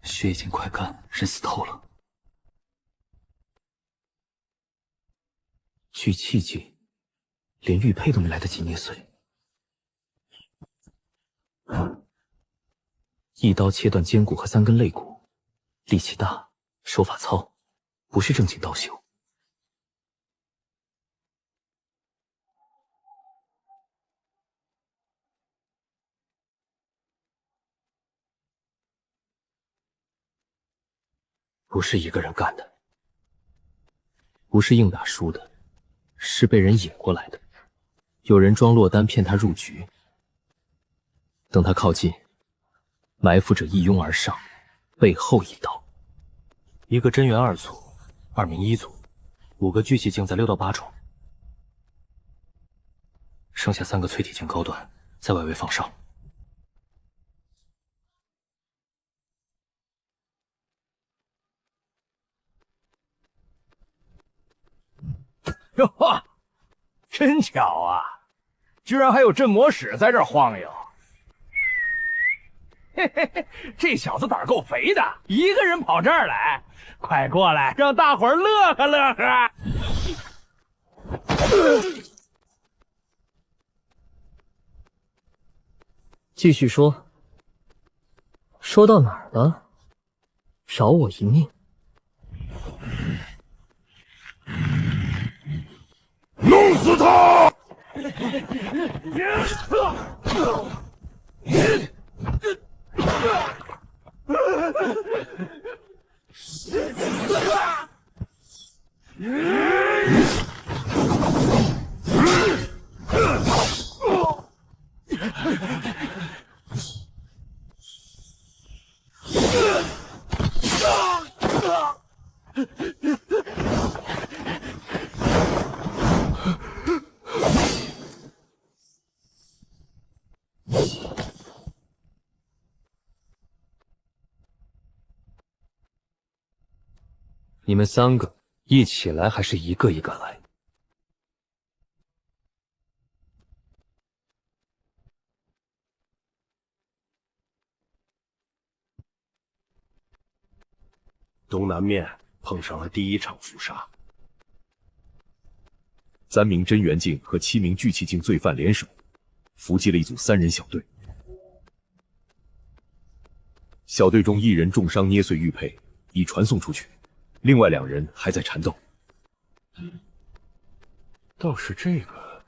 Speaker 8: 血已经快干，人死透了。聚气境，连玉佩都没来得及捏碎，一刀切断肩骨和3根肋骨，力气大，手法糙，不是正经刀修。不是一个人干的，不是硬打输的，是被人引过来的。有人装落单骗他入局，等他靠近，埋伏者一拥而上，背后一刀。
Speaker 11: 1个真元2组，2名1组，5个聚气境在6到8重，剩下3个淬体境高端在外围放哨。
Speaker 9: 哟呵，真巧啊！居然还有镇魔使在这儿晃悠。嘿嘿嘿，这小子胆儿够肥的，一个人跑这儿来。快过来，让大伙儿乐呵乐呵。
Speaker 19: 继续说，说到哪儿了？饶我一命。
Speaker 9: 弄死他！
Speaker 11: 你们3个一起来，还是一个一个来？
Speaker 2: 东南面碰上了第1场伏杀
Speaker 3: ，3名真元境和7名聚气境罪犯联手，伏击了一组3人小队。小队中1人重伤捏碎玉佩，已传送出去，另外2人还在缠斗。
Speaker 11: 倒是这个，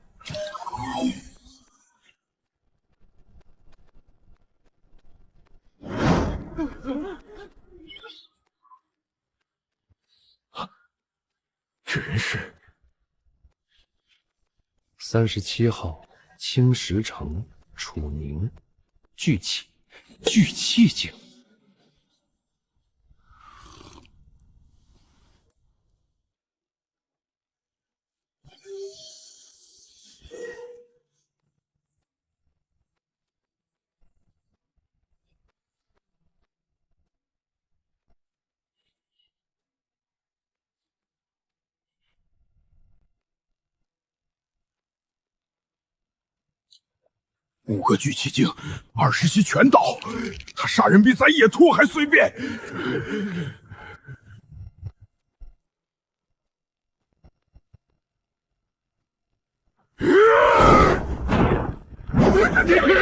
Speaker 12: 这人是37号青石城楚宁聚气境。
Speaker 9: 5个聚气镜，20袭全倒。他杀人比宰野兔还随便。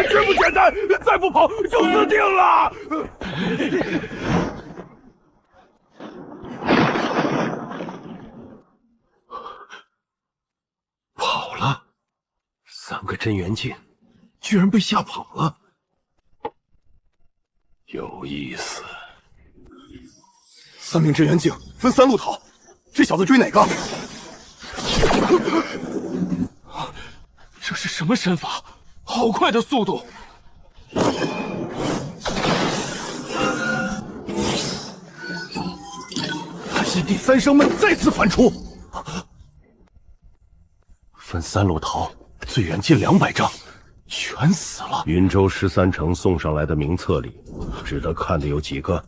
Speaker 9: 绝不简单，再不跑就死定了。
Speaker 2: 跑了，3个真元镜。居然被吓跑了，有意思。
Speaker 9: 3名真元镜分3路逃，这小子追哪个？
Speaker 12: 这是什么身法？好快的速度！
Speaker 9: 还是第3生门再次反出，
Speaker 2: 分3路逃，最远近200丈。全死了！云州13城送上来的名册里，值得看的有几个？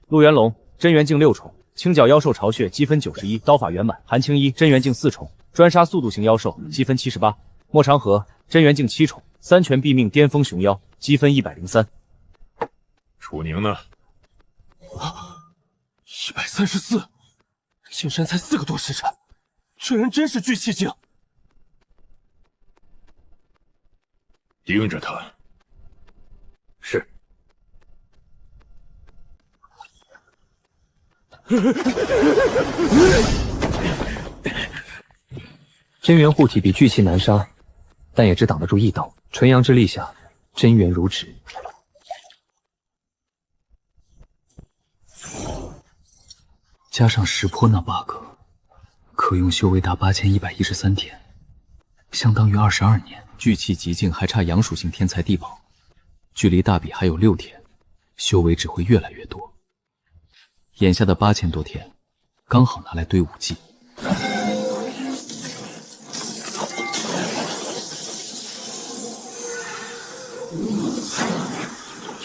Speaker 3: 陆元龙真元镜6重，清剿妖兽巢穴积分91，刀法圆满；韩青衣真元镜4重，专杀速度型妖兽积分78；莫长河真元镜7重，3拳毙命巅峰熊妖积分103。
Speaker 1: 楚宁呢
Speaker 12: ？134，进山才4个多时辰，这人真是聚气境。
Speaker 1: 盯着他。
Speaker 2: 是。
Speaker 8: 真元护体比聚气难杀，但也只挡得住一刀。纯阳之力下，真元如纸。加上石坡那8个，可用修为达8113天，相当于22年。聚气极境还差阳属性天才地宝，距离大比还有6天，修为只会越来越多。眼下的8000多天，刚好拿来堆武技。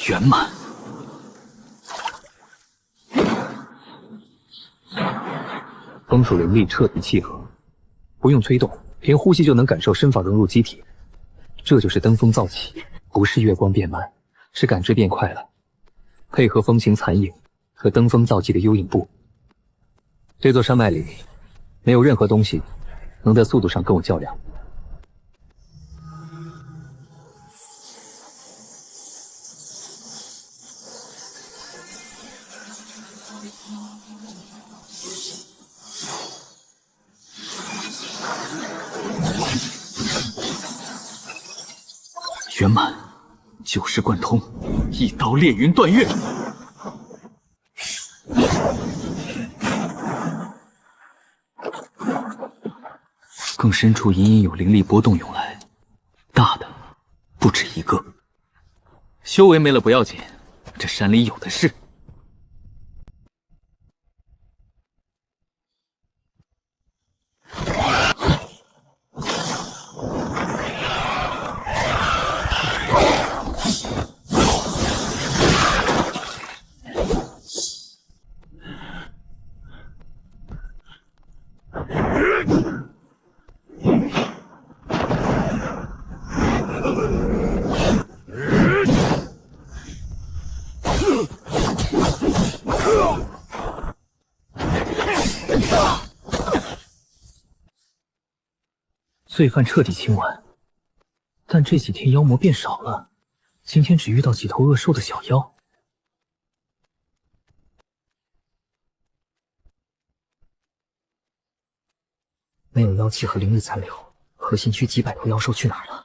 Speaker 8: 圆满。风属灵力彻底契合，不用催动，凭呼吸就能感受身法融入机体。这就是登峰造极，不是月光变慢，是感知变快了。配合风行残影和登峰造极的幽影步，这座山脉里没有任何东西能在速度上跟我较量。圆满，9式贯通，一刀裂云断月。更深处隐隐有灵力波动涌来，大的不止一个。修为没了不要紧，这山里有的是。罪犯彻底清完，但这几天妖魔变少了，今天只遇到几头恶兽的小妖。没有妖气和灵力残留，核心区几百头妖兽去哪儿了？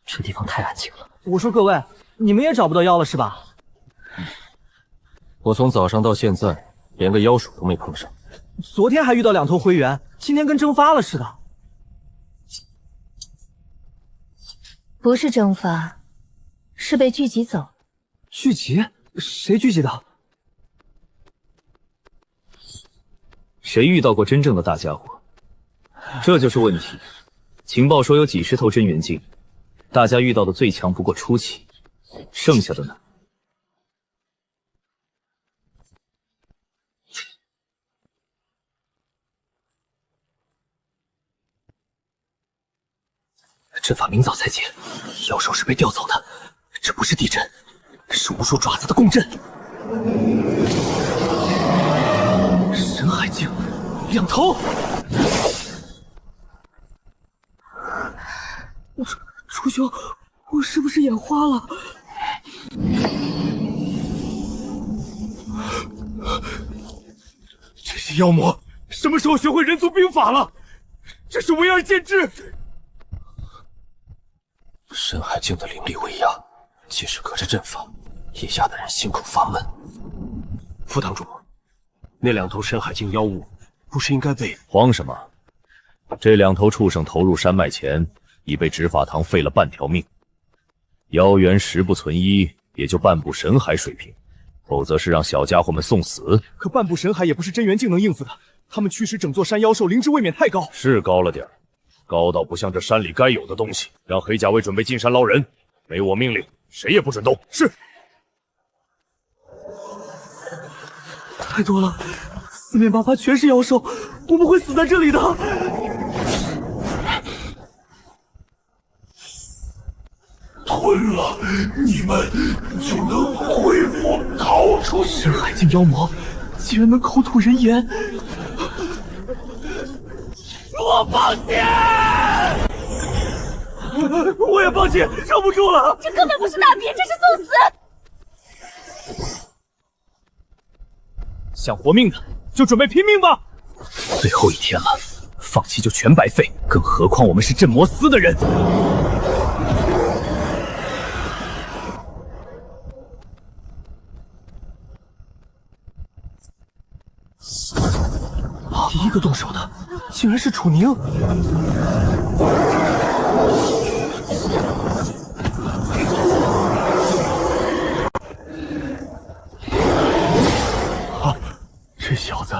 Speaker 8: 这地方太安静了。
Speaker 19: 我说各位，你们也找不到妖了是吧？
Speaker 6: 我从早上到现在，连个妖鼠都没碰上。
Speaker 19: 昨天还遇到2头灰猿，今天跟蒸发了似的。
Speaker 18: 不是蒸发，是被聚集走。
Speaker 12: 聚集？谁聚集的？
Speaker 3: 谁遇到过真正的大家伙？这就是问题。情报说有几十头真元镜，大家遇到的最强不过初期，剩下的呢？
Speaker 12: 阵法明早才解，妖兽是被调走的，这不是地震，是无数爪子的共振。深海镜2头，楚兄，我是不是眼花了？
Speaker 13: 这些妖魔什么时候学会人族兵法了？这是围而见之。
Speaker 6: 深海境的灵力威压，即使隔着阵法，也压得人心口发闷。
Speaker 2: 副堂主，那2头深海境妖物，不是应该被……
Speaker 3: 慌什么？这2头畜生投入山脉前，已被执法堂废了半条命。妖元10不存1，也就半步神海水平，否则是让小家伙们送死。
Speaker 7: 可半步神海也不是真元境能应付的，他们驱使整座山妖兽灵智未免太高。
Speaker 3: 是高了点儿，高到不像这山里该有的东西。让黑甲卫准备进山捞人，没我命令，谁也不准动。
Speaker 7: 是。
Speaker 12: 太多了，四面八方全是妖兽，我们会死在这里的。
Speaker 9: 吞了，你们就能恢复逃出去。
Speaker 12: 深海境妖魔竟然能口吐人言，
Speaker 9: 我放弃！
Speaker 12: 我也放弃，撑不住了。
Speaker 20: 这根本不是大比，这是送死！
Speaker 3: 想活命的就准备拼命吧！
Speaker 8: 最后一天了，放弃就全白费，更何况我们是镇魔司的人。
Speaker 12: 第一个动手的竟然是楚宁。啊，这小子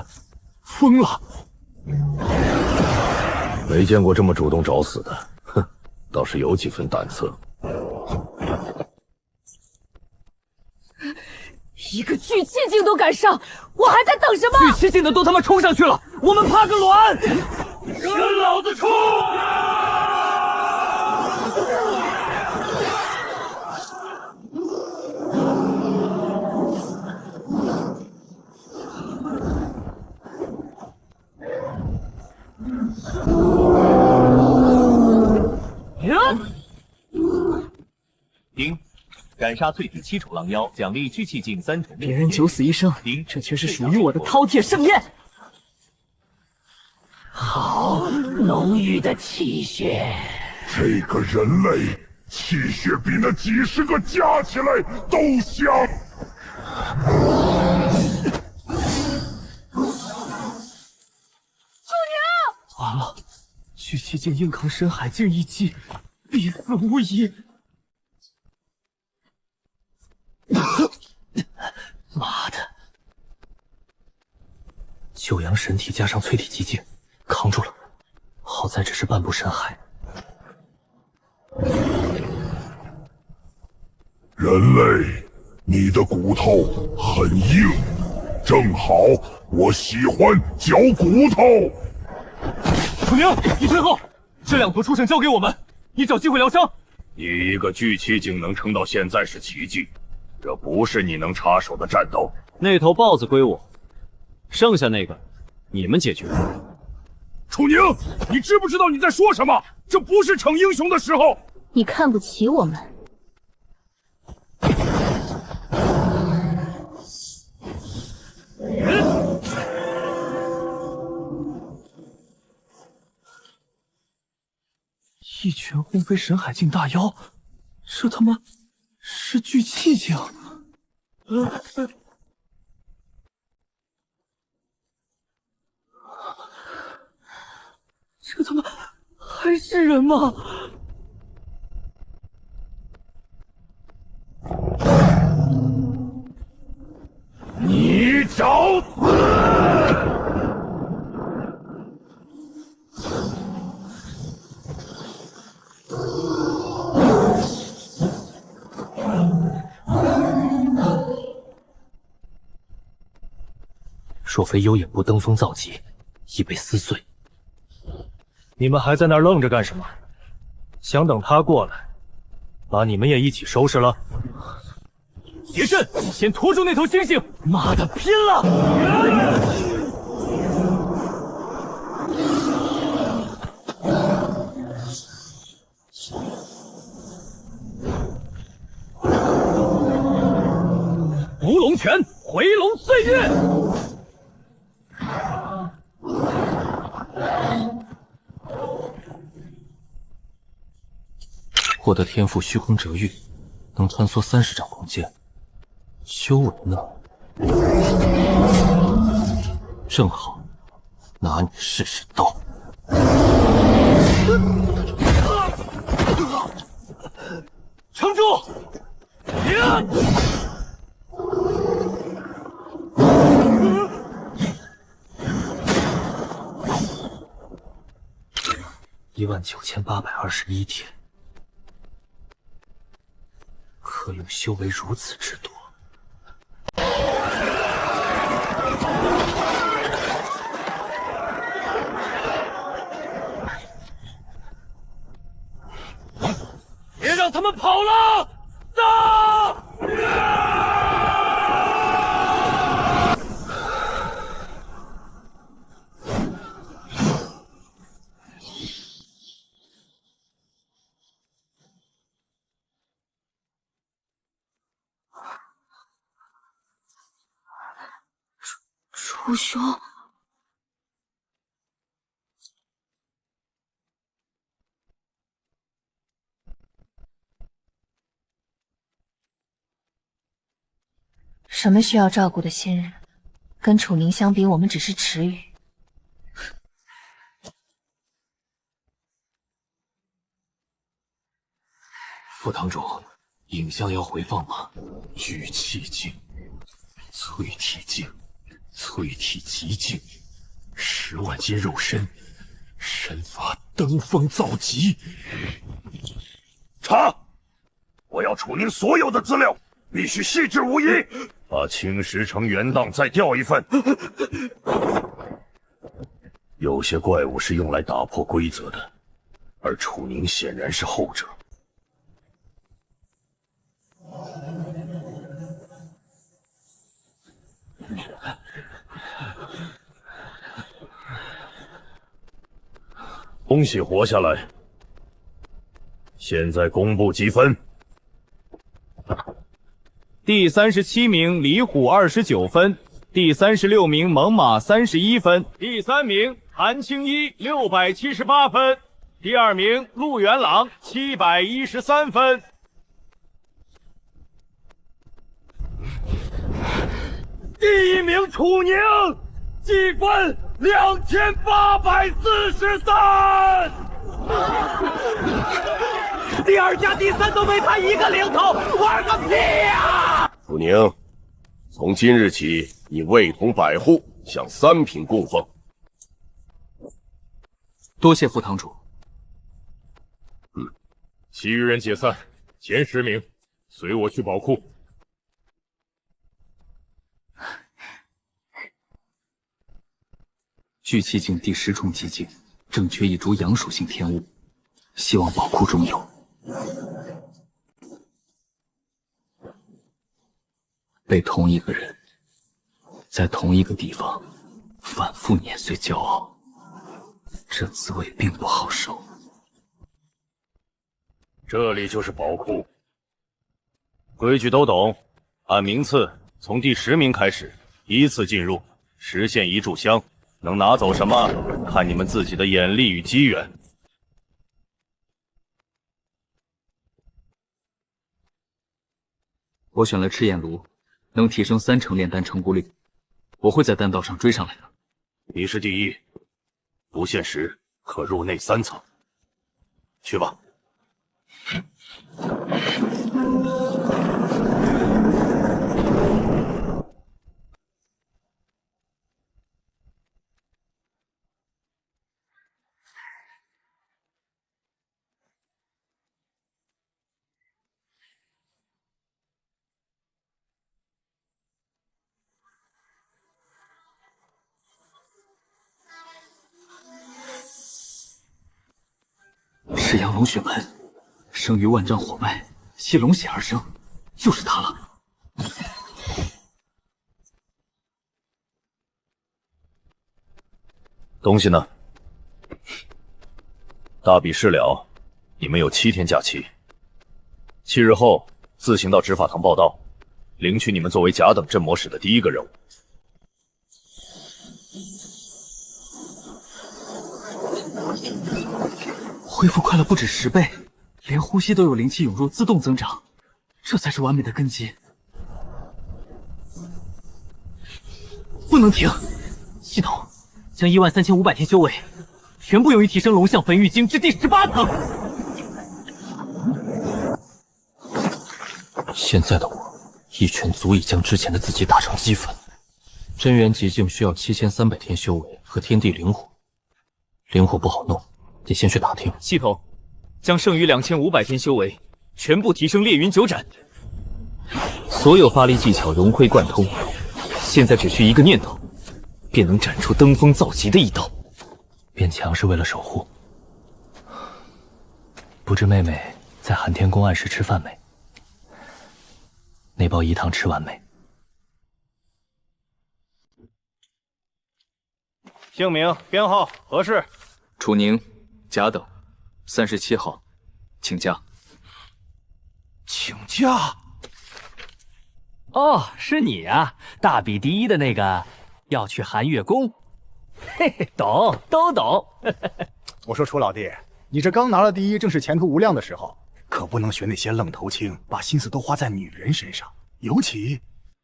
Speaker 12: 疯了！
Speaker 2: 没见过这么主动找死的，哼，倒是有几分胆色。
Speaker 20: 一个聚气境都敢上，我还在等什么？
Speaker 12: 聚气境的都他妈冲上去了，我们怕个卵！
Speaker 9: 跟老子冲！
Speaker 5: 丁，斩杀淬体7宠狼妖，奖励聚气境3宠。
Speaker 19: 别人九死一生，这却是属于我的饕餮盛宴。
Speaker 9: 好浓郁的气血，这个人类气血比那几十个加起来都香。
Speaker 12: 完了，聚气境硬扛深海境一击，必死无疑。妈的！九阳神体加上淬体极境，扛住了。好在只是半步神海。
Speaker 9: 人类，你的骨头很硬，正好我喜欢嚼骨头。
Speaker 7: 楚宁，你退后，这2头畜生交给我们，你找机会疗伤。
Speaker 1: 你一个聚气境能撑到现在是奇迹，这不是你能插手的战斗。
Speaker 3: 那头豹子归我，剩下那个你们解决。
Speaker 1: 楚宁，你知不知道你在说什么？这不是逞英雄的时候。
Speaker 20: 你看不起我们？
Speaker 12: 一拳轰飞神海境大妖，这他妈是聚气境！这他妈还是人吗？
Speaker 11: 若非有眼不登峰造极，已被撕碎。你们还在那儿愣着干什么？想等他过来，把你们也一起收拾了？
Speaker 12: 邪阵，先拖住那头猩猩！妈的，拼了！
Speaker 9: 无龙拳，回龙岁月。
Speaker 6: 获得天赋虚空折域，能穿梭30丈空间。修为呢？正好，拿你试试刀。
Speaker 12: 撑住！19821
Speaker 11: 天，可有修为如此之多？
Speaker 12: 别让他们跑了！走！
Speaker 18: 楚兄，什么需要照顾的新人，跟楚宁相比，我们只是池鱼。
Speaker 9: 副堂主，影像要回放吗？聚气境、淬体境、淬体极境，10万斤肉身，身法登峰造极。
Speaker 1: 查！我要楚宁所有的资料，必须细致无遗。把青石城原档再调一份。有些怪物是用来打破规则的，而楚宁显然是后者。恭喜活下来！现在公布积分。
Speaker 3: 第37名李虎29分，第36名猛犸31分，第3名韩青一678分，第2名陆元朗713分。
Speaker 12: 第1名楚宁，积分2843。第2加第3都没他一个零头，玩个屁呀！
Speaker 1: 楚宁，从今日起，你味同百户，向3品供奉。
Speaker 8: 多谢副堂主。
Speaker 1: 其余人解散，前10名随我去宝库。
Speaker 8: 聚气境第10重极境，正缺一株阳属性天物，希望宝库中有。被同一个人，在同一个地方反复碾碎骄傲，这滋味并不好受。
Speaker 1: 这里就是宝库，
Speaker 7: 规矩都懂，按名次从第10名开始，依次进入，实现一炷香。能拿走什么，看你们自己的眼力与机缘。
Speaker 8: 我选了赤焰炉，能提升3成炼丹成功率，我会在丹道上追上来的。
Speaker 1: 你是第1，不限时，可入内3层。去吧。
Speaker 12: 是阳龙血盆，生于万丈火脉，系龙血而生，就是他了。
Speaker 7: 东西呢？大比事了，你们有7天假期，7日后自行到执法堂报到，领取你们作为甲等镇魔使的第1个任务。
Speaker 12: 恢复快了不止10倍，连呼吸都有灵气涌入自动增长，这才是完美的根基。不能停！系统将13500天修为全部用于提升龙象焚玉经至第18层。
Speaker 6: 现在的我，一拳足以将之前的自己打成齑粉。真元极境需要7300天修为和天地灵火，灵火不好弄，得先去打听。
Speaker 8: 系统将剩余2500天修为全部提升烈云九斩，所有发力技巧融会贯通，现在只需一个念头，便能斩出登峰造极的一刀。
Speaker 12: 变强是为了守护。不知妹妹在寒天宫按时吃饭没？那包饴汤吃完没？
Speaker 7: 姓名、编号、何氏？
Speaker 8: 楚宁，甲等，37号，请假。
Speaker 7: 请假？
Speaker 21: 哦，是你呀，大比第一的那个，要去寒月宫。嘿嘿，懂，都懂。
Speaker 17: 我说楚老弟，你这刚拿了第一，正是前途无量的时候，可不能学那些愣头青，把心思都花在女人身上。尤其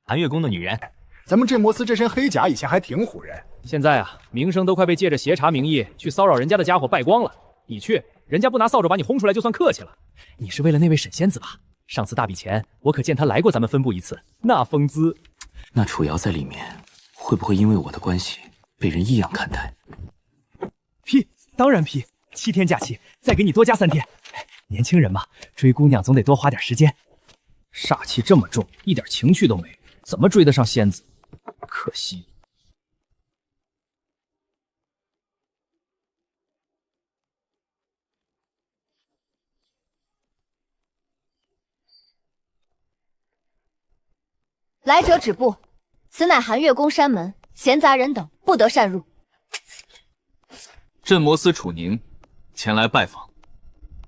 Speaker 21: 寒月宫的女人，
Speaker 17: 咱们镇魔司这身黑甲以前还挺唬人，
Speaker 3: 现在啊，名声都快被借着协查名义去骚扰人家的家伙败光了。你去，人家不拿扫帚把你轰出来就算客气了。
Speaker 8: 你是为了那位沈仙子吧？上次大比前，我可见他来过咱们分部一次，那风姿。
Speaker 12: 那楚瑶在里面，会不会因为我的关系被人异样看待？
Speaker 11: 批，当然批。7天假期，再给你多加3天。年轻人嘛，追姑娘总得多花点时间。
Speaker 3: 煞气这么重，一点情趣都没，怎么追得上仙子？可惜。
Speaker 4: 来者止步，此乃寒月宫山门，闲杂人等不得擅入。
Speaker 8: 镇魔司楚宁前来拜访。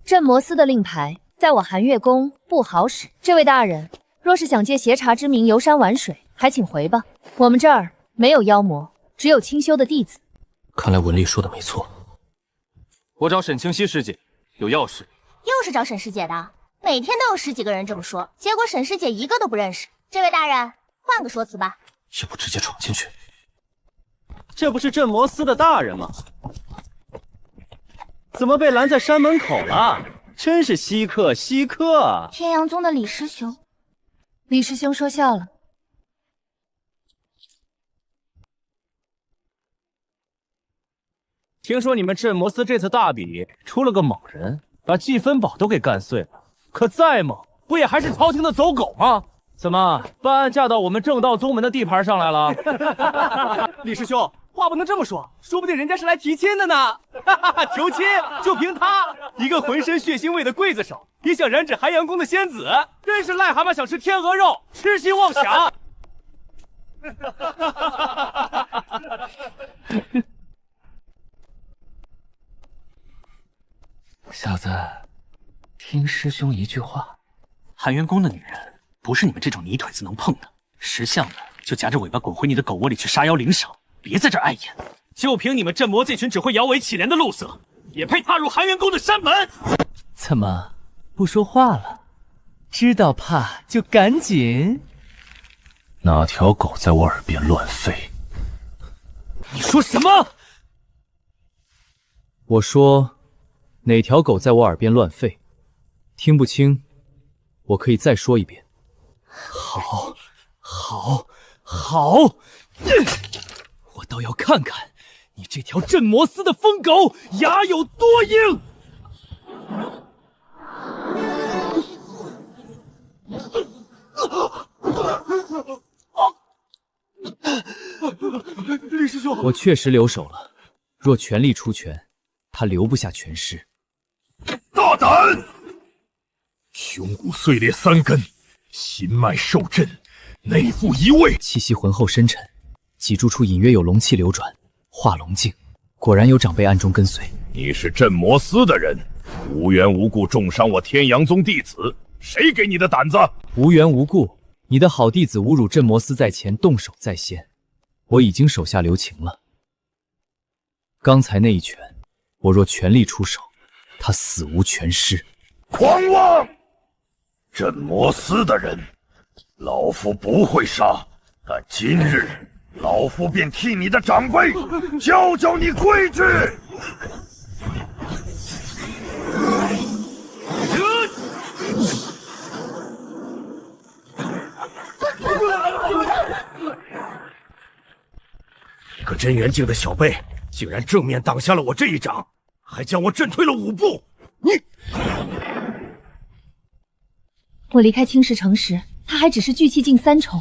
Speaker 4: 镇魔司的令牌在我寒月宫不好使，这位大人若是想借协查之名游山玩水，还请回吧。我们这儿没有妖魔，只有清修的弟子。
Speaker 6: 看来文丽说的没错。
Speaker 8: 我找沈清溪师姐，有要事。
Speaker 15: 又是找沈师姐的，每天都有10几个人这么说，结果沈师姐一个都不认识。这位大人，换个说辞吧。
Speaker 6: 要不直接闯进去？
Speaker 11: 这不是镇魔司的大人吗？怎么被拦在山门口了？真是稀客稀客！
Speaker 15: 天阳宗的李师兄，
Speaker 4: 李师兄说笑了。
Speaker 11: 听说你们镇魔司这次大比出了个猛人，把积分宝都给干碎了。可再猛，不也还是朝廷的走狗吗？怎么办案架到我们正道宗门的地盘上来了？李师兄，话不能这么说，说不定人家是来提亲的呢。求亲，就凭他一个浑身血腥味的刽子手，也想染指寒阳宫的仙子，真是癞蛤蟆想吃天鹅肉，痴心妄想。
Speaker 12: 小子，听师兄一句话，寒元宫的女人不是你们这种泥腿子能碰的，识相的就夹着尾巴滚回你的狗窝里去杀妖领赏，别在这碍眼。
Speaker 11: 就凭你们镇魔这群只会摇尾乞怜的露色，也配踏入寒元宫的山门？
Speaker 21: 怎么不说话了？知道怕就赶紧。
Speaker 6: 哪条狗在我耳边乱吠？
Speaker 11: 你说什么？
Speaker 3: 我说，哪条狗在我耳边乱吠？听不清，我可以再说一遍。
Speaker 21: 好，好，好！我倒要看看你这条镇魔司的疯狗牙有多硬！
Speaker 11: 李师兄，
Speaker 3: 我确实留手了，若全力出拳，他留不下全尸。
Speaker 11: 走！
Speaker 9: 胆！胸骨碎裂3根，心脉受震，内附一位，
Speaker 8: 气息浑厚深沉，脊柱处隐约有龙气流转，化龙境。果然有长辈暗中跟随。
Speaker 1: 你是镇魔司的人，无缘无故重伤我天阳宗弟子，谁给你的胆子？
Speaker 3: 无缘无故，你的好弟子侮辱镇魔司在前，动手在先，我已经手下留情了。刚才那一拳，我若全力出手，他死无全尸。
Speaker 9: 狂妄！镇魔司的人，老夫不会杀，但今日老夫便替你的长辈教教你规矩。
Speaker 13: 一个真元境的小辈，竟然正面挡下了我这一掌，还将我震退了5步。
Speaker 18: 我离开青石城时，他还只是聚气境3重，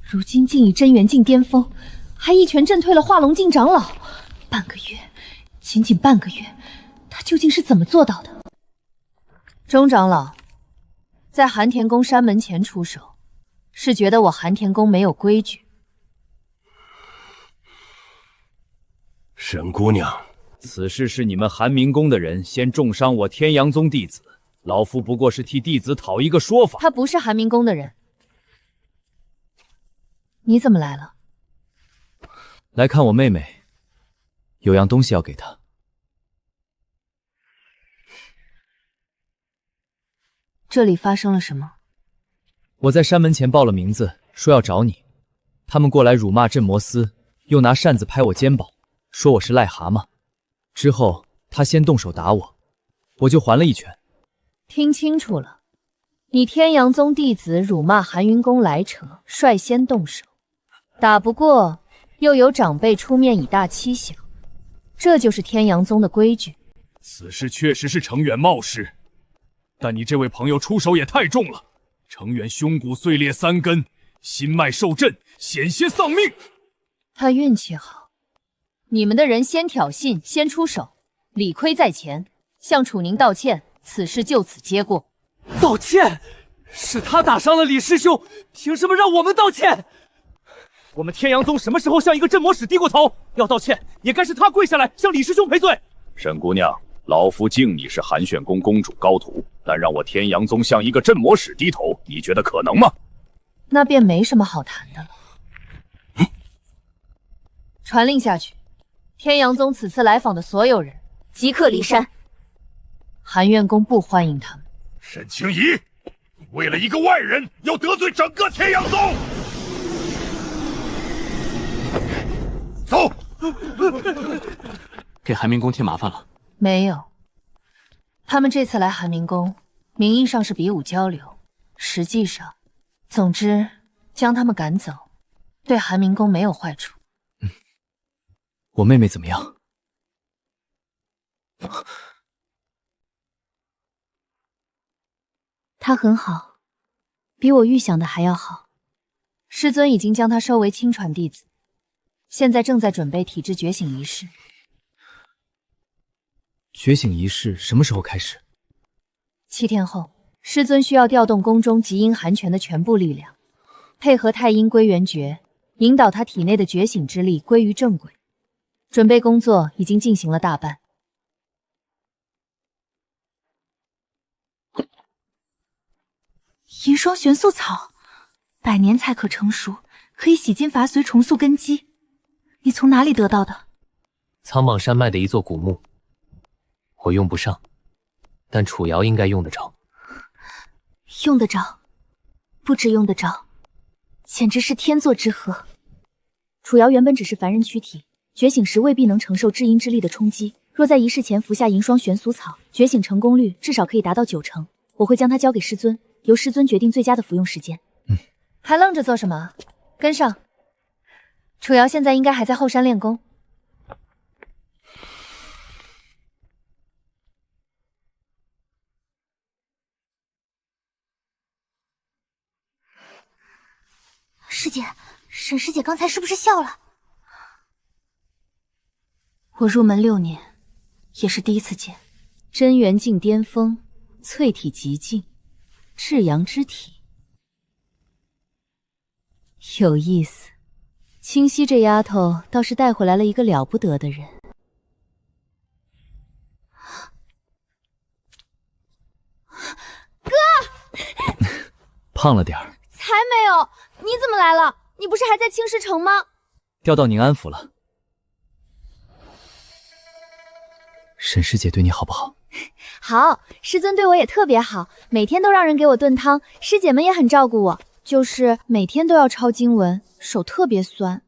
Speaker 18: 如今竟以真元境巅峰，还一拳震退了化龙境长老。半个月，仅仅半个月，他究竟是怎么做到的？钟长老，在寒田宫山门前出手，是觉得我寒田宫没有规矩。
Speaker 2: 沈姑娘，
Speaker 3: 此事是你们寒明宫的人先重伤我天阳宗弟子，老夫不过是替弟子讨一个说法。
Speaker 18: 他不是寒明宫的人，你怎么来了？
Speaker 3: 来看我妹妹，有样东西要给她。
Speaker 18: 这里发生了什么？
Speaker 3: 我在山门前报了名字，说要找你，他们过来辱骂镇魔司，又拿扇子拍我肩膀，说我是癞蛤蟆。之后他先动手打我，我就还了一拳。
Speaker 18: 听清楚了，你天阳宗弟子辱骂寒云宫来者，率先动手，打不过又有长辈出面以大欺小，这就是天阳宗的规矩。
Speaker 1: 此事确实是程远冒失，但你这位朋友出手也太重了，程远胸骨碎裂3根，心脉受震，险些丧命。
Speaker 18: 他运气好，你们的人先挑衅，先出手，理亏在前，向楚宁道歉，此事就此接过。
Speaker 12: 道歉？是他打伤了李师兄，凭什么让我们道歉？
Speaker 11: 我们天阳宗什么时候向一个镇魔使低过头？要道歉，也该是他跪下来向李师兄赔罪。
Speaker 1: 沈姑娘，老夫敬你是寒玄宫公主高徒，但让我天阳宗向一个镇魔使低头，你觉得可能吗？
Speaker 18: 那便没什么好谈的了。传令下去，天阳宗此次来访的所有人即刻离山。寒苑宫不欢迎他们。
Speaker 9: 沈清怡，你为了一个外人，要得罪整个天阳宗！走！
Speaker 12: 给寒明宫添麻烦了。
Speaker 18: 没有，他们这次来寒明宫，名义上是比武交流，实际上，总之将他们赶走，对寒明宫没有坏处。
Speaker 8: 我妹妹怎么样？
Speaker 18: 她很好，比我预想的还要好。师尊已经将她收为亲传弟子，现在正在准备体质觉醒仪式。
Speaker 8: 觉醒仪式什么时候开始
Speaker 18: ？7天后，师尊需要调动宫中极阴寒泉的全部力量，配合太阴归元诀，引导他体内的觉醒之力归于正轨。准备工作已经进行了大半。
Speaker 16: 银霜玄素草，100年才可成熟，可以洗金伐髓，重塑根基。你从哪里得到的？
Speaker 11: 苍莽山脉的一座古墓，我用不上，但楚瑶应该用得着。
Speaker 16: 用得着，不止用得着，简直是天作之合。
Speaker 4: 楚瑶原本只是凡人躯体，觉醒时未必能承受至阴之力的冲击。若在仪式前服下银霜玄素草，觉醒成功率至少可以达到90%。我会将它交给师尊，由师尊决定最佳的服用时间。
Speaker 18: 还愣着做什么？跟上！楚瑶现在应该还在后山练功。
Speaker 15: 师姐，沈师姐刚才是不是笑了？
Speaker 16: 我入门6年，也是第一次见。
Speaker 18: 真元境巅峰，淬体极境，至阳之体。有意思，清溪这丫头倒是带回来了一个了不得的人。
Speaker 4: 哥，
Speaker 8: 胖了点儿，
Speaker 4: 才没有！你怎么来了？你不是还在青石城吗？
Speaker 8: 调到宁安府了。沈师姐对你好不好？
Speaker 4: 好，师尊对我也特别好，每天都让人给我炖汤，师姐们也很照顾我，就是每天都要抄经文，手特别酸。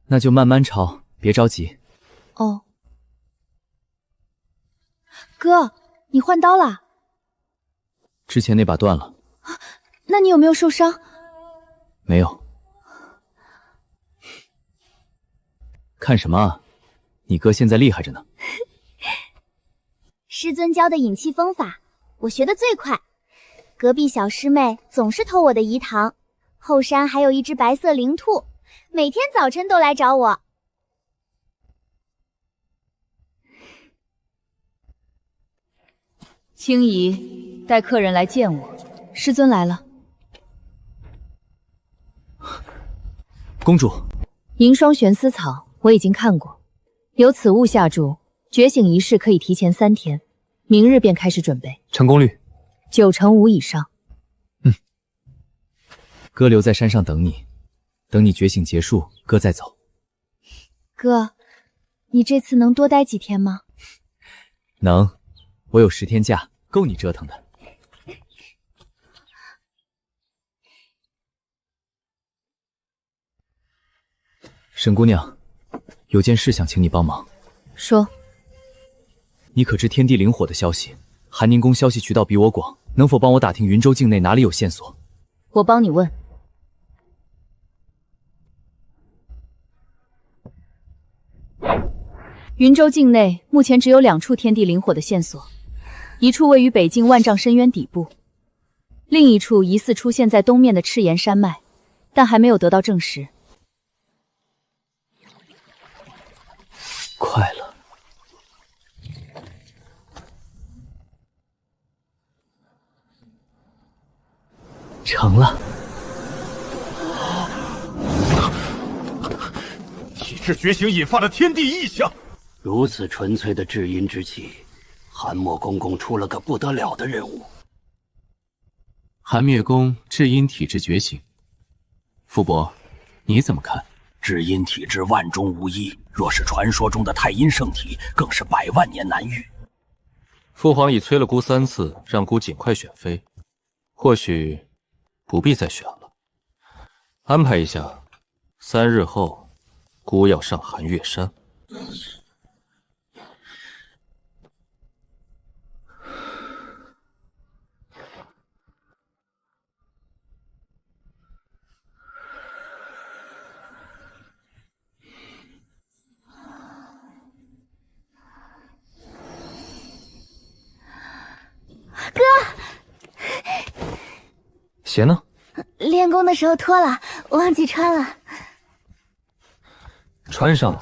Speaker 8: 那就慢慢抄，别着急。
Speaker 4: 哦。哥，你换刀了？
Speaker 8: 之前那把断了。
Speaker 4: 那你有没有受伤？
Speaker 8: 没有。看什么啊？你哥现在厉害着呢。
Speaker 15: 师尊教的引气风法，我学的最快。隔壁小师妹总是偷我的饴糖，后山还有一只白色灵兔，每天早晨都来找我。
Speaker 18: 青姨带客人来见我，师尊来了。
Speaker 8: 公主，
Speaker 18: 银霜玄丝草我已经看过，有此物下注，觉醒仪式可以提前3天，明日便开始准备。
Speaker 8: 成功率
Speaker 18: 95%以上。
Speaker 8: 哥留在山上等你，等你觉醒结束，哥再走。
Speaker 4: 哥，你这次能多待几天吗？
Speaker 8: 能，我有10天假，够你折腾的。沈姑娘，有件事想请你帮忙。
Speaker 18: 说。
Speaker 8: 你可知天地灵火的消息？寒宁宫消息渠道比我广，能否帮我打听云州境内哪里有线索？
Speaker 18: 我帮你问。云州境内目前只有2处天地灵火的线索，一处位于北境万丈深渊底部，另一处疑似出现在东面的赤岩山脉，但还没有得到证实。
Speaker 8: 快了。成了。
Speaker 9: 体质觉醒引发的天地异象，
Speaker 14: 如此纯粹的至阴之气，韩墨公公出了个不得了的任务。
Speaker 6: 寒灭宫至阴体质觉醒，傅伯，你怎么看？
Speaker 9: 至阴体质万中无一，若是传说中的太阴圣体，更是100万年难遇。
Speaker 6: 父皇已催了姑3次，让姑尽快选妃，或许不必再选了。安排一下，3日后，姑要上寒月山。
Speaker 15: 哥，
Speaker 8: 鞋呢？
Speaker 15: 练功的时候脱了，忘记穿了。
Speaker 8: 穿上，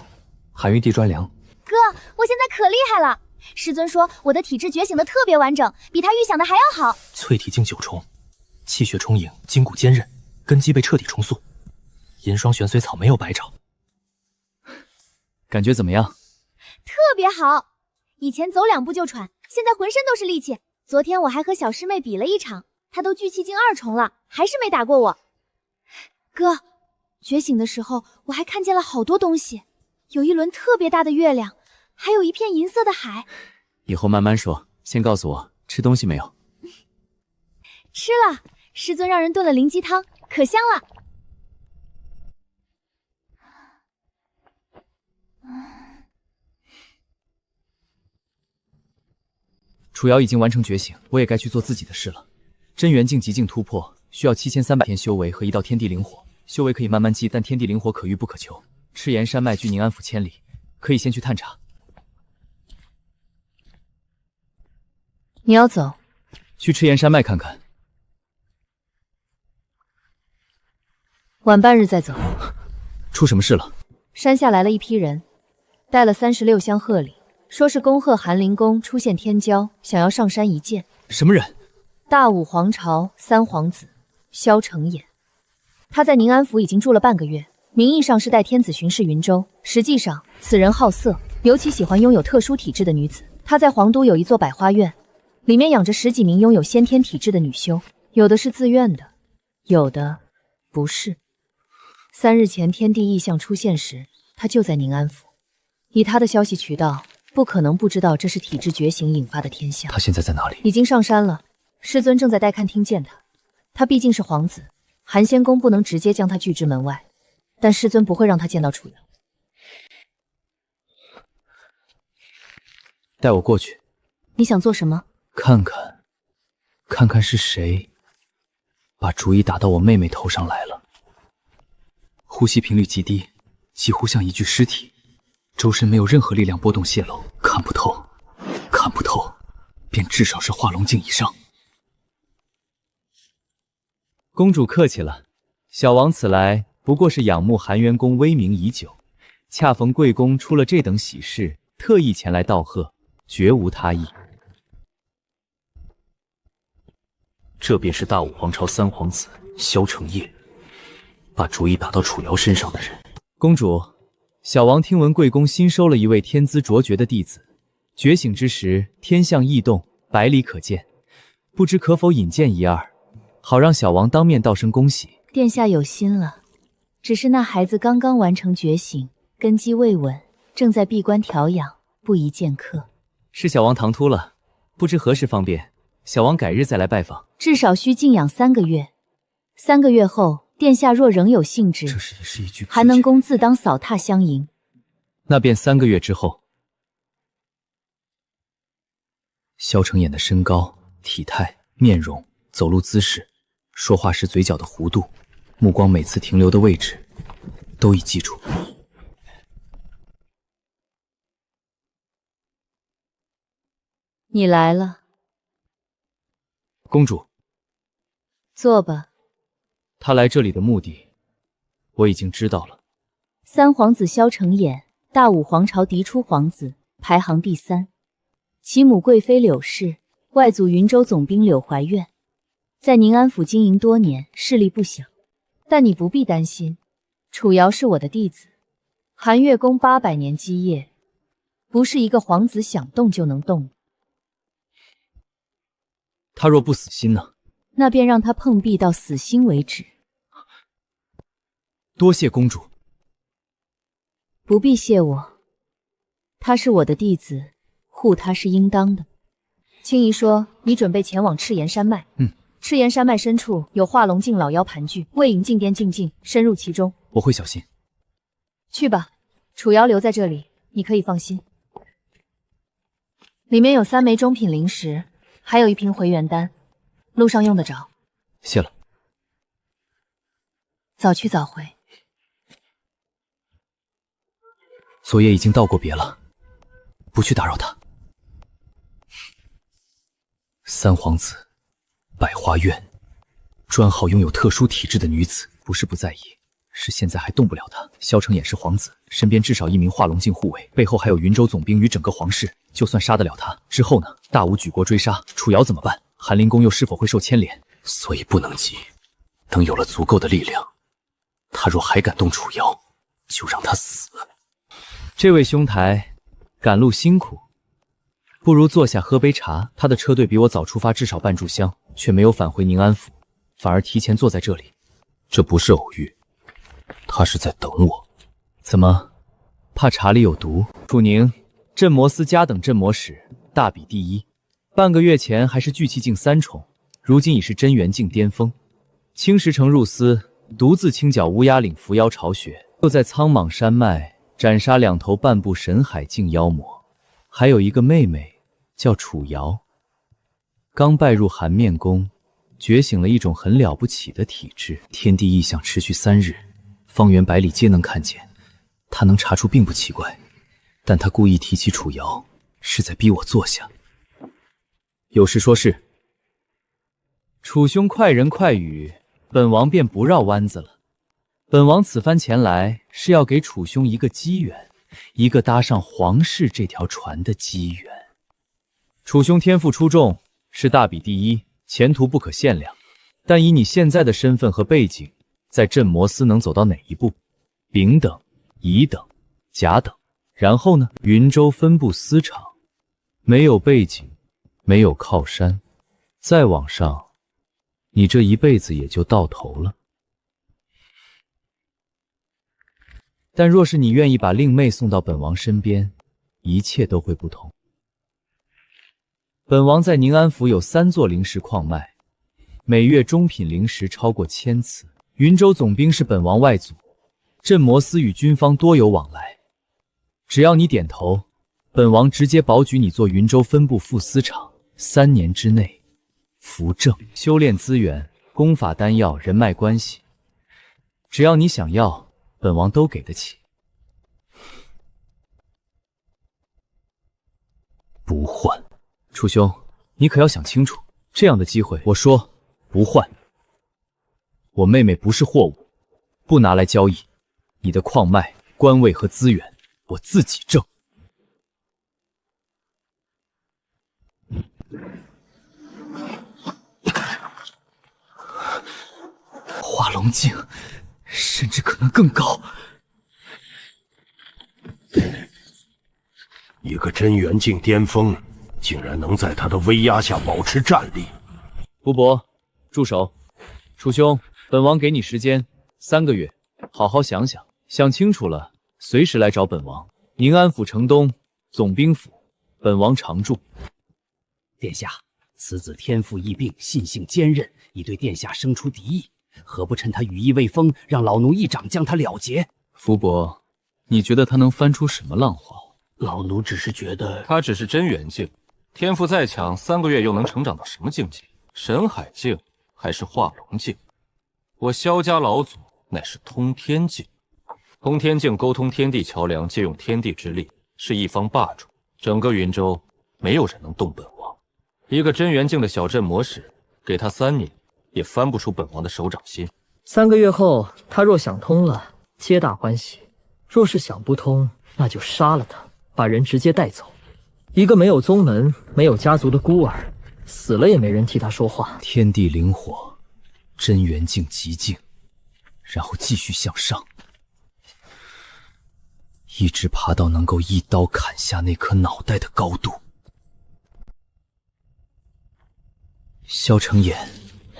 Speaker 8: 寒玉地专凉。
Speaker 15: 哥，我现在可厉害了！师尊说我的体质觉醒的特别完整，比他预想的还要好。
Speaker 12: 淬体境9重，气血充盈，筋骨坚韧，根基被彻底重塑。银霜玄髓草没有白找。
Speaker 8: 感觉怎么样？
Speaker 15: 特别好，以前走2步就喘，现在浑身都是力气。昨天我还和小师妹比了一场，她都聚气境2重了，还是没打过我。哥，觉醒的时候我还看见了好多东西，有一轮特别大的月亮，还有一片银色的海。
Speaker 8: 以后慢慢说，先告诉我吃东西没有？
Speaker 15: 吃了，师尊让人炖了灵鸡汤，可香了。
Speaker 8: 楚瑶已经完成觉醒，我也该去做自己的事了。真元境极境突破需要7300天修为和1道天地灵火，修为可以慢慢积，但天地灵火可遇不可求。赤岩山脉距宁安府1000里，可以先去探查。
Speaker 18: 你要走？
Speaker 8: 去赤岩山脉看看。
Speaker 18: 晚半日再走。
Speaker 8: 出什么事了？
Speaker 18: 山下来了一批人，带了36箱贺礼，说是恭贺韩灵公出现天骄，想要上山一见。
Speaker 8: 什么人？
Speaker 18: 大武皇朝三皇子萧承衍。他在宁安府已经住了半个月，名义上是代天子巡视云州，实际上此人好色，尤其喜欢拥有特殊体质的女子。他在皇都有一座百花院，里面养着10几名拥有先天体质的女修，有的是自愿的，有的不是。3日前天地异象出现时，他就在宁安府。以他的消息渠道，不可能不知道这是体质觉醒引发的天象。
Speaker 8: 他现在在哪里？
Speaker 18: 已经上山了，师尊正在带看厅见他。他毕竟是皇子，韩仙公不能直接将他拒之门外，但师尊不会让他见到楚瑶。
Speaker 8: 带我过去。
Speaker 18: 你想做什么？
Speaker 8: 看看是谁把主意打到我妹妹头上来了。呼吸频率极低，几乎像一具尸体，周身没有任何力量波动泄露，看不透，便至少是化龙境以上。
Speaker 3: 公主客气了，小王此来不过是仰慕韩元公威名已久，恰逢贵公出了这等喜事，特意前来道贺，绝无他意。
Speaker 6: 这便是大武皇朝三皇子萧承业，把主意打到楚瑶身上的人。
Speaker 3: 公主，小王听闻贵公新收了一位天资卓绝的弟子，觉醒之时天象异动，百里可见，不知可否引荐一二，好让小王当面道声恭喜。
Speaker 18: 殿下有心了，只是那孩子刚刚完成觉醒，根基未稳，正在闭关调养，不宜见客。
Speaker 3: 是小王唐突了，不知何时方便，小王改日再来拜访。
Speaker 18: 至少需静养3个月，3个月后，殿下若仍有兴致，
Speaker 8: 这是一句
Speaker 18: 韩能公自当扫榻相迎。
Speaker 3: 那便3个月之后。
Speaker 8: 萧承衍的身高、体态、面容、走路姿势、说话时嘴角的弧度，目光每次停留的位置，都已记住。
Speaker 18: 你来了。
Speaker 3: 公主，
Speaker 18: 坐吧。
Speaker 3: 他来这里的目的，我已经知道了。
Speaker 18: 三皇子萧承衍，大武皇朝嫡出皇子，排行第3。其母贵妃柳氏，外祖云州总兵柳怀院，在宁安府经营多年，势力不小。但你不必担心，楚瑶是我的弟子，韩月宫800年基业，不是一个皇子想动就能动。
Speaker 3: 他若不死心呢？
Speaker 18: 那便让他碰壁到死心为止。
Speaker 3: 多谢公主。
Speaker 18: 不必谢我，他是我的弟子，护他是应当的。青姨说你准备前往赤岩山脉。赤岩山脉深处有化龙境老妖盘踞，魏营进殿静静，深入其中。
Speaker 8: 我会小心。
Speaker 18: 去吧，楚瑶留在这里，你可以放心。里面有3枚中品灵石，还有1瓶回元丹，路上用得着。
Speaker 8: 谢了。
Speaker 18: 早去早回。
Speaker 8: 昨夜已经道过别了，不去打扰他。三皇子，百花院，专好拥有特殊体质的女子，不是不在意，是现在还动不了他。萧承衍是皇子，身边至少1名化龙境护卫，背后还有云州总兵与整个皇室。就算杀得了他，之后呢？大武举国追杀，楚瑶怎么办？韩灵公又是否会受牵连？
Speaker 6: 所以不能急，等有了足够的力量，他若还敢动楚瑶，就让他死。
Speaker 3: 这位兄台，赶路辛苦，不如坐下喝杯茶。他的车队比我早出发至少半炷香，却没有返回宁安府，反而提前坐在这里。
Speaker 6: 这不是偶遇，他是在等我。
Speaker 3: 怎么，怕茶里有毒？楚宁，镇魔司家等镇魔使，大比第一。半个月前还是聚气境3重，如今已是真元境巅峰。青石城入司，独自清剿乌鸦岭伏妖巢穴，又在苍莽山脉斩杀2头半步神海境妖魔，还有一个妹妹叫楚瑶，刚拜入寒面宫，觉醒了一种很了不起的体质。
Speaker 8: 天地异象持续3日，方圆百里皆能看见，他能查出并不奇怪，但他故意提起楚瑶，是在逼我坐下。
Speaker 3: 有事说事。楚兄快人快语，本王便不绕弯子了。本王此番前来是要给楚兄一个机缘，
Speaker 8: 一个搭上皇室这条船的机缘。
Speaker 3: 楚兄天赋出众，是大比第一，前途不可限量。但以你现在的身份和背景，在镇魔司能走到哪一步？丙等、乙等、甲等，然后呢？云州分部司场，没有背景，没有靠山，再往上，你这一辈子也就到头了。但若是你愿意把令妹送到本王身边，一切都会不同。本王在宁安府有3座灵石矿脉，每月中品灵石超过1000次。云州总兵是本王外祖，镇魔司与军方多有往来。只要你点头，本王直接保举你做云州分部副司场，3年之内扶正。修炼资源、功法丹药、人脉关系，只要你想要，本王都给得起。
Speaker 8: 不换。楚兄，你可要想清楚，这样的机会，我说不换。我妹妹不是货物，不拿来交易。你的矿脉、官位和资源，我自己挣。化龙境，甚至可能更高。
Speaker 2: 一个真元境巅峰，竟然能在他的威压下保持战力。
Speaker 3: 吴伯，住手！楚兄，本王给你时间3个月，好好想想，想清楚了，随时来找本王。宁安府城东总兵府，本王常驻。
Speaker 14: 殿下，此子天赋异禀，信性坚韧，已对殿下生出敌意，何不趁他羽翼未丰，让老奴一掌将他了结？
Speaker 8: 福伯，你觉得他能翻出什么浪花？
Speaker 14: 老奴只是觉得
Speaker 6: 他只是真元境，天赋再强，3个月又能成长到什么境界？神海境还是化龙境？我萧家老祖乃是通天境，通天境沟通天地桥梁，借用天地之力，是一方霸主。整个云州没有人能动本王。一个真元境的小镇魔使，给他3年，也翻不出本王的手掌心。
Speaker 19: 3个月后，他若想通了，皆大欢喜；若是想不通，那就杀了他，把人直接带走。一个没有宗门、没有家族的孤儿，死了也没人替他说话。
Speaker 8: 天地灵火，真元境极境，然后继续向上，一直爬到能够一刀砍下那颗脑袋的高度。萧承衍、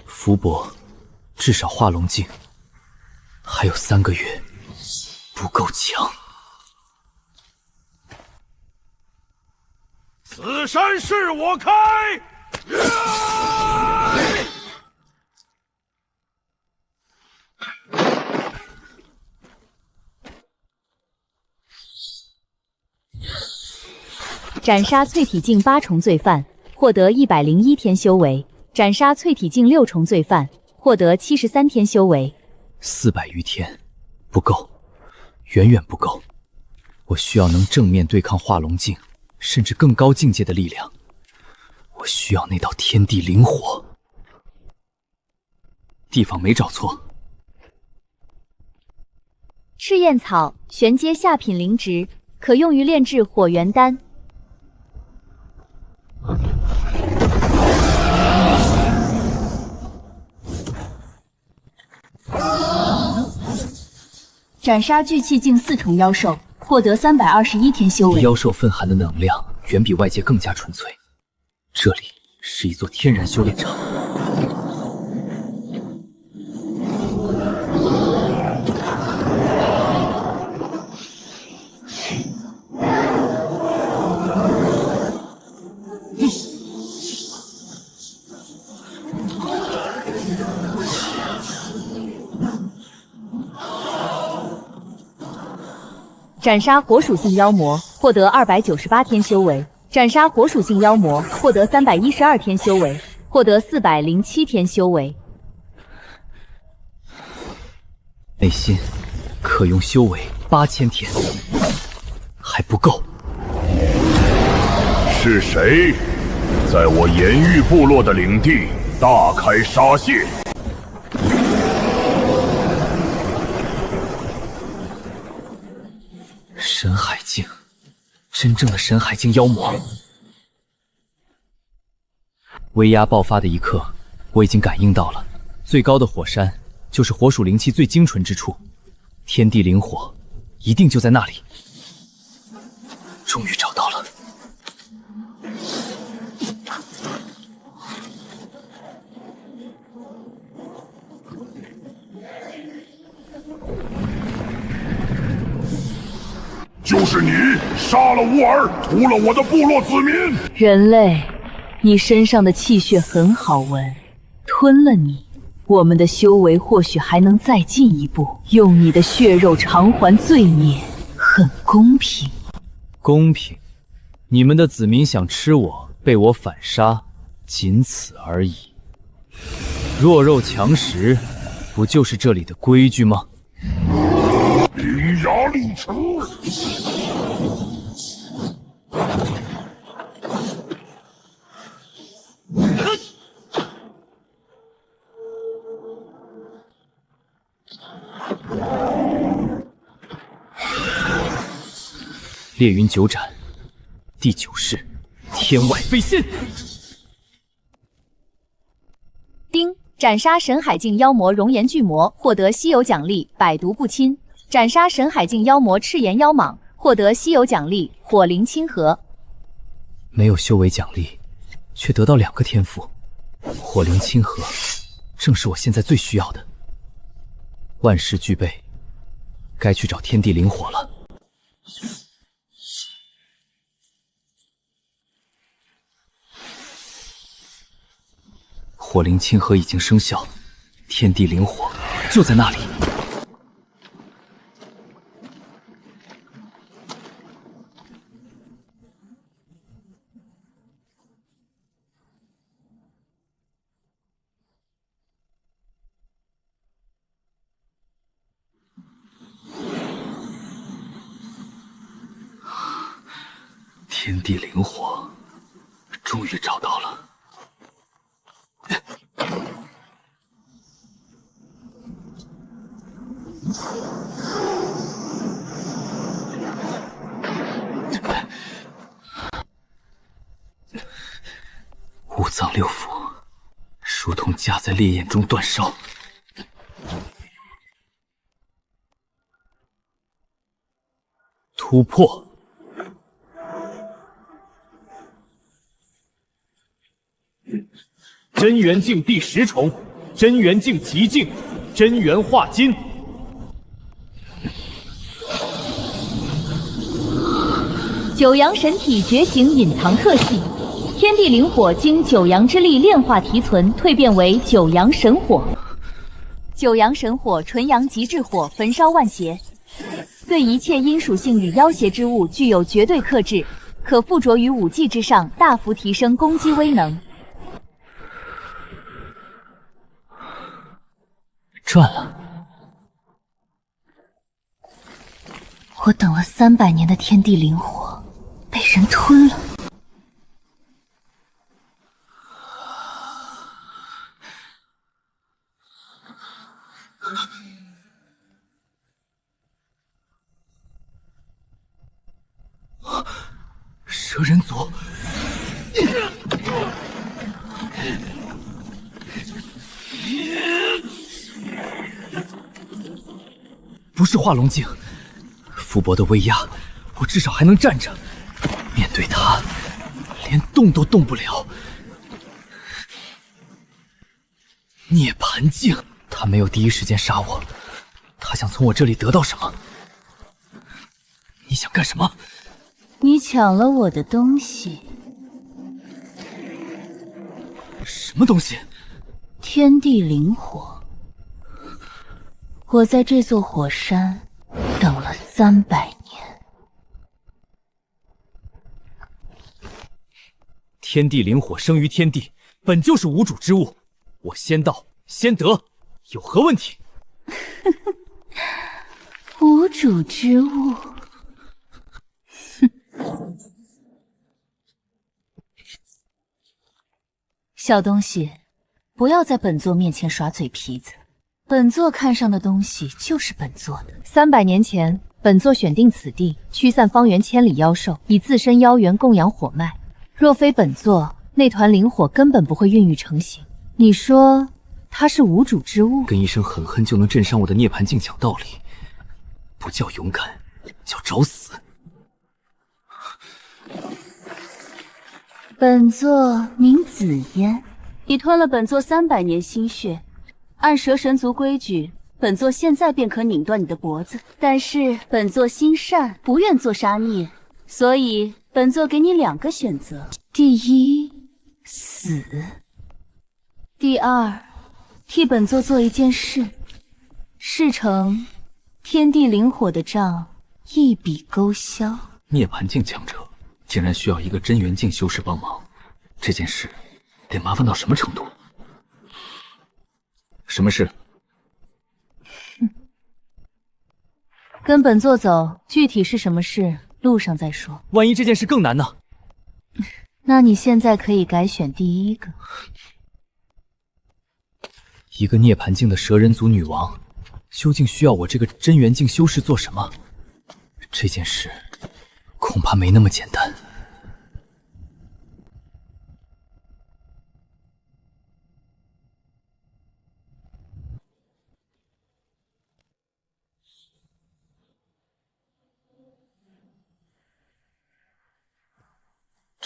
Speaker 8: 福伯，至少化龙境，还有3个月，不够强。
Speaker 1: 此山是我开！
Speaker 15: 斩杀淬体境8重罪犯，获得101天修为；斩杀淬体境6重罪犯，获得73天修为。
Speaker 8: 400余天，不够，远远不够。我需要能正面对抗化龙境，甚至更高境界的力量。我需要那道天地灵火。地方没找错。
Speaker 15: 赤焰草，玄阶下品灵植，可用于炼制火元丹。
Speaker 16: 斩杀聚气境4重妖兽，获得321天修为。
Speaker 8: 妖兽蕴含的能量远比外界更加纯粹，这里是一座天然修炼场。
Speaker 15: 斩杀火属性妖魔，获得298天修为；斩杀火属性妖魔，获得312天修为，获得407天修为。
Speaker 8: 内心可用修为8000天，还不够。
Speaker 1: 是谁在我盐域部落的领地大开杀戒？
Speaker 8: 深海境，真正的深海境妖魔。威压爆发的一刻，我已经感应到了，最高的火山就是火属灵气最精纯之处，天地灵火一定就在那里。终于找到了。
Speaker 10: 就是你杀了乌尔，屠了我的部落子民。
Speaker 16: 人类，你身上的气血很好闻，吞了你，我们的修为或许还能再进一步。用你的血肉偿还罪孽，很公平。
Speaker 3: 公平？你们的子民想吃我，被我反杀，仅此而已。弱肉强食，不就是这里的规矩吗？
Speaker 10: 伶牙俐齿。
Speaker 8: 烈云九斩，第9式，天外飞仙。
Speaker 4: 丁，斩杀神海境妖魔熔岩巨魔，获得稀有奖励百毒不侵。斩杀神海境妖魔赤炎妖蟒，获得稀有奖励火灵亲和。
Speaker 8: 没有修为奖励，却得到2个天赋，火灵亲和，正是我现在最需要的。万事俱备，该去找天地灵火了。火灵亲和已经生效，天地灵火就在那里。天地灵火，终于找到了。五脏六腑，如同夹在烈焰中煅烧。突破！
Speaker 11: 真元境第10重，真元境极境，真元化金。
Speaker 4: 九阳神体觉醒隐藏特性，天地灵火经九阳之力炼化提存，蜕变为九阳神火。九阳神火纯阳极致火，焚烧万邪，对一切阴属性与妖邪之物具有绝对克制，可附着于武技之上，大幅提升攻击威能。
Speaker 8: 赚了！
Speaker 16: 我等了300年的天地灵火，被人吞了。
Speaker 8: 蛇人族！不是化龙境，傅伯的威压，我至少还能站着。面对他，连动都动不了。涅槃境，他没有第一时间杀我，他想从我这里得到什么？你想干什么？
Speaker 16: 你抢了我的东西。
Speaker 8: 什么东西？
Speaker 16: 天地灵火。我在这座火山等了300年。
Speaker 8: 天地灵火生于天地，本就是无主之物，我先到先得，有何问题？
Speaker 16: 无主之物。小东西，不要在本座面前耍嘴皮子。本座看上的东西就是本座的。
Speaker 4: 300年前，
Speaker 18: 本座选定此地，驱散方圆千里妖兽，以自身妖元供养火脉。若非本座，那团灵火根本不会孕育成型。你说它是无主之物？
Speaker 8: 跟一声狠狠就能震伤我的涅槃镜讲道理，不叫勇敢，叫找死。
Speaker 16: 本座名紫嫣，你吞了本座300年心血，按蛇神族规矩，本座现在便可拧断你的脖子。但是本座心善，不愿做杀孽，所以本座给你2个选择：第一，死；第二，替本座做一件事，事成，天地灵火的账一笔勾销。
Speaker 8: 涅槃境强者竟然需要一个真元境修士帮忙，这件事得麻烦到什么程度？什么事？
Speaker 18: 跟本座走，具体是什么事，路上再说。
Speaker 8: 万一这件事更难呢？
Speaker 18: 那你现在可以改选第一个。
Speaker 8: 一个涅槃境的蛇人族女王，究竟需要我这个真元境修士做什么？这件事恐怕没那么简单。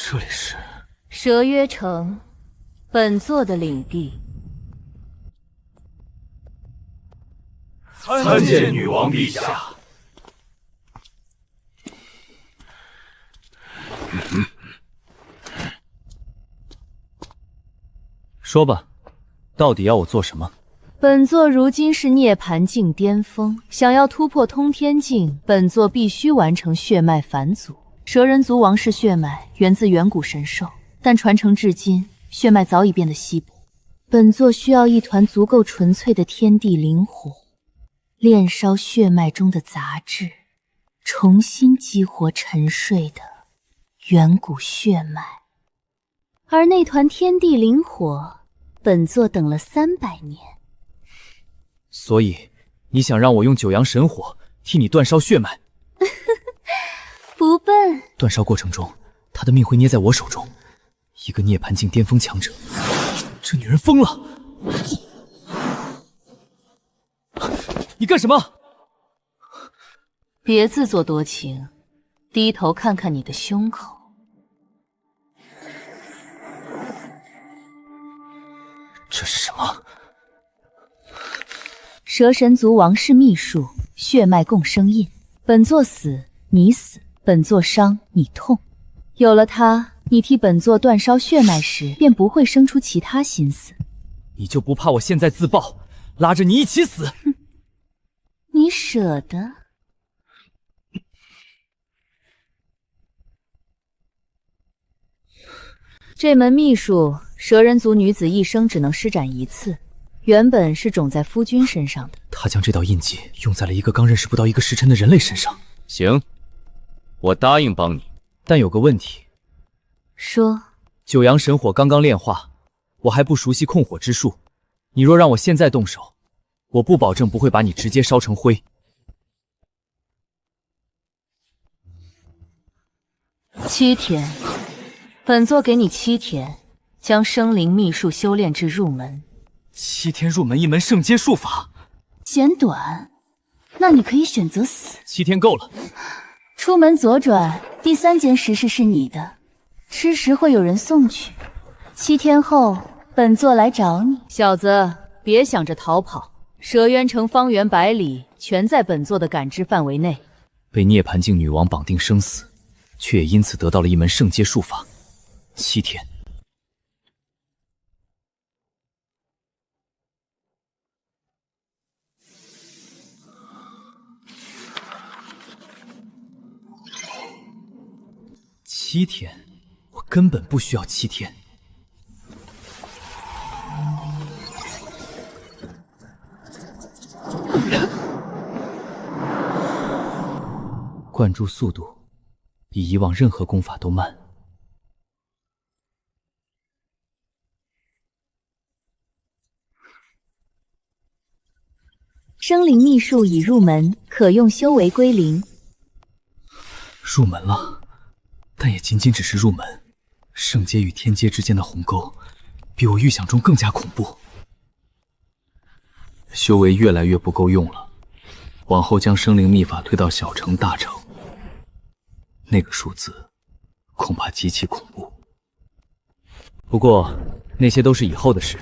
Speaker 8: 这里是
Speaker 16: 蛇约城，本座的领地。
Speaker 9: 参见女王陛下。
Speaker 3: 说吧，到底要我做什么？
Speaker 18: 本座如今是涅槃境巅峰，想要突破通天境，本座必须完成血脉返祖。蛇人族王室血脉源自远古神兽，但传承至今，血脉早已变得稀薄。本座需要一团足够纯粹的天地灵火，炼烧血脉中的杂质，重新激活沉睡的远古血脉。
Speaker 16: 而那团天地灵火，本座等了300年。
Speaker 3: 所以，你想让我用九阳神火替你煅烧血脉？
Speaker 16: 不笨。
Speaker 8: 煅烧过程中，他的命会捏在我手中。一个涅槃境巅峰强者，这女人疯了！
Speaker 3: 你干什么？
Speaker 18: 别自作多情，低头看看你的胸口。
Speaker 8: 这是什么？
Speaker 18: 蛇神族王室秘术，血脉共生印。本座死，你死；本座伤，你痛。有了它，你替本座煅烧血脉时，便不会生出其他心思。
Speaker 3: 你就不怕我现在自爆，拉着你一起死？
Speaker 16: 你舍得？
Speaker 18: 这门秘术，蛇人族女子一生只能施展一次，原本是种在夫君身上的。
Speaker 8: 他将这道印记用在了一个刚认识不到1个时辰的人类身上。
Speaker 3: 行，我答应帮你，但有个问题。
Speaker 18: 说。
Speaker 3: 九阳神火刚刚炼化，我还不熟悉控火之术。你若让我现在动手，我不保证不会把你直接烧成灰。
Speaker 18: 7天，本座给你7天，将生灵秘术修炼至入门。
Speaker 8: 7天入门一门圣阶术法，
Speaker 16: 嫌短，那你可以选择死。
Speaker 3: 7天够了。
Speaker 16: 出门左转，第3间石室是你的，吃食会有人送去。7天后，本座来找你。
Speaker 18: 小子，别想着逃跑，蛇渊城方圆100里全在本座的感知范围内。
Speaker 8: 被涅槃境女王绑定生死，却也因此得到了一门圣阶术法。7天。7天，我根本不需要7天。灌注速度比以往任何功法都慢。
Speaker 16: 生灵秘术已入门，可用修为归零。
Speaker 8: 入门了，但也仅仅只是入门。圣阶与天阶之间的鸿沟，比我预想中更加恐怖。修为越来越不够用了，往后将生灵秘法推到小成、大成，那个数字恐怕极其恐怖。
Speaker 3: 不过那些都是以后的事，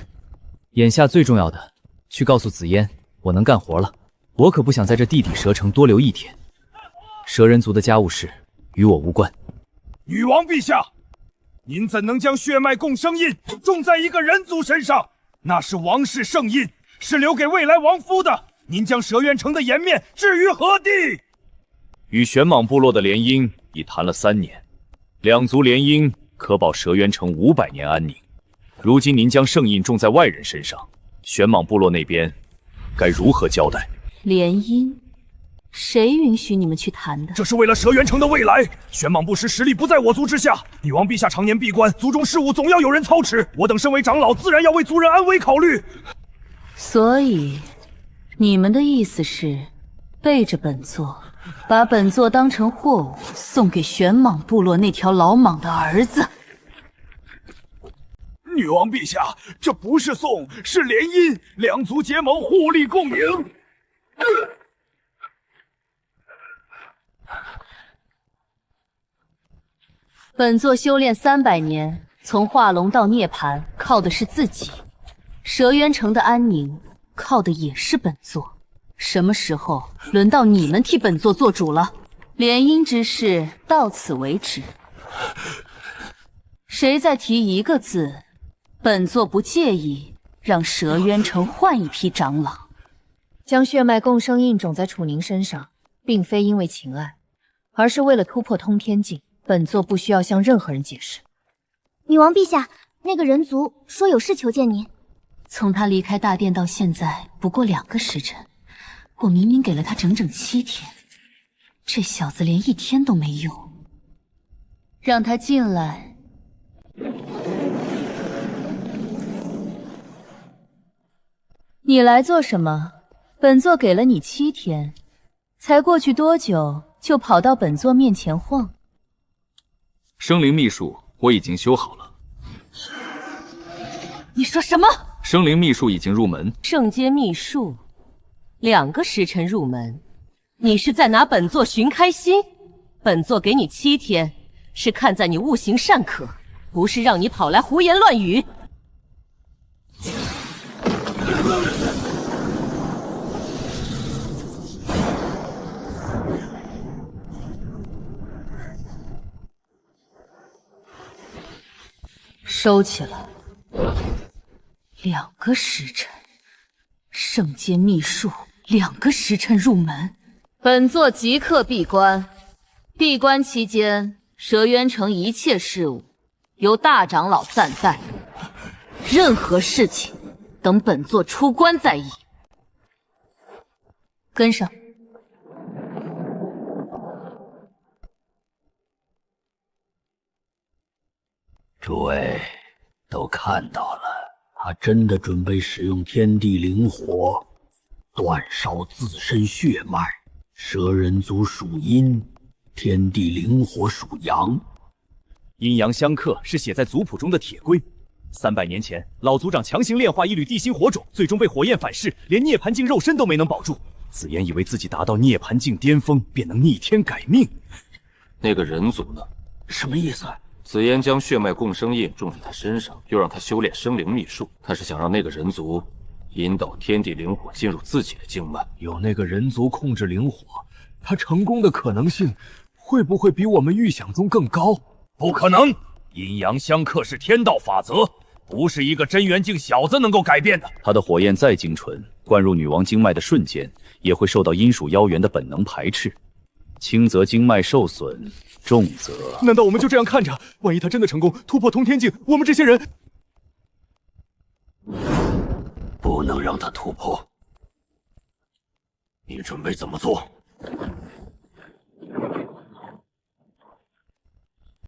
Speaker 3: 眼下最重要的，去告诉紫嫣，我能干活了。我可不想在这地底蛇城多留一天。蛇人族的家务事与我无关。
Speaker 1: 女王陛下，您怎能将血脉共生印种在一个人族身上？那是王室圣印，是留给未来王夫的。您将蛇渊城的颜面置于何地？
Speaker 3: 与玄蟒部落的联姻已谈了3年，两族联姻可保蛇渊城500年安宁。如今您将圣印种在外人身上，玄蟒部落那边该如何交代？
Speaker 16: 联姻？谁允许你们去谈的？
Speaker 1: 这是为了蛇渊城的未来。玄蟒部师实力不在我族之下，女王陛下常年闭关，族中事务总要有人操持。我等身为长老，自然要为族人安危考虑。
Speaker 16: 所以，你们的意思是，背着本座，把本座当成货物送给玄蟒部落那条老蟒的儿子？
Speaker 1: 女王陛下，这不是送，是联姻，两族结盟，互利共赢。
Speaker 16: 本座修炼300年，从化龙到涅槃，靠的是自己；蛇渊城的安宁，靠的也是本座。什么时候轮到你们替本座做主了？联姻之事到此为止。谁再提一个字，本座不介意让蛇渊城换一批长老。
Speaker 18: 将血脉共生印种在楚宁身上，并非因为情爱，而是为了突破通天境。本座不需要向任何人解释。
Speaker 15: 女王陛下，那个人族说有事求见您。
Speaker 16: 从他离开大殿到现在不过2个时辰，我明明给了他整整7天，这小子连1天都没有。让他进来。你来做什么？本座给了你7天，才过去多久就跑到本座面前晃？
Speaker 8: 生灵秘术我已经修好了。
Speaker 20: 你说什么？
Speaker 8: 生灵秘术已经入门。
Speaker 20: 圣阶秘术，2个时辰入门，你是在拿本座寻开心？本座给你7天，是看在你悟行善可，不是让你跑来胡言乱语。
Speaker 16: 收起来。2个时辰，圣阶秘术2个时辰入门。本座即刻闭关，闭关期间，蛇渊城一切事务由大长老暂代，任何事情等本座出关再议。跟上。
Speaker 14: 诸位都看到了，他真的准备使用天地灵火煅烧自身血脉。蛇人族属阴，天地灵火属阳，
Speaker 3: 阴阳相克是写在族谱中的铁规。300年前，老族长强行炼化一缕地心火种，最终被火焰反噬，连涅槃境肉身都没能保住。紫嫣以为自己达到涅槃境巅峰，便能逆天改命。
Speaker 6: 那个人族呢？
Speaker 14: 什么意思？
Speaker 6: 紫嫣将血脉共生印种在他身上，又让他修炼生灵秘术，他是想让那个人族引导天地灵火进入自己的经脉。
Speaker 9: 有那个人族控制灵火，他成功的可能性会不会比我们预想中更高？
Speaker 1: 不可能，阴阳相克是天道法则，不是一个真元境小子能够改变的。
Speaker 3: 他的火焰再精纯，灌入女王经脉的瞬间，也会受到阴属妖元的本能排斥。轻则经脉受损，重则……
Speaker 13: 难道我们就这样看着？万一他真的成功突破通天境，我们这些人……
Speaker 14: 不能让他突破。你准备怎么做？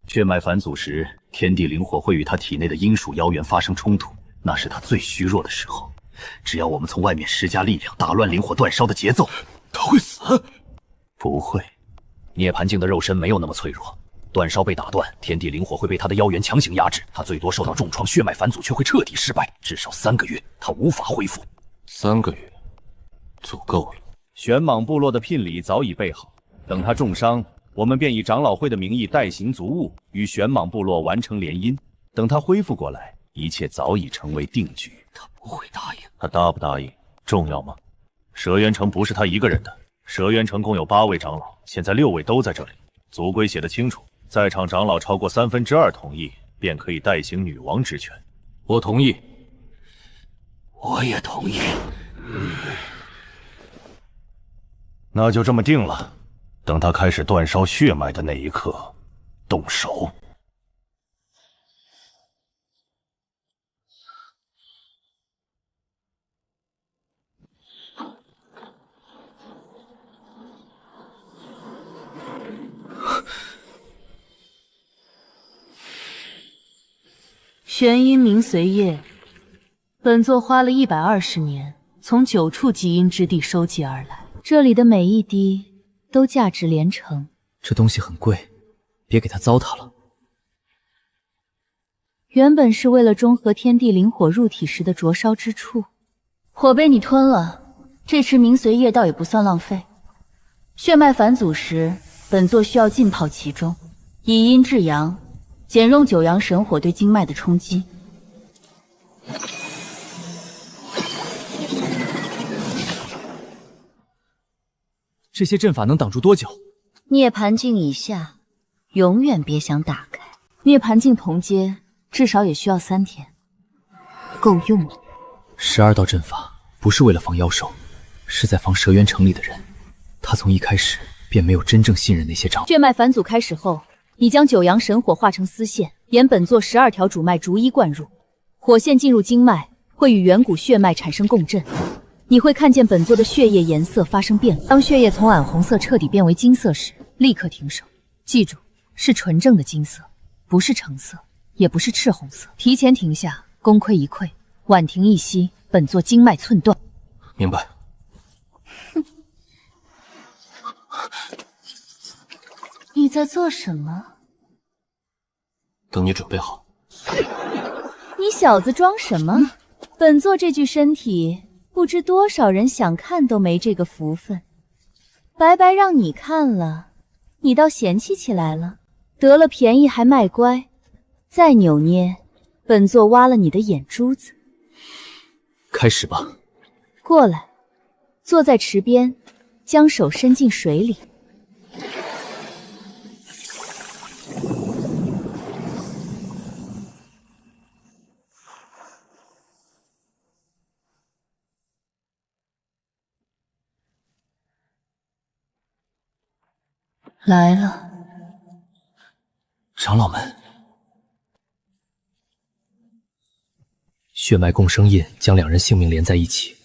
Speaker 8: 血脉返祖时，天地灵火会与他体内的阴属妖元发生冲突，那是他最虚弱的时候。只要我们从外面施加力量，打乱灵火煅烧的节奏，
Speaker 13: 他会死？
Speaker 8: 不会。涅槃境的肉身没有那么脆弱，断烧被打断，天地灵火会被他的妖元强行压制，他最多受到重创，血脉返祖却会彻底失败，至少3个月，他无法恢复。
Speaker 6: 3个月，足够了。
Speaker 3: 玄蟒部落的聘礼早已备好，等他重伤，我们便以长老会的名义代行族务，与玄蟒部落完成联姻。等他恢复过来，一切早已成为定局。
Speaker 21: 他不会答应。
Speaker 7: 他答不答应重要吗？蛇渊城不是他一个人的，蛇渊城共有8位长老，现在6位都在这里。族规写得清楚，在场长老超过2/3同意，便可以代行女王之权。
Speaker 6: 我同意。
Speaker 9: 我也同意。
Speaker 7: 那就这么定了。等他开始断烧血脉的那一刻，动手。
Speaker 16: 玄阴明随叶，本座花了120年，从9处极阴之地收集而来，这里的每一滴都价值连城。
Speaker 8: 这东西很贵，别给它糟蹋了。
Speaker 16: 原本是为了中和天地灵火入体时的灼烧之处，
Speaker 18: 火被你吞了，这池明随液倒也不算浪费。血脉返祖时，本座需要浸泡其中，以阴制阳，减弱九阳神火对经脉的冲击。
Speaker 8: 这些阵法能挡住多久？
Speaker 18: 涅槃境以下，永远别想打开。涅槃境同阶，至少也需要3天，够用了。
Speaker 8: 12道阵法不是为了防妖兽，是在防蛇渊城里的人。他从一开始便没有真正信任那些长老。
Speaker 4: 血脉返祖开始后，你将九阳神火化成丝线，沿本座12条主脉逐一灌入，火线进入经脉，会与远古血脉产生共振。你会看见本座的血液颜色发生变化。当血液从暗红色彻底变为金色时，立刻停手。记住，是纯正的金色，不是橙色，也不是赤红色。提前停下，功亏一篑；晚停一息，本座经脉寸断。
Speaker 6: 明白。
Speaker 18: 你在做什么？
Speaker 6: 等你准备好。
Speaker 4: 你小子装什么？本座这具身体，不知多少人想看都没这个福分，白白让你看了，你倒嫌弃起来了。得了便宜还卖乖，再扭捏，本座挖了你的眼珠子。
Speaker 8: 开始吧。
Speaker 4: 过来，坐在池边，将手伸进水里。
Speaker 18: 来了，
Speaker 8: 长老们。血脉共生印将2人性命连在一起，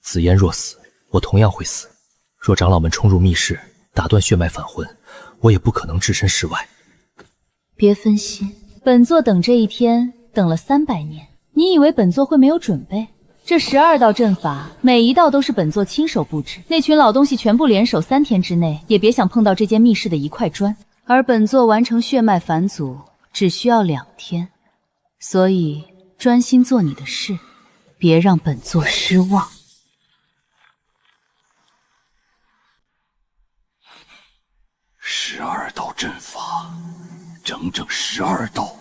Speaker 8: 紫嫣若死，我同样会死。若长老们冲入密室，打断血脉返魂，我也不可能置身事外。
Speaker 4: 别分心，本座等这一天等了300年，你以为本座会没有准备？这12道阵法，每一道都是本座亲手布置。那群老东西全部联手3天之内，也别想碰到这间密室的一块砖。而本座完成血脉返祖，只需要2天。所以专心做你的事，别让本座失望。
Speaker 9: 12道阵法，整整12道。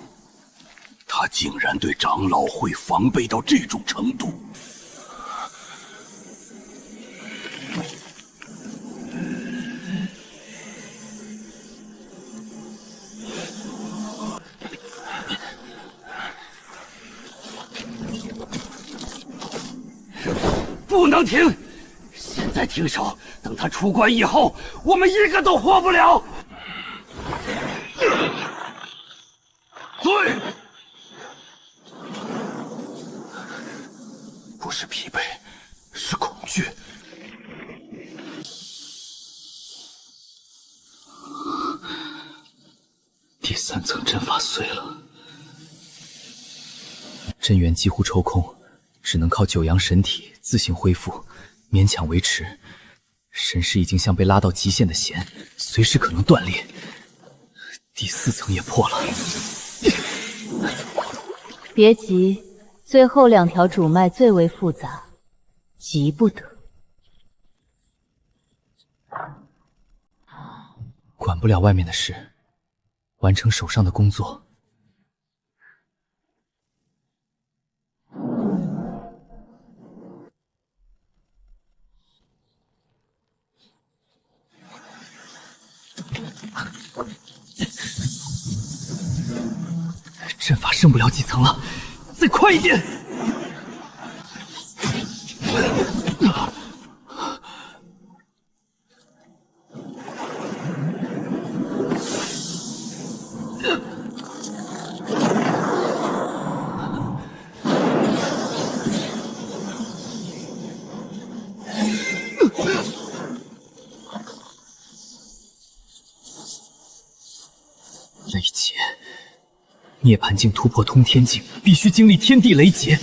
Speaker 9: 他竟然对长老会防备到这种程度！不能停！现在停手，等他出关以后，我们一个都活不了！对。不是疲惫，是恐惧。
Speaker 8: 第3层阵法碎了，阵元几乎抽空，只能靠九阳神体自行恢复，勉强维持。神识已经像被拉到极限的弦，随时可能断裂。第4层也破了。
Speaker 16: 别急，最后2条主脉最为复杂，急不得。
Speaker 8: 管不了外面的事，完成手上的工作。阵法剩不了几层了，再快一点！雷劫，涅槃境突破通天境，必须经历天地雷劫。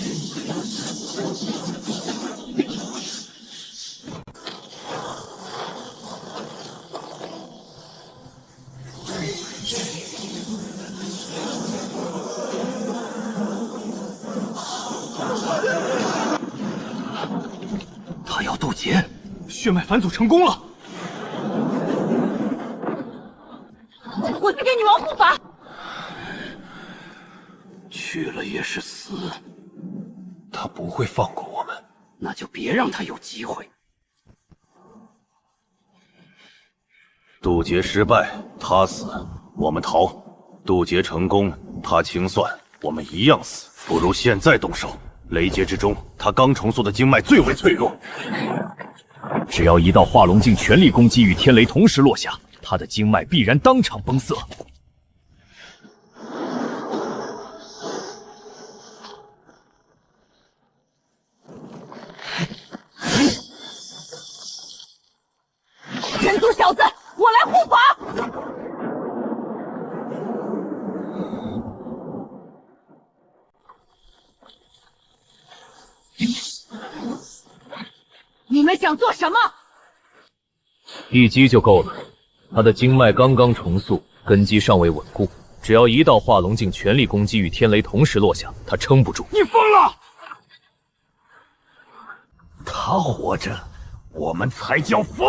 Speaker 8: 他要渡劫，血脉返祖成功了。
Speaker 20: 我在给女王护法。
Speaker 9: 去了也是死，他不会放过我们，那就别让他有机会。
Speaker 7: 渡劫失败，他死，我们逃；渡劫成功，他清算，我们一样死。不如现在动手。雷劫之中，他刚重塑的经脉最为脆弱，
Speaker 11: 只要一道化龙镜全力攻击与天雷同时落下，他的经脉必然当场崩塞。
Speaker 20: 人族小子，我来护法！你们想做什么？
Speaker 11: 一击就够了。他的经脉刚刚重塑，根基尚未稳固，只要一道化龙镜全力攻击与天雷同时落下，他撑不住。
Speaker 9: 你疯了！他活着，我们才叫疯！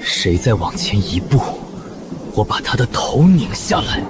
Speaker 8: 谁再往前一步，我把他的头拧下来。